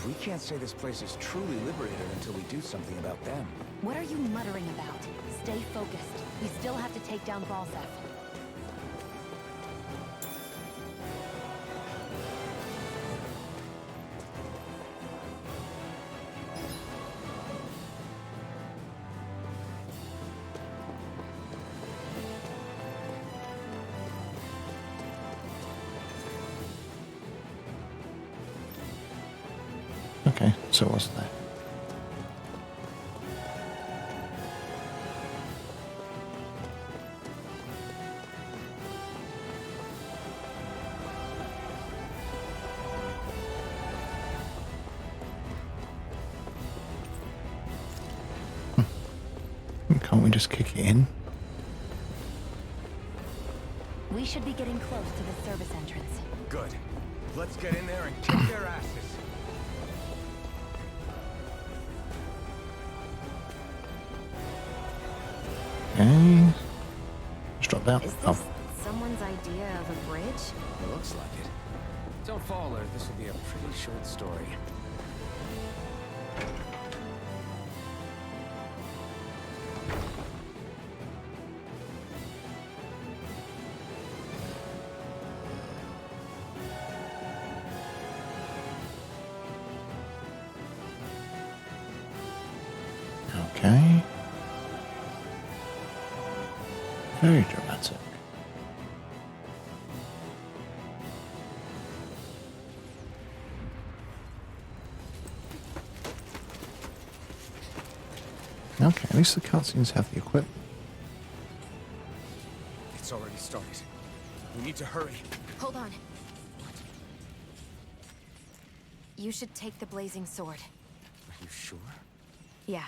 We can't say this place is truly liberated until we do something about them. What are you muttering about? Stay focused. We still have to take down Balsef. Okay, so what's that? Can't we just kick it in? We should be getting close to the service entrance. Good. Let's get in there and kick their asses. Okay. Just drop down. Is this Oh, someone's idea of a bridge? It looks like it. Don't fall, or this will be a pretty short story. okay. Very dramatic. Okay, at least the cutscenes have the equipment. It's already started. We need to hurry. Hold on. You should take the blazing sword. Are you sure? Yeah.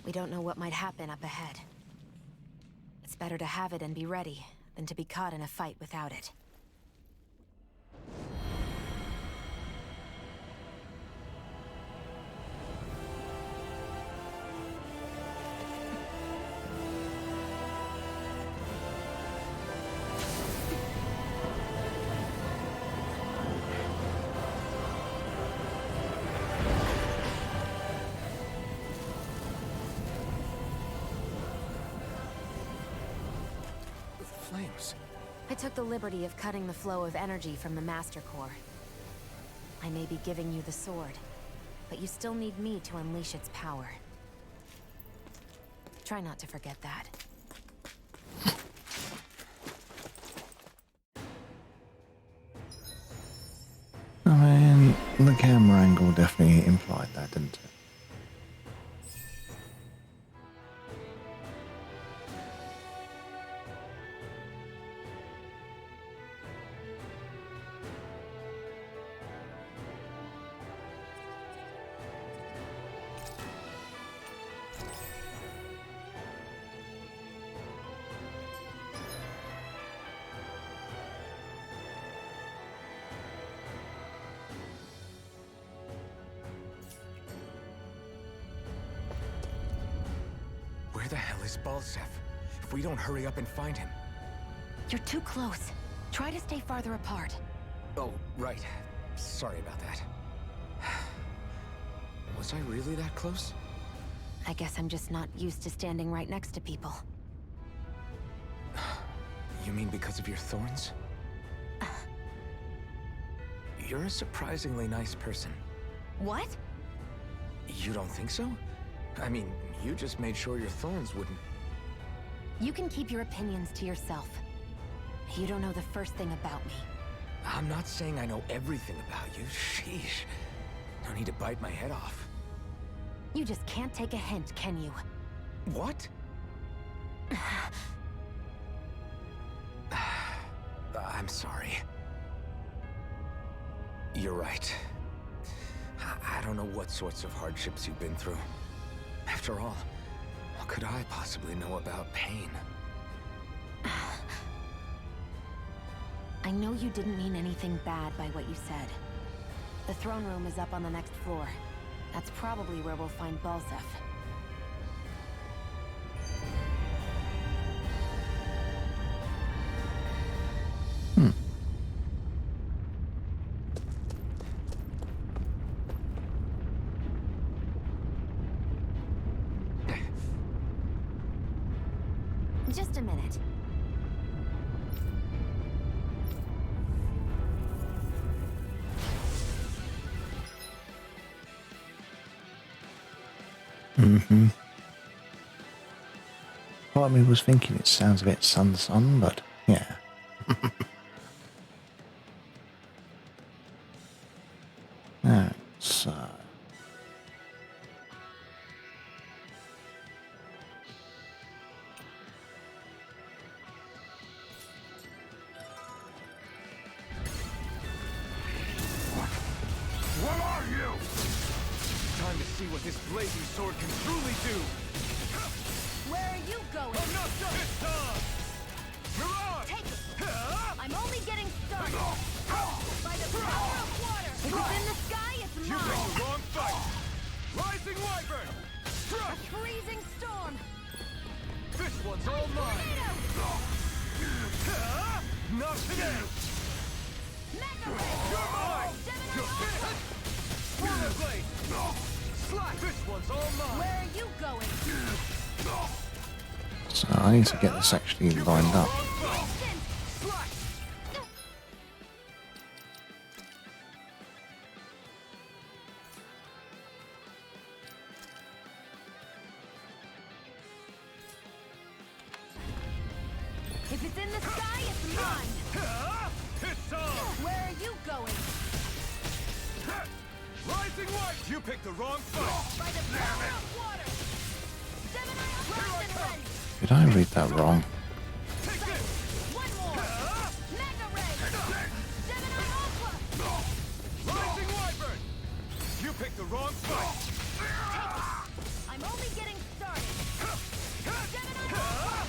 We don't know what might happen up ahead. It's better to have it and be ready than to be caught in a fight without it. Flames. I took the liberty of cutting the flow of energy from the Master Core. I may be giving you the sword, but you still need me to unleash its power. Try not to forget that. I mean, the camera angle definitely implied that, didn't it? Where the hell is Balsef? If we don't hurry up and find him... You're too close. Try to stay farther apart. Oh, right. Sorry about that. Was I really that close? I guess I'm just not used to standing right next to people. You mean because of your thorns? You're a surprisingly nice person. What? You don't think so? I mean, you just made sure your thorns wouldn't... You can keep your opinions to yourself. You don't know the first thing about me. I'm not saying I know everything about you. Sheesh. No need to bite my head off. You just can't take a hint, can you? What? I'm sorry. You're right. I don't know what sorts of hardships you've been through. After all, what could I possibly know about pain? I know you didn't mean anything bad by what you said. The throne room is up on the next floor. That's probably where we'll find Balsef. Just a minute. Mm-hmm. Part of me was thinking it sounds a bit sun, but yeah. That's What are you? Time to see what this blazing sword can truly do. Where are you going? Oh, no, no, it's time! Mirage! Take it! I'm only getting started! By the power of water! If it's in the sky, it's mine! You picked the wrong fight! Rising Wyvern! A Struck! freezing storm! This one's all mine! Not today! Mega You're mine! You're finished! Fire blade! Slash! This one's all mine! Where are you going? so I need to get this actually lined up. If it's in the sky, it's mine! It's on! Where are you going? Rising White! You picked the wrong fight! By the power of water! Gemini Blast and Ready! Did I read that wrong? Take this! One more! Mega Ray! Gemini Ultra! Rising Wyvern! You picked the wrong fight! I'm only getting started! Gemini Ultra!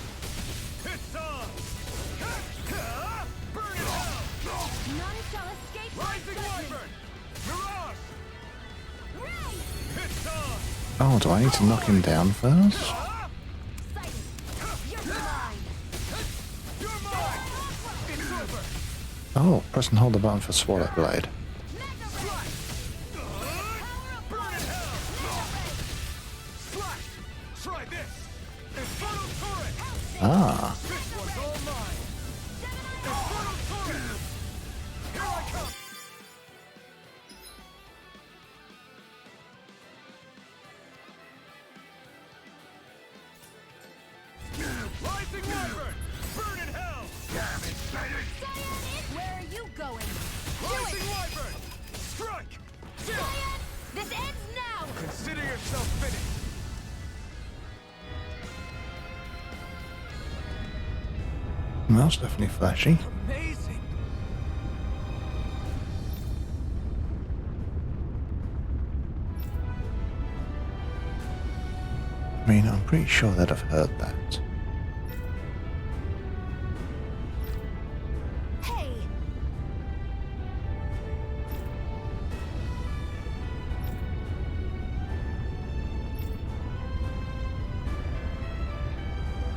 It's on! Burn it out! None shall escape my Rising judgment! Wyvern! Mirage! Ray! It's on! Oh, do I need to knock him down first? Sighted! You're mine! You're mine! It's over! Oh, press and hold the button for Swallow Blade. Mega Ray! Power of Burn in hell! Slash! Try this! Inferno Turret! Ah, This one's all mine! Inferno Turret! Here I come! Wyvern! Burn in hell! Damn it, Bennett! Where are you going? Rising Wyvern! Strike! Cyan, this ends now! Consider yourself finished! Well, that's definitely flashy. Amazing! I mean, I'm pretty sure that I've heard that. Hey!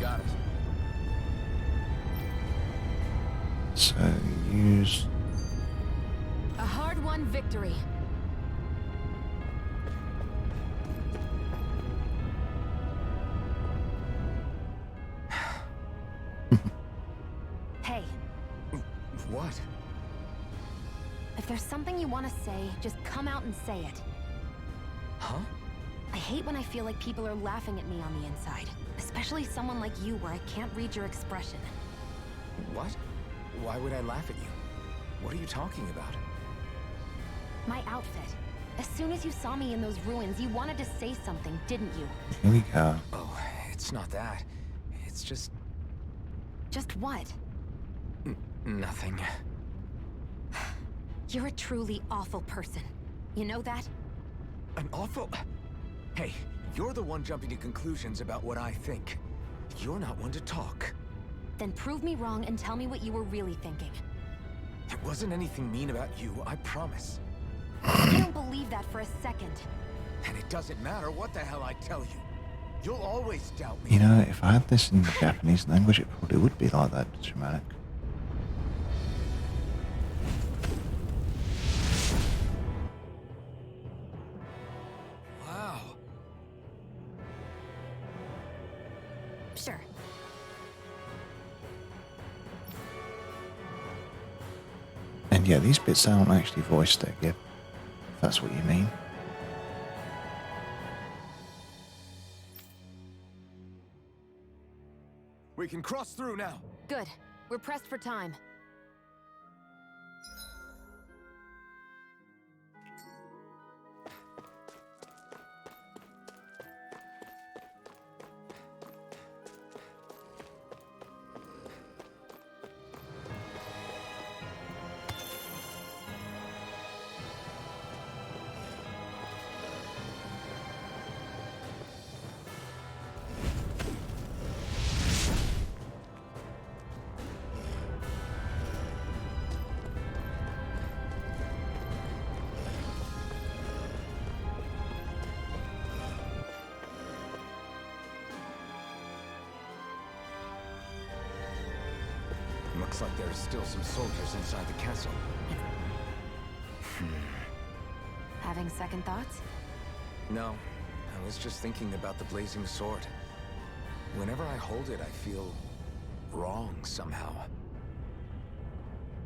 Got it. So, use... A hard-won victory. Hey, What? If there's something you want to say, just come out and say it. Huh? I hate when I feel like people are laughing at me on the inside. Especially someone like you where I can't read your expression. What? Why would I laugh at you? What are you talking about? My outfit. As soon as you saw me in those ruins, you wanted to say something, didn't you? Here we go. Oh, it's not that. It's just... Just what? nothing. You're a truly awful person. You know that? An awful... Hey, you're the one jumping to conclusions about what I think. You're not one to talk. Then prove me wrong and tell me what you were really thinking. It wasn't anything mean about you, I promise. I don't believe that for a second. And it doesn't matter what the hell I tell you. You'll always doubt me. You know, if I had this in the Japanese language, it probably would be like that, dramatic. Wow. Sure. And yeah, these bits aren't actually voiced there, Gib. If that's what you mean. We can cross through now. Good. We're pressed for time. Looks like there's still some soldiers inside the castle. Having second thoughts? No, I was just thinking about the blazing sword. Whenever I hold it, I feel wrong somehow.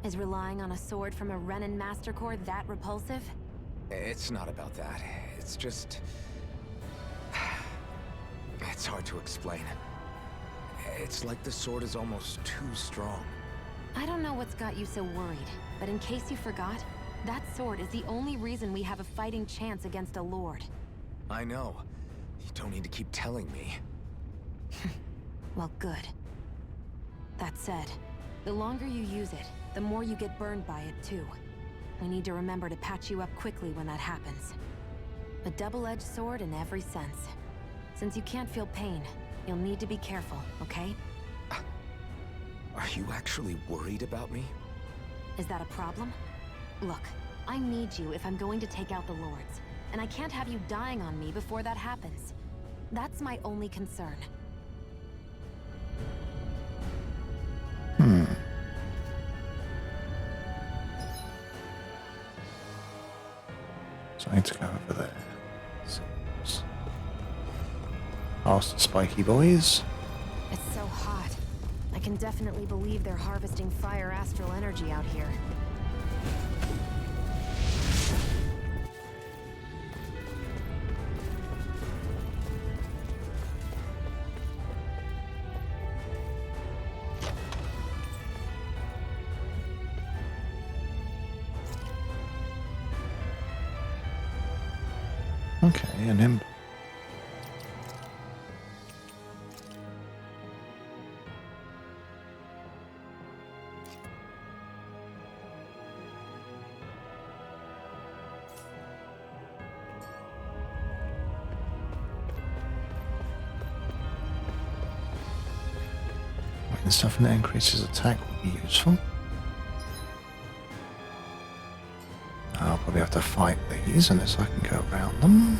Is relying on a sword from a Renin Master Core that repulsive? It's not about that. It's just... It's hard to explain. It's like the sword is almost too strong. I don't know what's got you so worried, but in case you forgot, that sword is the only reason we have a fighting chance against a lord. I know. You don't need to keep telling me. Well, good. That said, the longer you use it, the more you get burned by it too. We need to remember to patch you up quickly when that happens. A double-edged sword in every sense. Since you can't feel pain, you'll need to be careful, okay? Are you actually worried about me? Is that a problem? Look, I need you if I'm going to take out the lords, and I can't have you dying on me before that happens. That's my only concern. So I need to go over there. Past the spiky boys. It's so hot. I can definitely believe they're harvesting fire astral energy out here. Okay, and him. Something that increases attack would be useful. I'll probably have to fight these unless I can go around them.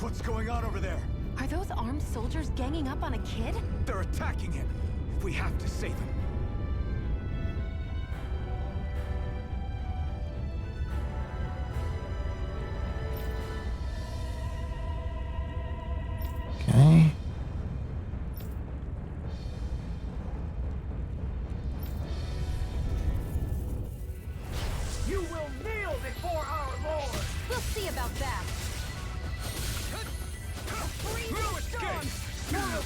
What's going on over there? Are those armed soldiers ganging up on a kid? They're attacking him. We have to save him. Okay. You will kneel before our Lord! We'll see about that. A freezing storm! Damn it,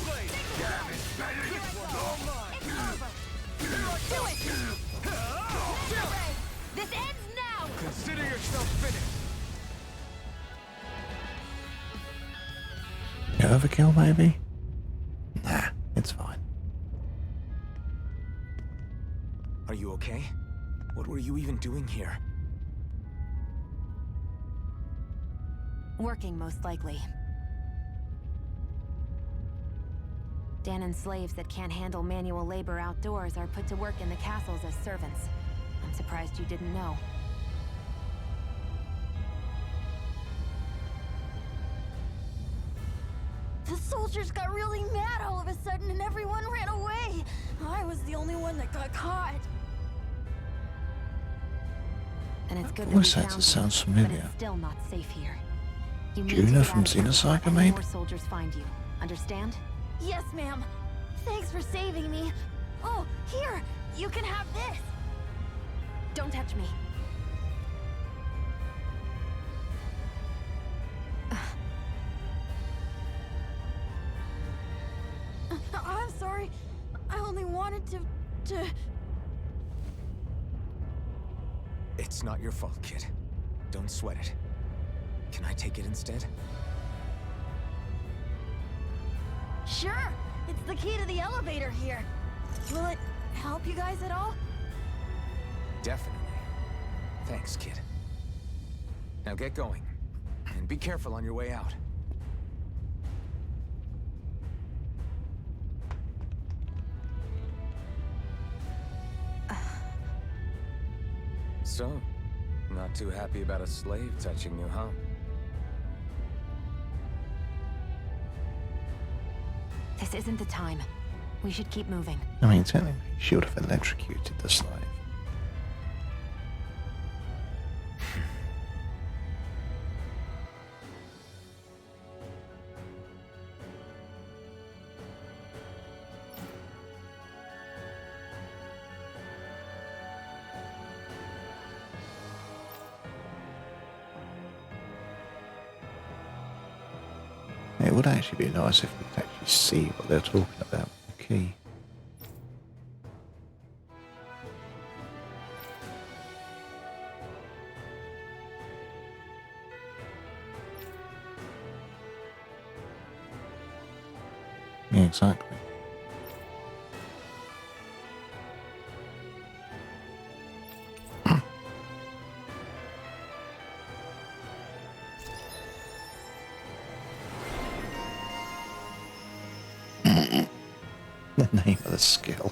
Bennett! It's over! Do it! Ray, this ends now! Consider yourself finished. Overkill, maybe? Nah, it's fine. Are you okay? What were you even doing here? Working, most likely. Danon slaves that can't handle manual labor outdoors are put to work in the castles as servants. I'm surprised you didn't know. The soldiers got really mad all of a sudden and everyone ran away. I was the only one that got caught. And it's good that we Voice found actor you, sounds but familiar. it's still not safe here. You need to Juna get from out of here Xenosaga, before maybe? more soldiers find you. Understand? Yes, ma'am. Thanks for saving me. Oh, here! You can have this! Don't touch me. I'm sorry. I only wanted to... It's not your fault, kid. Don't sweat it. Can I take it instead? Sure! It's the key to the elevator here. Will it help you guys at all? Definitely. Thanks, kid. Now get going. And be careful on your way out. So, not too happy about a slave touching you, huh? This isn't the time. We should keep moving. I mean, technically, she would have electrocuted the slave. It would actually be nice if we could actually see what they're talking about. Okay. Yeah, exactly. The name of the skill.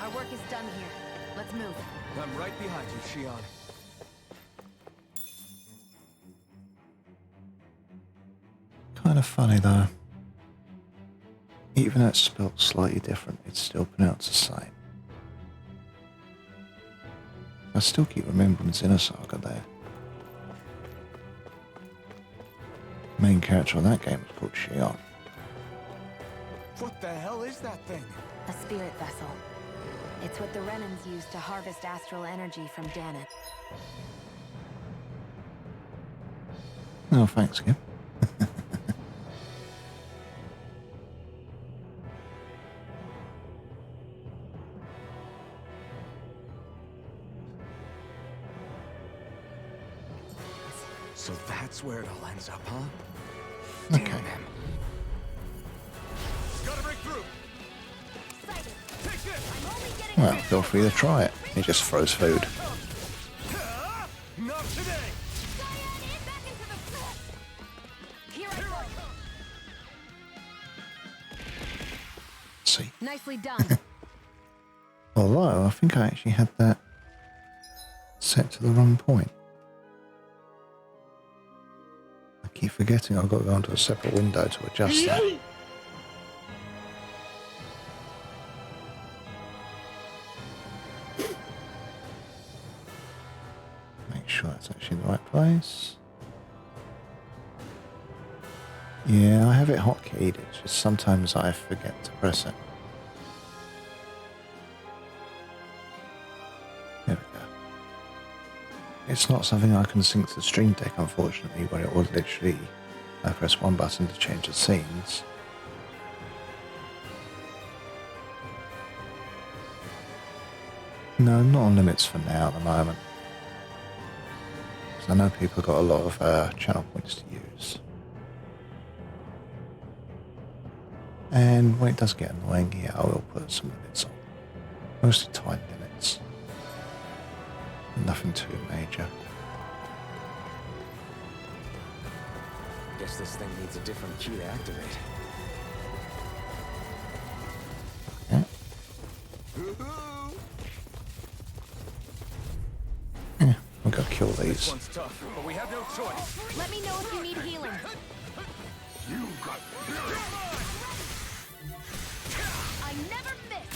Our work is done here. Let's move. I'm right behind you, Shion. Kind of funny though. Even though it's spelled slightly different, it's still pronounced the same. I still keep remembering Xenosaga there. The main character on that game is called Shion. What the hell is that thing? A spirit vessel. It's what the Renans use to harvest astral energy from Danon. Oh, thanks, Kim. So that's where it all ends up, huh? Okay. Damn him. Gotta break through. Take this. I'm only getting Well, feel free to try it. He just throws food. Not today. Here I go. See. Nicely done. Although, I think I actually had that set to the wrong point. I keep forgetting I've got to go onto a separate window to adjust that. Make sure that's actually in the right place. Yeah, I have it hotkeyed, it's just sometimes I forget to press it. There we go. It's not something I can sync to the Stream Deck, unfortunately, where it was literally I press one button to change the scenes. No, not on limits for now at the moment. Because I know people have got a lot of channel points to use. And when it does get annoying, yeah, I will put some limits on. Mostly time limits. Nothing too major. Guess this thing needs a different key to activate. Yeah. Yeah, we've got to kill This these. one's tough, but we have no choice. Let me know if you need healing. You got. I never miss.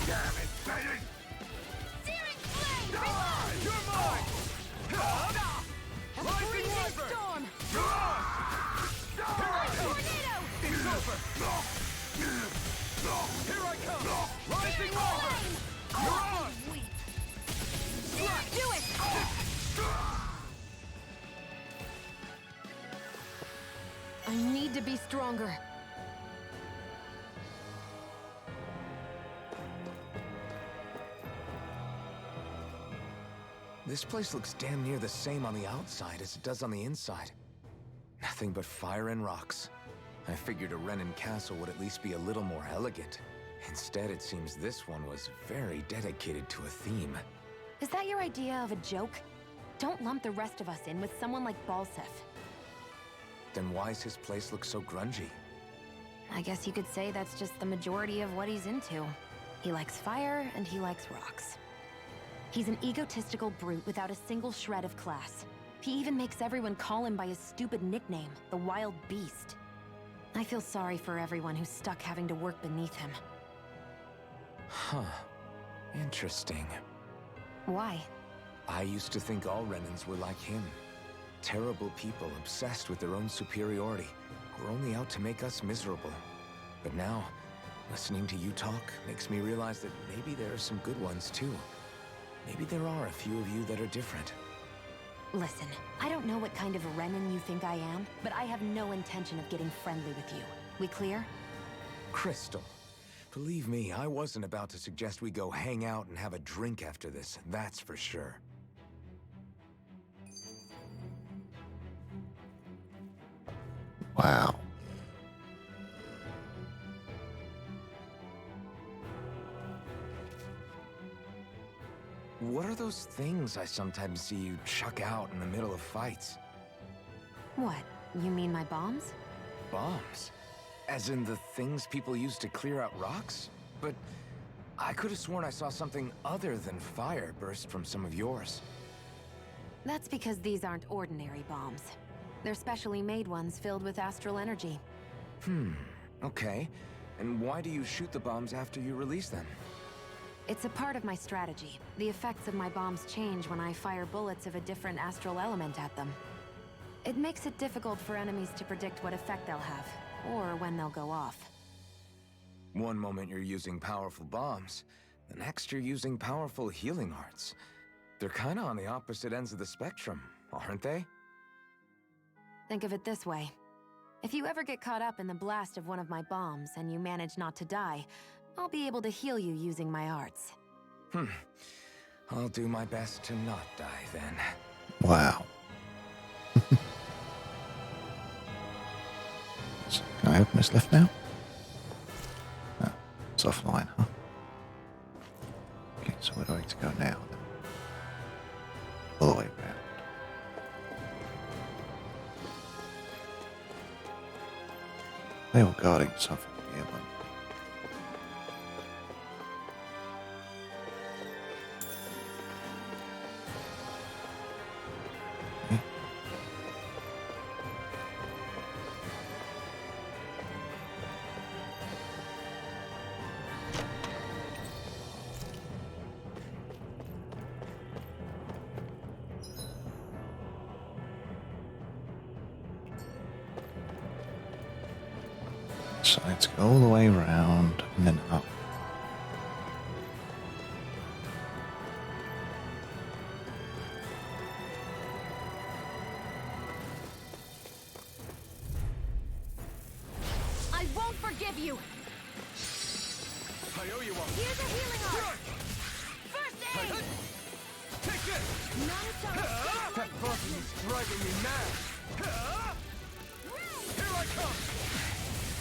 Damn it, Betty! Searing flame. Reload. You're mine. A freezing storm. Tornado. It's over. Here I come. Rising lava. You're on. Do it. I need to be stronger. This place looks damn near the same on the outside as it does on the inside. Nothing but fire and rocks. I figured a Renan castle would at least be a little more elegant. Instead, it seems this one was very dedicated to a theme. Is that your idea of a joke? Don't lump the rest of us in with someone like Balsef. Then why's his place look so grungy? I guess you could say that's just the majority of what he's into. He likes fire and he likes rocks. He's an egotistical brute without a single shred of class. He even makes everyone call him by his stupid nickname, the Wild Beast. I feel sorry for everyone who's stuck having to work beneath him. Huh. Interesting. Why? I used to think all Renans were like him. Terrible people obsessed with their own superiority, who are only out to make us miserable. But now, listening to you talk makes me realize that maybe there are some good ones too. Maybe there are a few of you that are different. Listen, I don't know what kind of Renan you think I am, but I have no intention of getting friendly with you. We clear? Crystal, believe me, I wasn't about to suggest we go hang out and have a drink after this, that's for sure. Wow. What are those things I sometimes see you chuck out in the middle of fights? What? You mean my bombs? Bombs? As in the things people use to clear out rocks? But I could have sworn I saw something other than fire burst from some of yours. That's because these aren't ordinary bombs. They're specially made ones filled with astral energy. Okay. And why do you shoot the bombs after you release them? It's a part of my strategy. The effects of my bombs change when I fire bullets of a different astral element at them. It makes it difficult for enemies to predict what effect they'll have, or when they'll go off. One moment you're using powerful bombs, the next you're using powerful healing arts. They're kinda on the opposite ends of the spectrum, aren't they? Think of it this way. If you ever get caught up in the blast of one of my bombs and you manage not to die, I'll be able to heal you using my arts. I'll do my best to not die then. Wow. So, can I open this lift now? No, it's offline, huh? Okay, so where do I need to go now then? All the way around. They were guarding something here, but... So let's go all the way around and then up. I won't forgive you! I owe you one. Here's a healing art! First aid! Take this! Non-stop That buzzing is driving me mad! Here I come!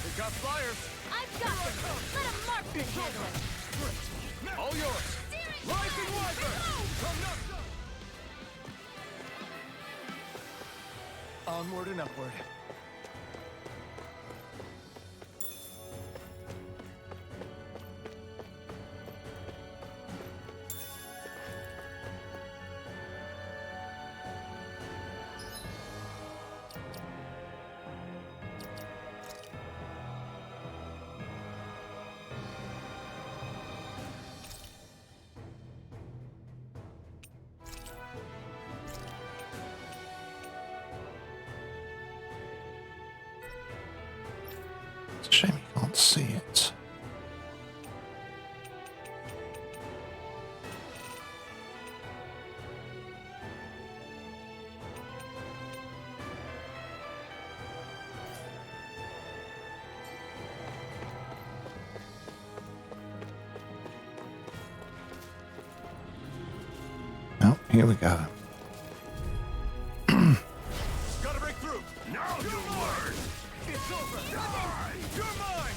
They got fire! I've got it! Let a marksman handle it! All yours! Rising Wyvern! Onward and upward. It's a shame you can't see it. Oh, here we go. Gotta break through! Now you learn! It's over! Die! You're mine!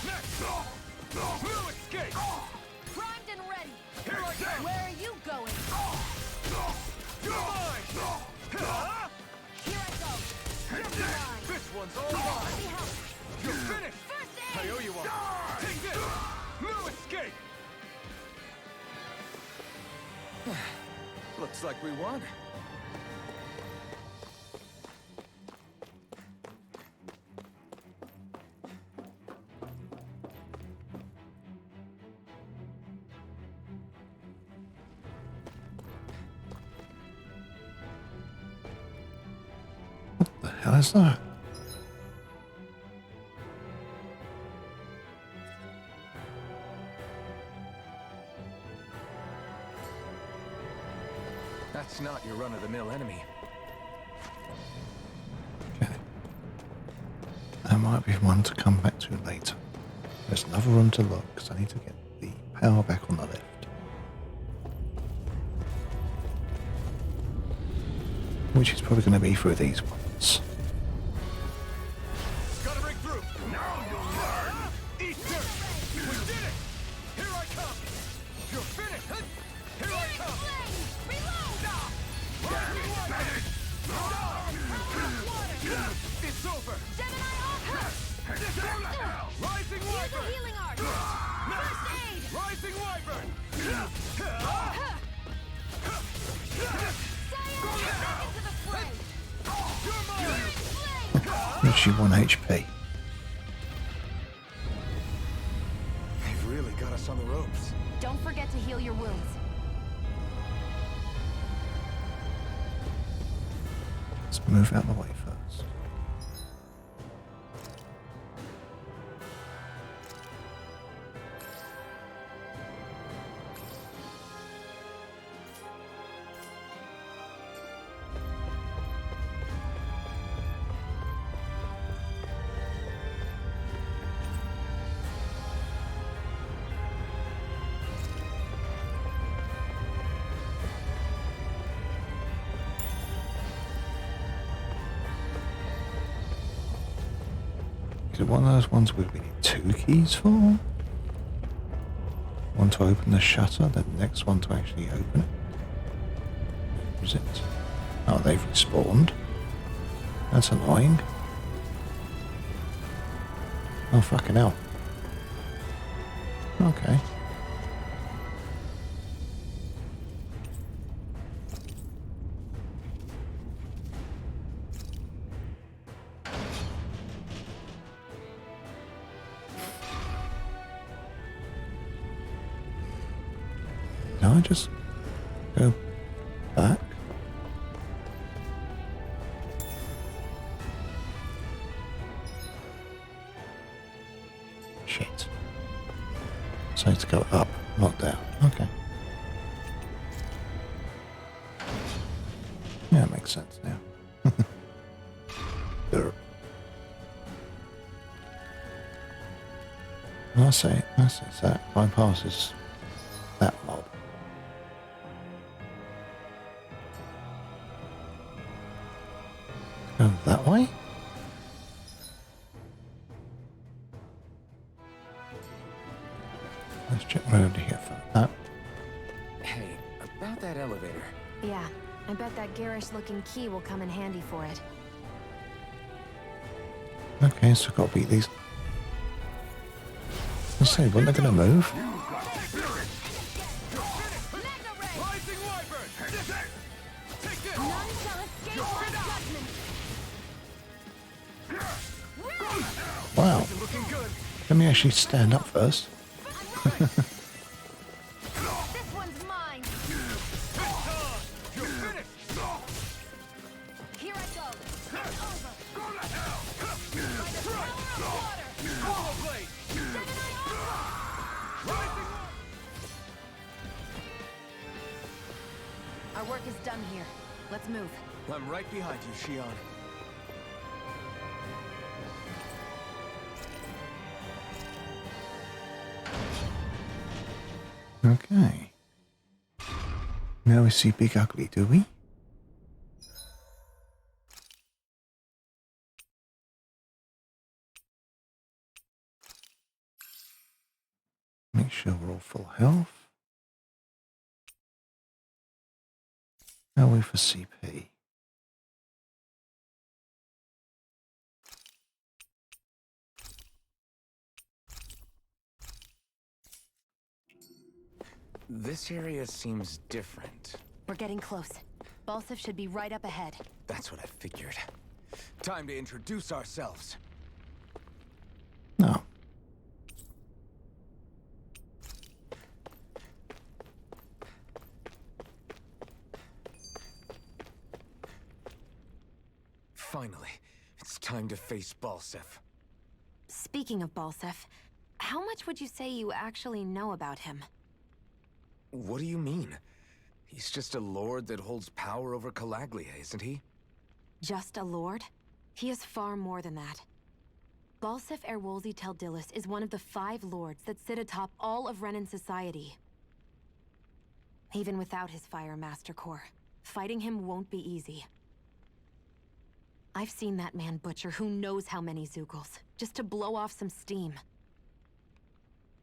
Next! No escape! Primed and ready! Here I come! Where are you going? You're mine! Here I go! You're mine! This one's all mine! Let me help! You're finished! First I aid! owe you one! Take this! No escape! Looks like we won. What the hell is that? That's not your run-of-the-mill enemy. Okay. That might be one to come back to later. There's another room to look because I need to get the power back on the lift. Which is probably going to be through these ones. Gotta break through! Now you'll learn! Eat dirt! We did it! Here I come! You're finished! Here I come! It's over! Gemini off! Rising Here's a Wyvern! healing art! First aid! Rising Wyvern! Literally 1 HP. They've really got us on the ropes. Don't forget to heal your wounds. Let's move out of the way first. Is it one of those ones where we need 2 keys for? One to open the shutter, then the next one to actually open it. Is it? Oh, they've respawned. That's annoying. Oh, fucking hell. Okay. Can I just go back? Shit. So I need to go up, not down. Okay. Yeah, it makes sense now. There. I say that bypasses that mob. Go that way? Let's check right over here for that. Hey, about that elevator. Yeah, I bet that garish-looking key will come in handy for it. Okay, so I've got to beat these. Let's say, when they're going to move? Wow. Let me actually stand up first. This one's mine. Here I go. Our work is done here. Let's move. I'm right behind you, Shion. Okay. Now we see Big Ugly, do we? Make sure we're all full health. How are we for CP? This area seems different. We're getting close. Balsif should be right up ahead. That's what I figured. Time to introduce ourselves. No. Finally, it's time to face Balsif. Speaking of Balsif, how much would you say you actually know about him? What do you mean? He's just a lord that holds power over Calaglia, isn't he? Just a lord? He is far more than that. Balsif Erwolzi Teldilis is one of the 5 lords that sit atop all of Renan society. Even without his Fire Master Core, fighting him won't be easy. I've seen that man butcher who knows how many Zeugles, just to blow off some steam.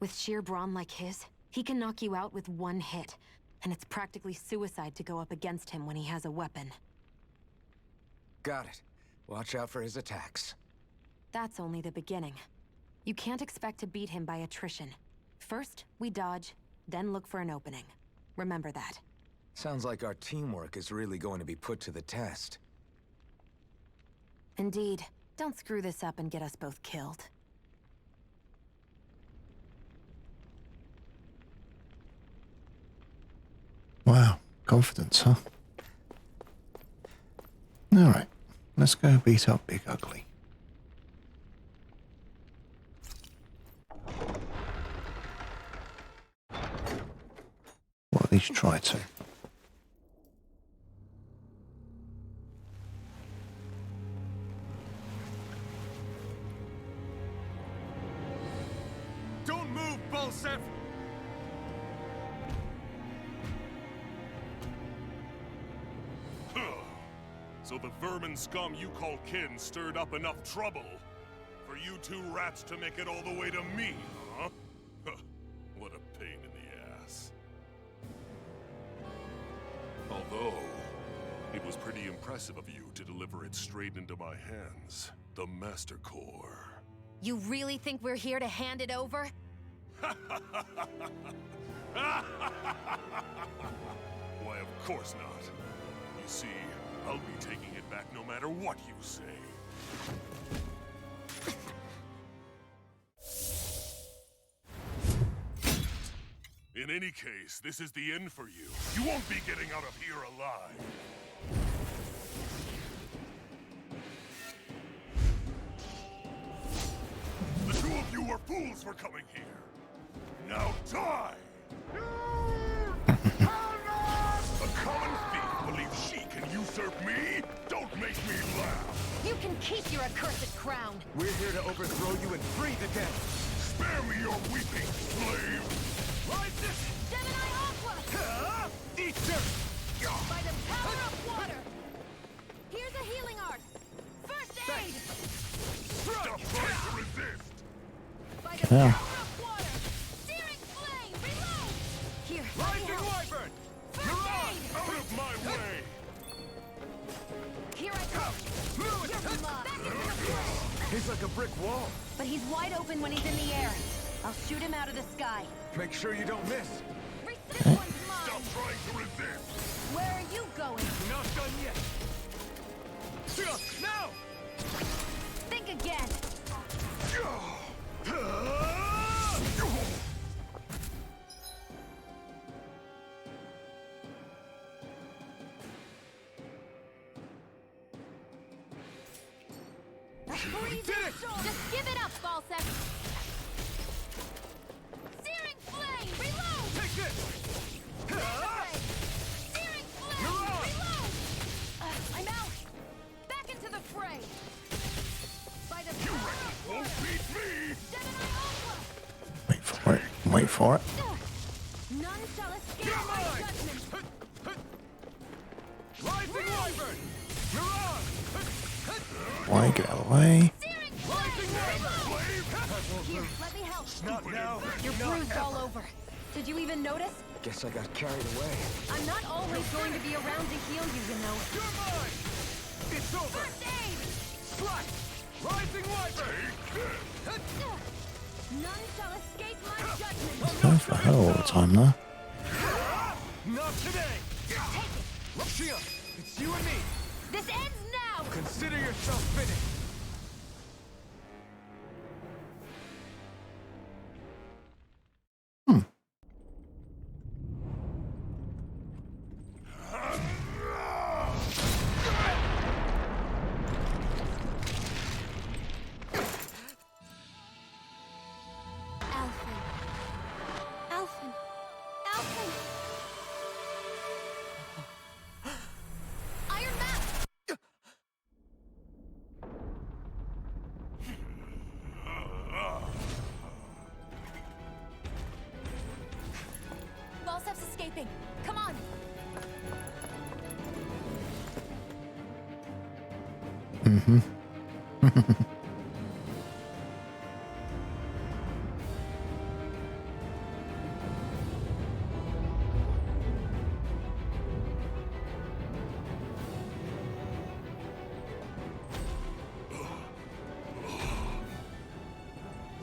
With sheer brawn like his, he can knock you out with 1 hit, and it's practically suicide to go up against him when he has a weapon. Got it. Watch out for his attacks. That's only the beginning. You can't expect to beat him by attrition. First, we dodge, then look for an opening. Remember that. Sounds like our teamwork is really going to be put to the test. Indeed. Don't screw this up and get us both killed. Wow, confidence, huh? Alright, let's go beat up Big Ugly. Or at least try to. Don't move, Balsef! So the vermin scum you call kin stirred up enough trouble for you two rats to make it all the way to me, huh? What a pain in the ass. Although, it was pretty impressive of you to deliver it straight into my hands. The Master Core. You really think we're here to hand it over? Why, of course not. You see, I'll be taking it back no matter what you say. In any case, this is the end for you. You won't be getting out of here alive. The two of you were fools for coming here. Now die! A common thief believes she can usurp me? Don't make me laugh! You can keep your accursed crown! We're here to overthrow you and free the dead! Spare me your weeping, slave! Rise this! Gemini Aqua! Eat dirt! By the power of water! Here's a healing art! First aid! Stop trying to resist! By the Yeah. power of water! Searing flame! Reload! Here, let me Rising help. Wyvern! First aid! Out of my way! Here I come! You're mine! Back into the fray! He's like a brick wall. But he's wide open when he's in the air. I'll shoot him out of the sky. Make sure you don't miss. This one's mine! Stop trying to resist! Where are you going? Not done yet. Now! Think again! Just give it up, Balsec! Searing flame! Reload! Take this! Searing flame! Reload! I'm out! Back into the fray! By the power of water! Beat me! Gemini Aqua! Wait for it. Wait for it. None shall escape my judgment! Rising Wyvern! You're on! Why get away? Rising Wyvern! Here, let me help! Not now! You're bruised all over. Did you even notice? Guess I got carried away. I'm not always going to be around to heal you, you know. You're mine! It's over! First aid! Slash! Rising Wyvern! None shall escape my judgment! Go for hell all the time though. Not today! Shia, it's you and me! This ends now! Consider yourself finished! Alphen. Alphen. Alphen! Iron Map! Balsef's escaping. Come on! Mm-hmm.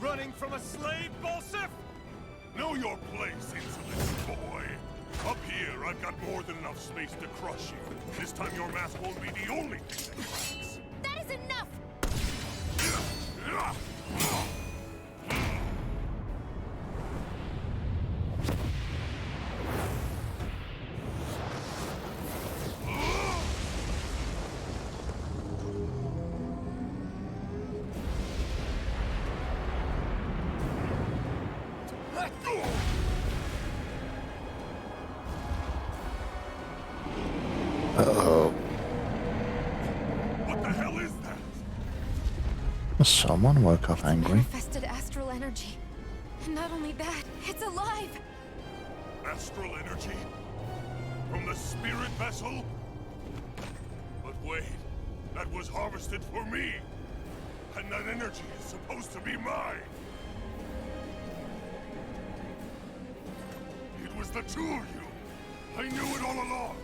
Running from a slave, Balsef? Know your place, insolent boy. Up here, I've got more than enough space to crush you. This time your mask won't be the only thing that cracks. That is enough! Uh-oh. What the hell is that? Someone woke up angry. Manifested astral energy. And not only that, it's alive! Astral energy? From the spirit vessel? But wait, that was harvested for me. And that energy is supposed to be mine. It was the two of you. I knew it all along.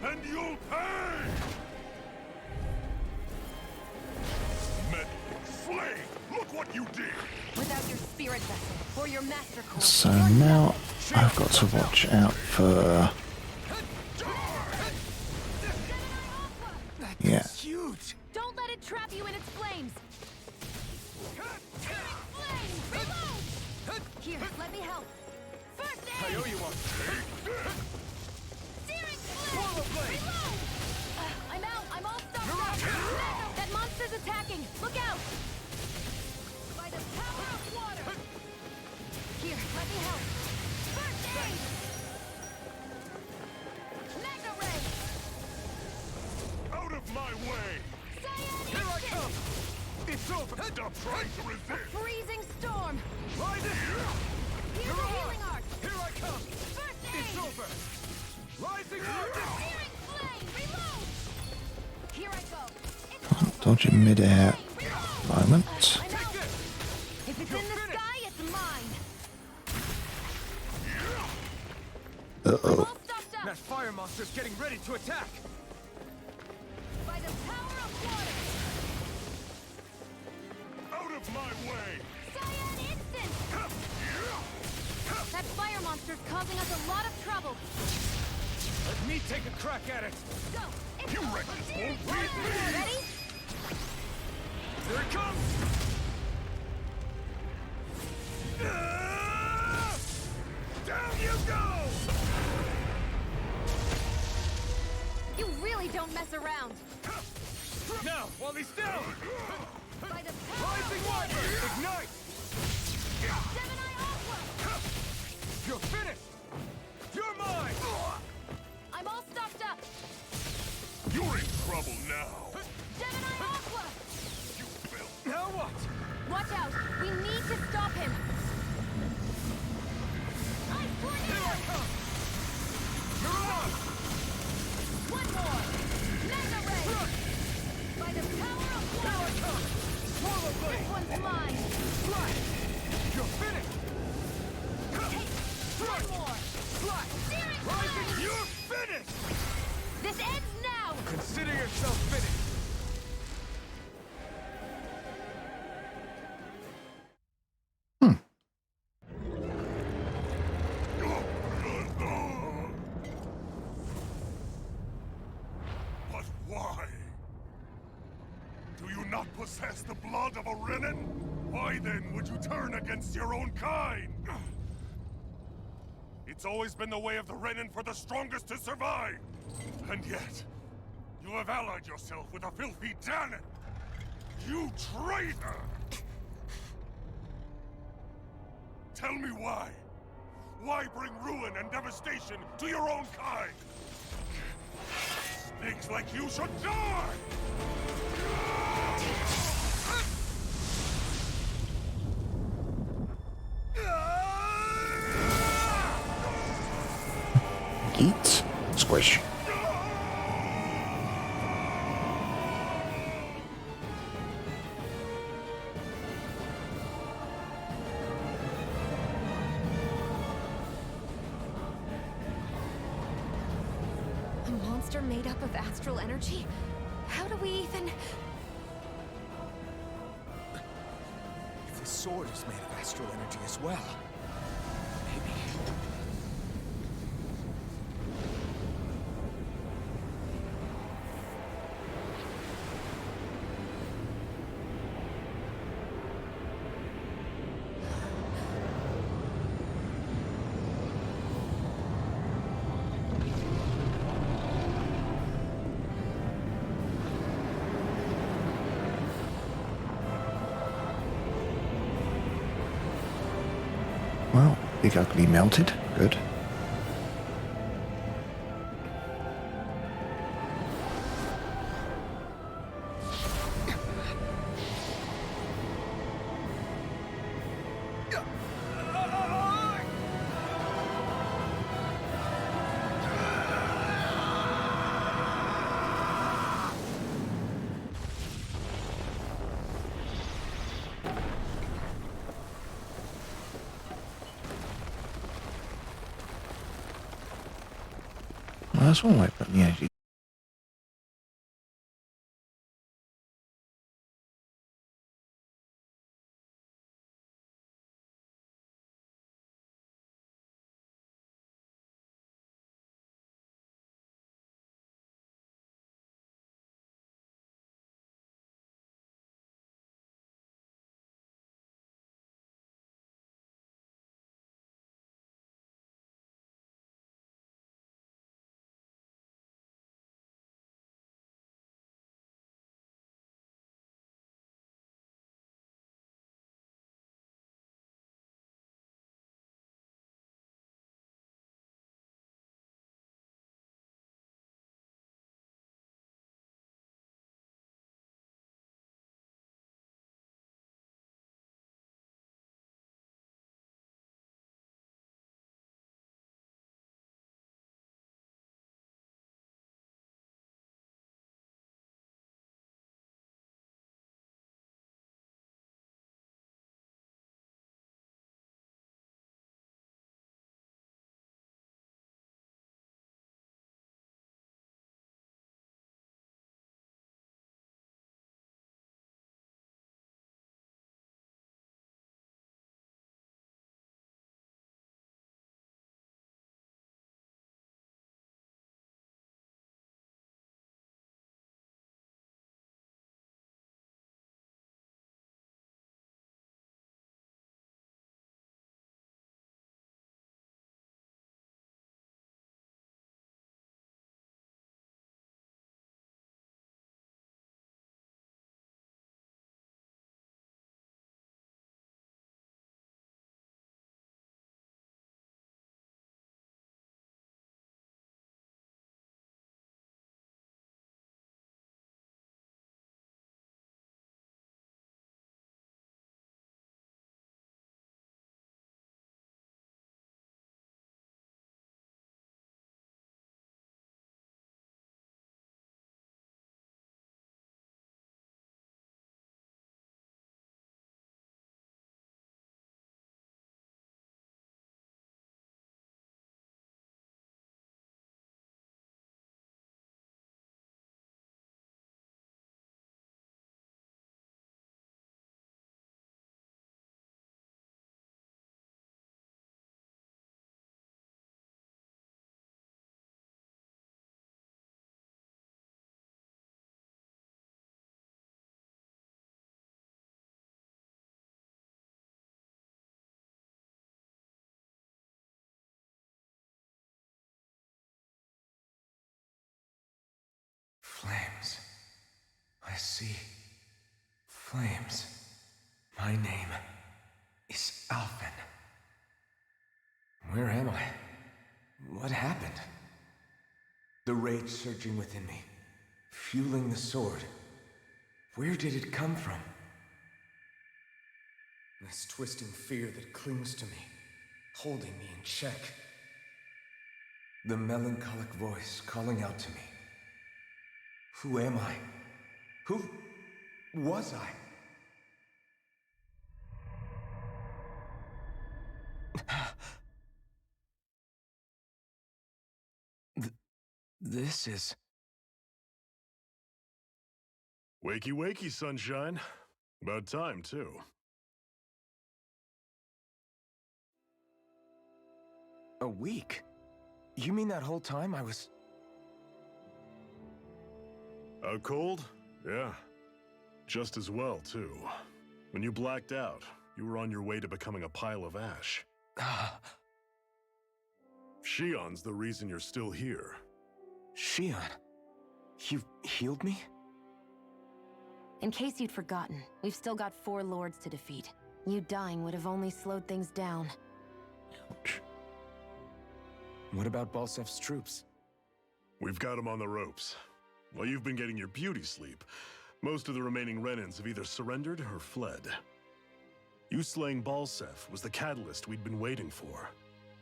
And you'll pay! Meddling slave! Look what you did! Without your spirit vessel, or your master core. So now I've got to watch out for... Yeah. Huge! Don't let it trap you in its flames! Flame! Reload! Here, let me help. First aid! I owe you one. Searing flame! Reload! I'm out! I'm all stuffed up! That monster's attacking! Look out! By the power of water! Here, let me help. First aid! Mega ray! Out of my way! Here I come! It's over! Stop trying to resist! Freezing storm! Rise it! Here's a healing arc! Here I come! First aid! It's over! Rising arc! Searing flame! Reload! Here I go! Dodging mid-air moment. I'm out! If it's in the sky, it's mine! Uh-oh. That fire monster's getting ready to attack! By the power of water! Out of my way! Cyan instant! That fire monster's causing us a lot of trouble! Let me take a crack at it! Go! You reckon this won't beat me? Ready? Here it comes! Down you go! You really don't mess around! Now, while he's down! By the power Rising of water! water! Ignite! Gemini Aqua! You're finished! You're mine! I'm all stuffed up! You're in trouble now! Gemini Aqua! Now what? Watch out! We need to stop him! Ice tornado! You're on! One more! Mega ray! By the power of water! Swallow This blade! one's mine! Flash! You're finished! Hey! One more! Flash! Searing Rising! flame! You're finished! This ends now! Consider yourself finished! But why? Do you not possess the blood of a Renin? Why then would you turn against your own kind? It's always been the way of the Renin for the strongest to survive! And yet, you have allied yourself with a filthy Danon! You traitor! Tell me why? Why bring ruin and devastation to your own kind? Snakes like you should die! Eat. Squish. A monster made up of astral energy? How do we even... If the sword is made of astral energy as well, maybe Big Ugly melted. Good. Well, that's one way of putting the energy. Flames. I see. Flames. My name is Alphen. Where am I? What happened? The rage surging within me, fueling the sword. Where did it come from? This twisting fear that clings to me, holding me in check. The melancholic voice calling out to me. Who am I? Who was I? This is... Wakey, wakey, sunshine. About time, too. A week? You mean that whole time I was... Out cold? Yeah. Just as well, too. When you blacked out, you were on your way to becoming a pile of ash. Shion's the reason you're still here. Shion? You healed me? In case you'd forgotten, we've still got 4 lords to defeat. You dying would have only slowed things down. What about Balsef's troops? We've got them on the ropes. While you've been getting your beauty sleep, most of the remaining Renans have either surrendered or fled. You slaying Balsef was the catalyst we'd been waiting for.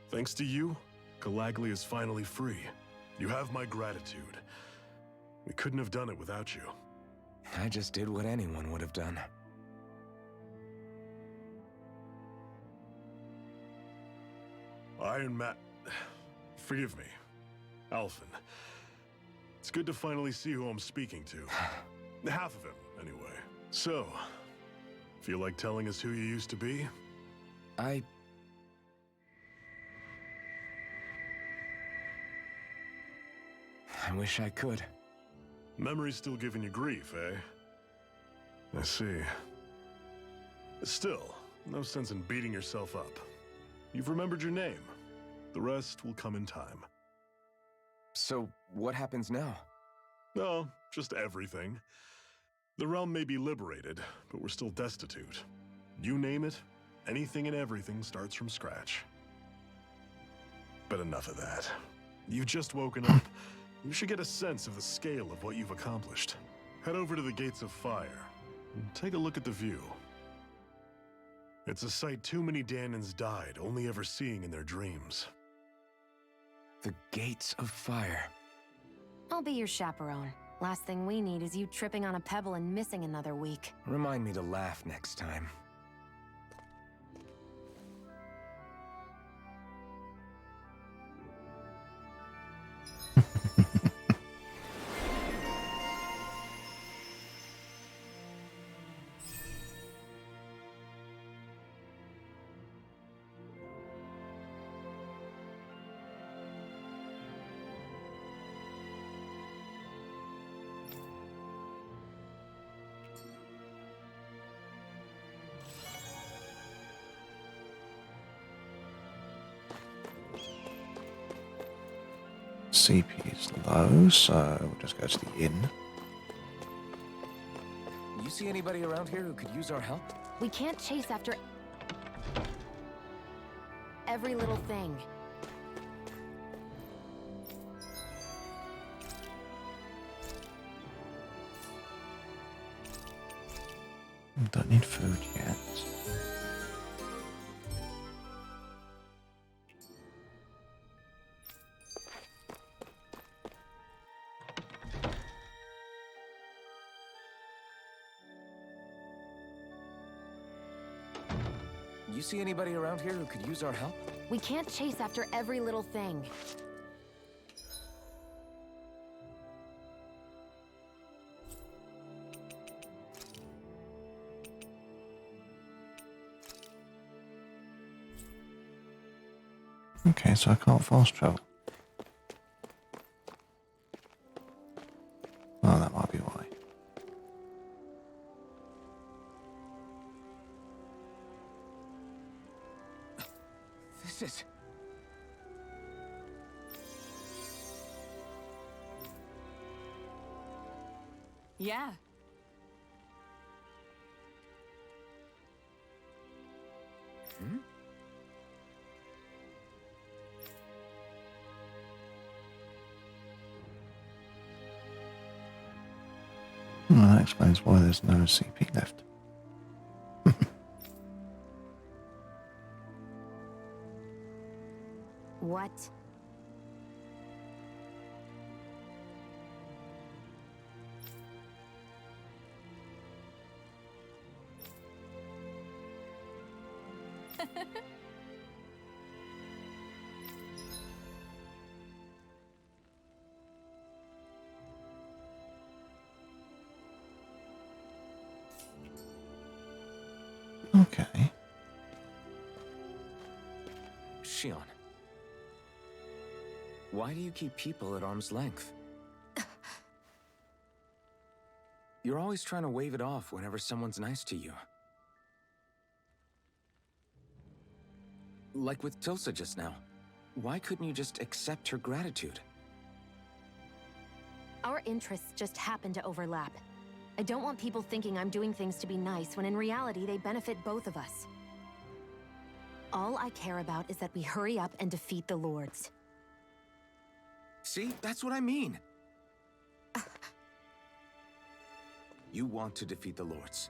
Thanks to you, Calaglia is finally free. You have my gratitude. We couldn't have done it without you. I just did what anyone would have done. Iron Man... Forgive me. Alphen. It's good to finally see who I'm speaking to. Half of him, anyway. So, feel like telling us who you used to be? I wish I could. Memory's still giving you grief, eh? I see. Still, no sense in beating yourself up. You've remembered your name. The rest will come in time. So, what happens now? No, just everything. The realm may be liberated, but we're still destitute. You name it, anything and everything starts from scratch. But enough of that. You've just woken up. You should get a sense of the scale of what you've accomplished. Head over to the Gates of Fire and take a look at the view. It's a sight too many Dahnans died only ever seeing in their dreams. The Gates of Fire. I'll be your chaperone. Last thing we need is you tripping on a pebble and missing another week. Remind me to laugh next time. CP is low, so we'll just go to the inn. You see anybody around here who could use our help? We can't chase after every little thing. Don't need food yet. You see anybody around here who could use our help? We can't chase after every little thing. Okay, so I can't fast travel. Oh, that might be why. This is... Yeah. Hmm? Well, that explains why there's no CP left. What? Okay. Shion. Why do you keep people at arm's length? You're always trying to wave it off whenever someone's nice to you. Like with Tilsa just now. Why couldn't you just accept her gratitude? Our interests just happen to overlap. I don't want people thinking I'm doing things to be nice when in reality they benefit both of us. All I care about is that we hurry up and defeat the Lords. See? That's what I mean. You want to defeat the Lords.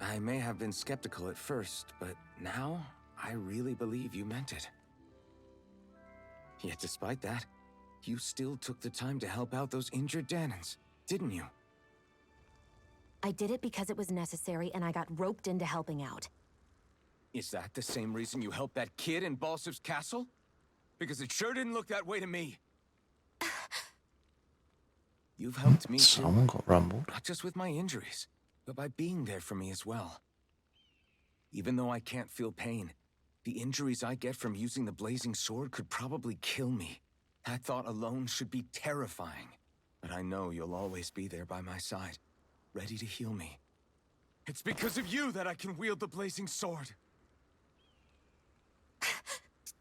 I may have been skeptical at first, but now I really believe you meant it. Yet despite that, you still took the time to help out those injured Danans, didn't you? I did it because it was necessary and I got roped into helping out. Is that the same reason you helped that kid in Balsif's castle? Because it sure didn't look that way to me. You've helped me too. Someone got rumbled. Not just with my injuries, but by being there for me as well. Even though I can't feel pain, the injuries I get from using the blazing sword could probably kill me. That thought alone should be terrifying. But I know you'll always be there by my side, ready to heal me. It's because of you that I can wield the blazing sword.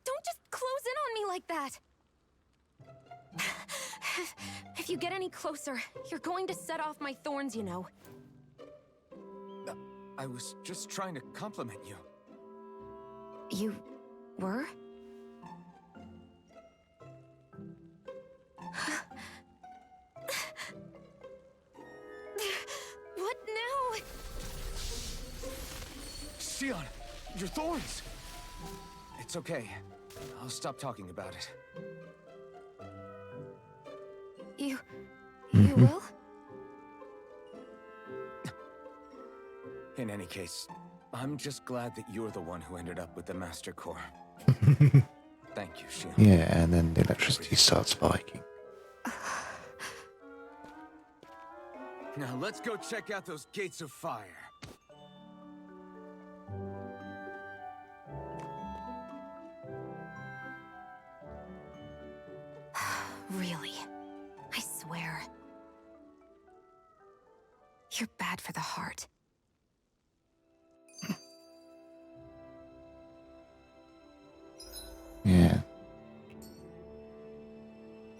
Don't just close in on me like that! If you get any closer, you're going to set off my thorns, you know. I was just trying to compliment you. You were? What now? Xion, your thorns! It's okay. I'll stop talking about it. You will? In any case, I'm just glad that you're the one who ended up with the Master Core. Thank you, Xion. Yeah, and then the electricity starts spiking. Now let's go check out those gates of fire. Really? I swear. You're bad for the heart. Yeah.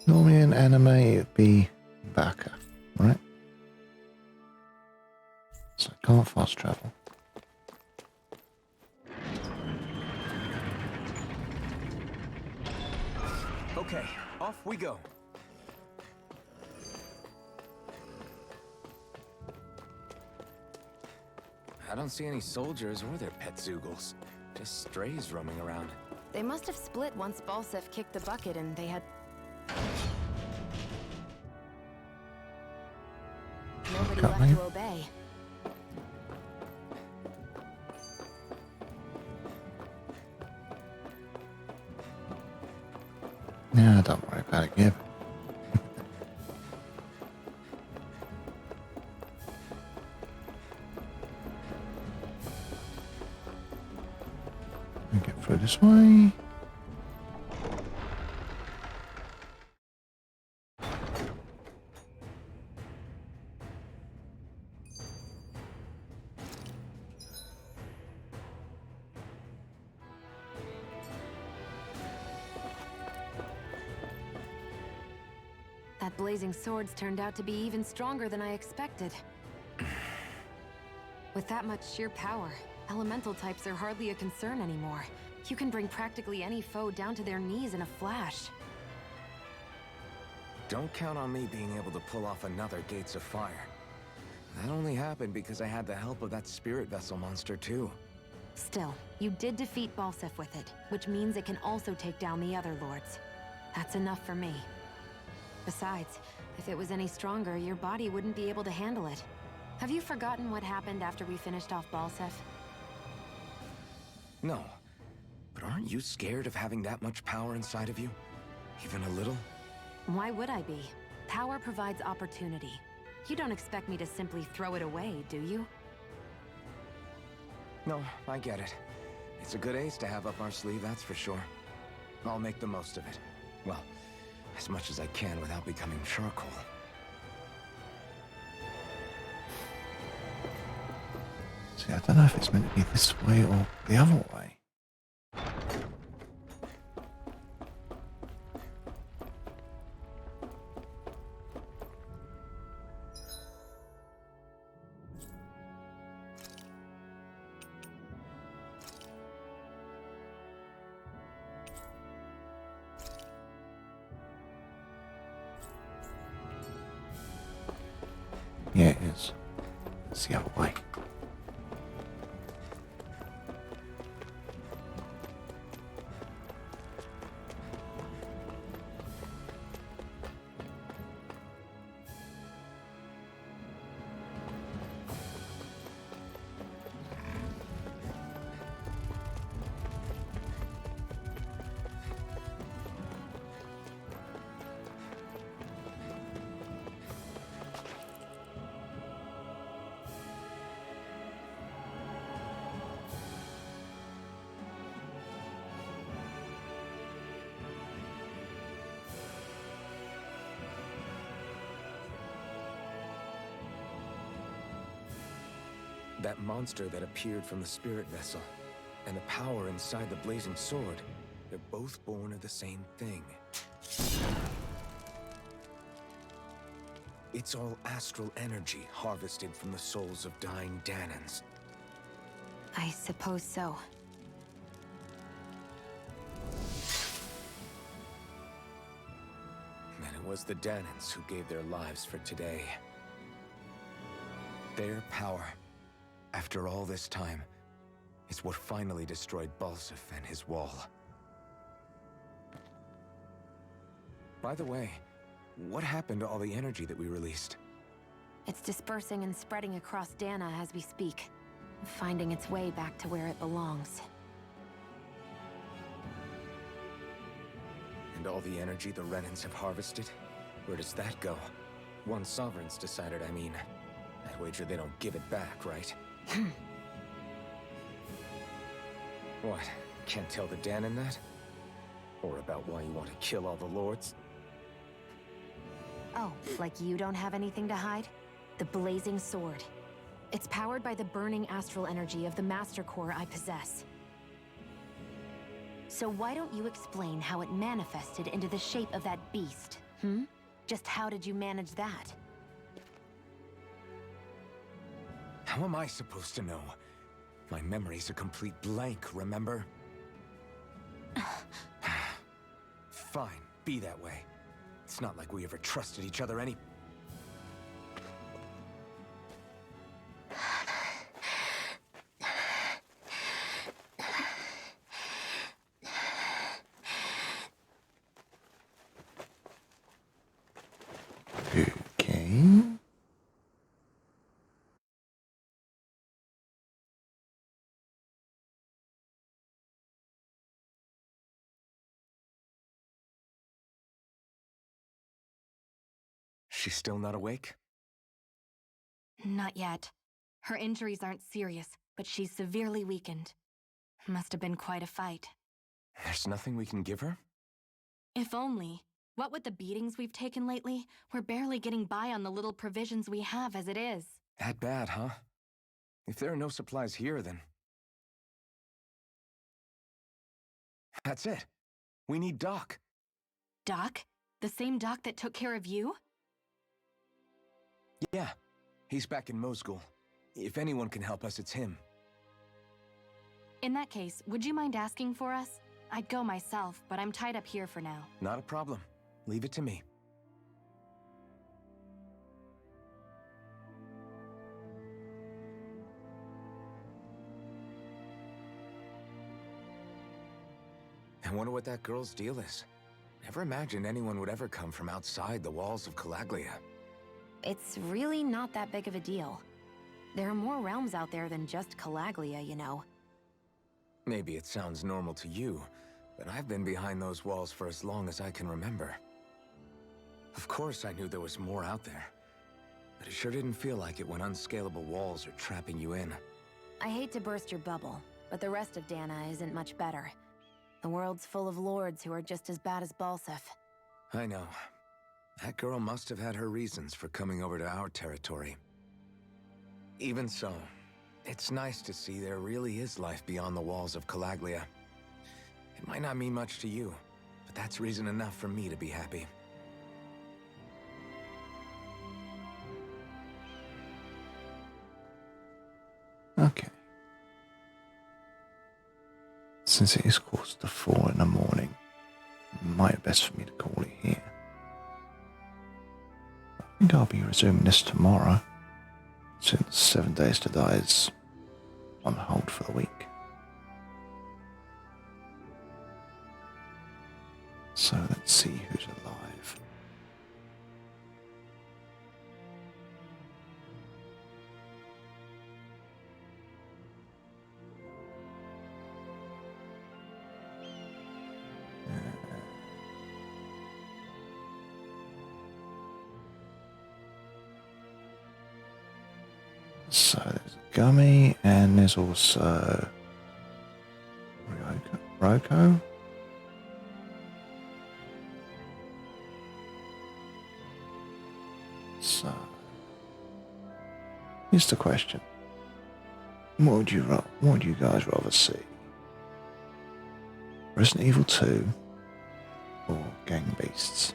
Normally in anime it'd be Baka, right? So I can't fast travel. Okay, off we go. I don't see any soldiers or their pet Zeugles. Just strays roaming around. They must have split once Balsif kicked the bucket and they had... Nobody left to obey. Yeah, don't worry about it, Gib. Get through this way. That blazing sword's turned out to be even stronger than I expected. With that much sheer power, elemental types are hardly a concern anymore. You can bring practically any foe down to their knees in a flash. Don't count on me being able to pull off another Gates of Fire. That only happened because I had the help of that spirit vessel monster too. Still, you did defeat Balsif with it, which means it can also take down the other lords. That's enough for me. Besides, if it was any stronger, your body wouldn't be able to handle it. Have you forgotten what happened after we finished off Balsif? No. But aren't you scared of having that much power inside of you? Even a little? Why would I be? Power provides opportunity. You don't expect me to simply throw it away, do you? No, I get it. It's a good ace to have up our sleeve, that's for sure. I'll make the most of it. Well, as much as I can without becoming charcoal. See, I don't know if it's meant to be this way or the other way. Yeah, it is. It's the other way. That monster that appeared from the spirit vessel, and the power inside the blazing sword, they're both born of the same thing. It's all astral energy harvested from the souls of dying Danans. I suppose so. And it was the Danans who gave their lives for today. Their power, after all this time, is what finally destroyed Balsif and his wall. By the way, what happened to all the energy that we released? It's dispersing and spreading across Dana as we speak, finding its way back to where it belongs. And all the energy the Renans have harvested? Where does that go? Once Sovereign's decided, I mean. I'd wager they don't give it back, right? What? Can't tell the Danan that? Or about why you want to kill all the lords? Oh, like you don't have anything to hide? The Blazing Sword. It's powered by the burning astral energy of the Master Core I possess. So why don't you explain how it manifested into the shape of that beast, hmm? Just how did you manage that? How am I supposed to know? My memory's a complete blank, remember? Fine, be that way. It's not like we ever trusted each other any... Okay. She's still not awake? Not yet. Her injuries aren't serious, but she's severely weakened. Must have been quite a fight. There's nothing we can give her? If only. What with the beatings we've taken lately, we're barely getting by on the little provisions we have as it is. That bad, huh? If there are no supplies here, then... That's it. We need Doc. Doc? The same Doc that took care of you? Yeah. He's back in Mosgul. If anyone can help us, it's him. In that case, would you mind asking for us? I'd go myself, but I'm tied up here for now. Not a problem. Leave it to me. I wonder what that girl's deal is. Never imagined anyone would ever come from outside the walls of Calaglia. It's really not that big of a deal. There are more realms out there than just Calaglia, you know. Maybe it sounds normal to you, but I've been behind those walls for as long as I can remember. Of course I knew there was more out there, but it sure didn't feel like it when unscalable walls are trapping you in. I hate to burst your bubble, but the rest of Dana isn't much better. The world's full of lords who are just as bad as Balsif. I know. That girl must have had her reasons for coming over to our territory. Even so, it's nice to see there really is life beyond the walls of Calaglia. It might not mean much to you, but that's reason enough for me to be happy. Okay. Since it is close to 4 in the morning, it might be best for me to call it here. I think I'll be resuming this tomorrow. Since 7 Days to Die is on hold for the week. So let's see who's alive. So there's Gummy, and there's also Roko. So here's the question: what would you guys rather see? Resident Evil 2 or Gang Beasts?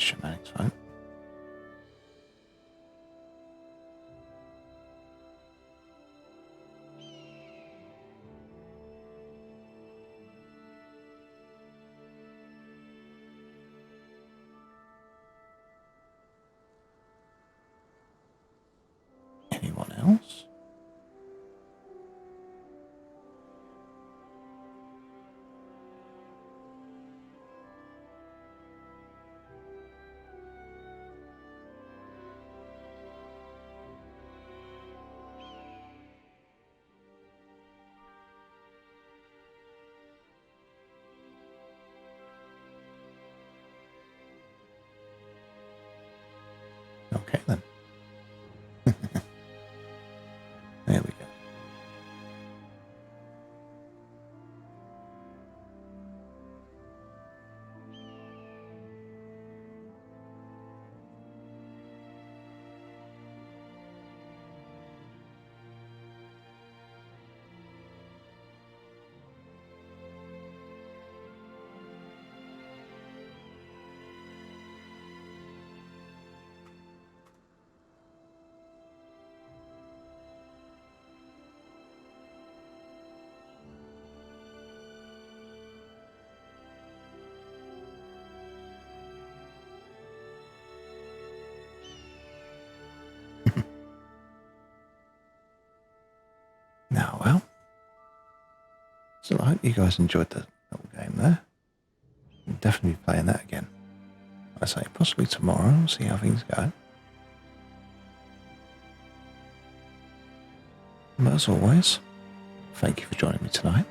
Shamanic's phone. Anyone else? Okay then. There we go. Now, well, so I hope you guys enjoyed the little game there. I'll definitely be playing that again. I say possibly tomorrow. We'll see how things go. But as always, thank you for joining me tonight.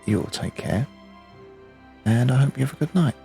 You all take care, and I hope you have a good night.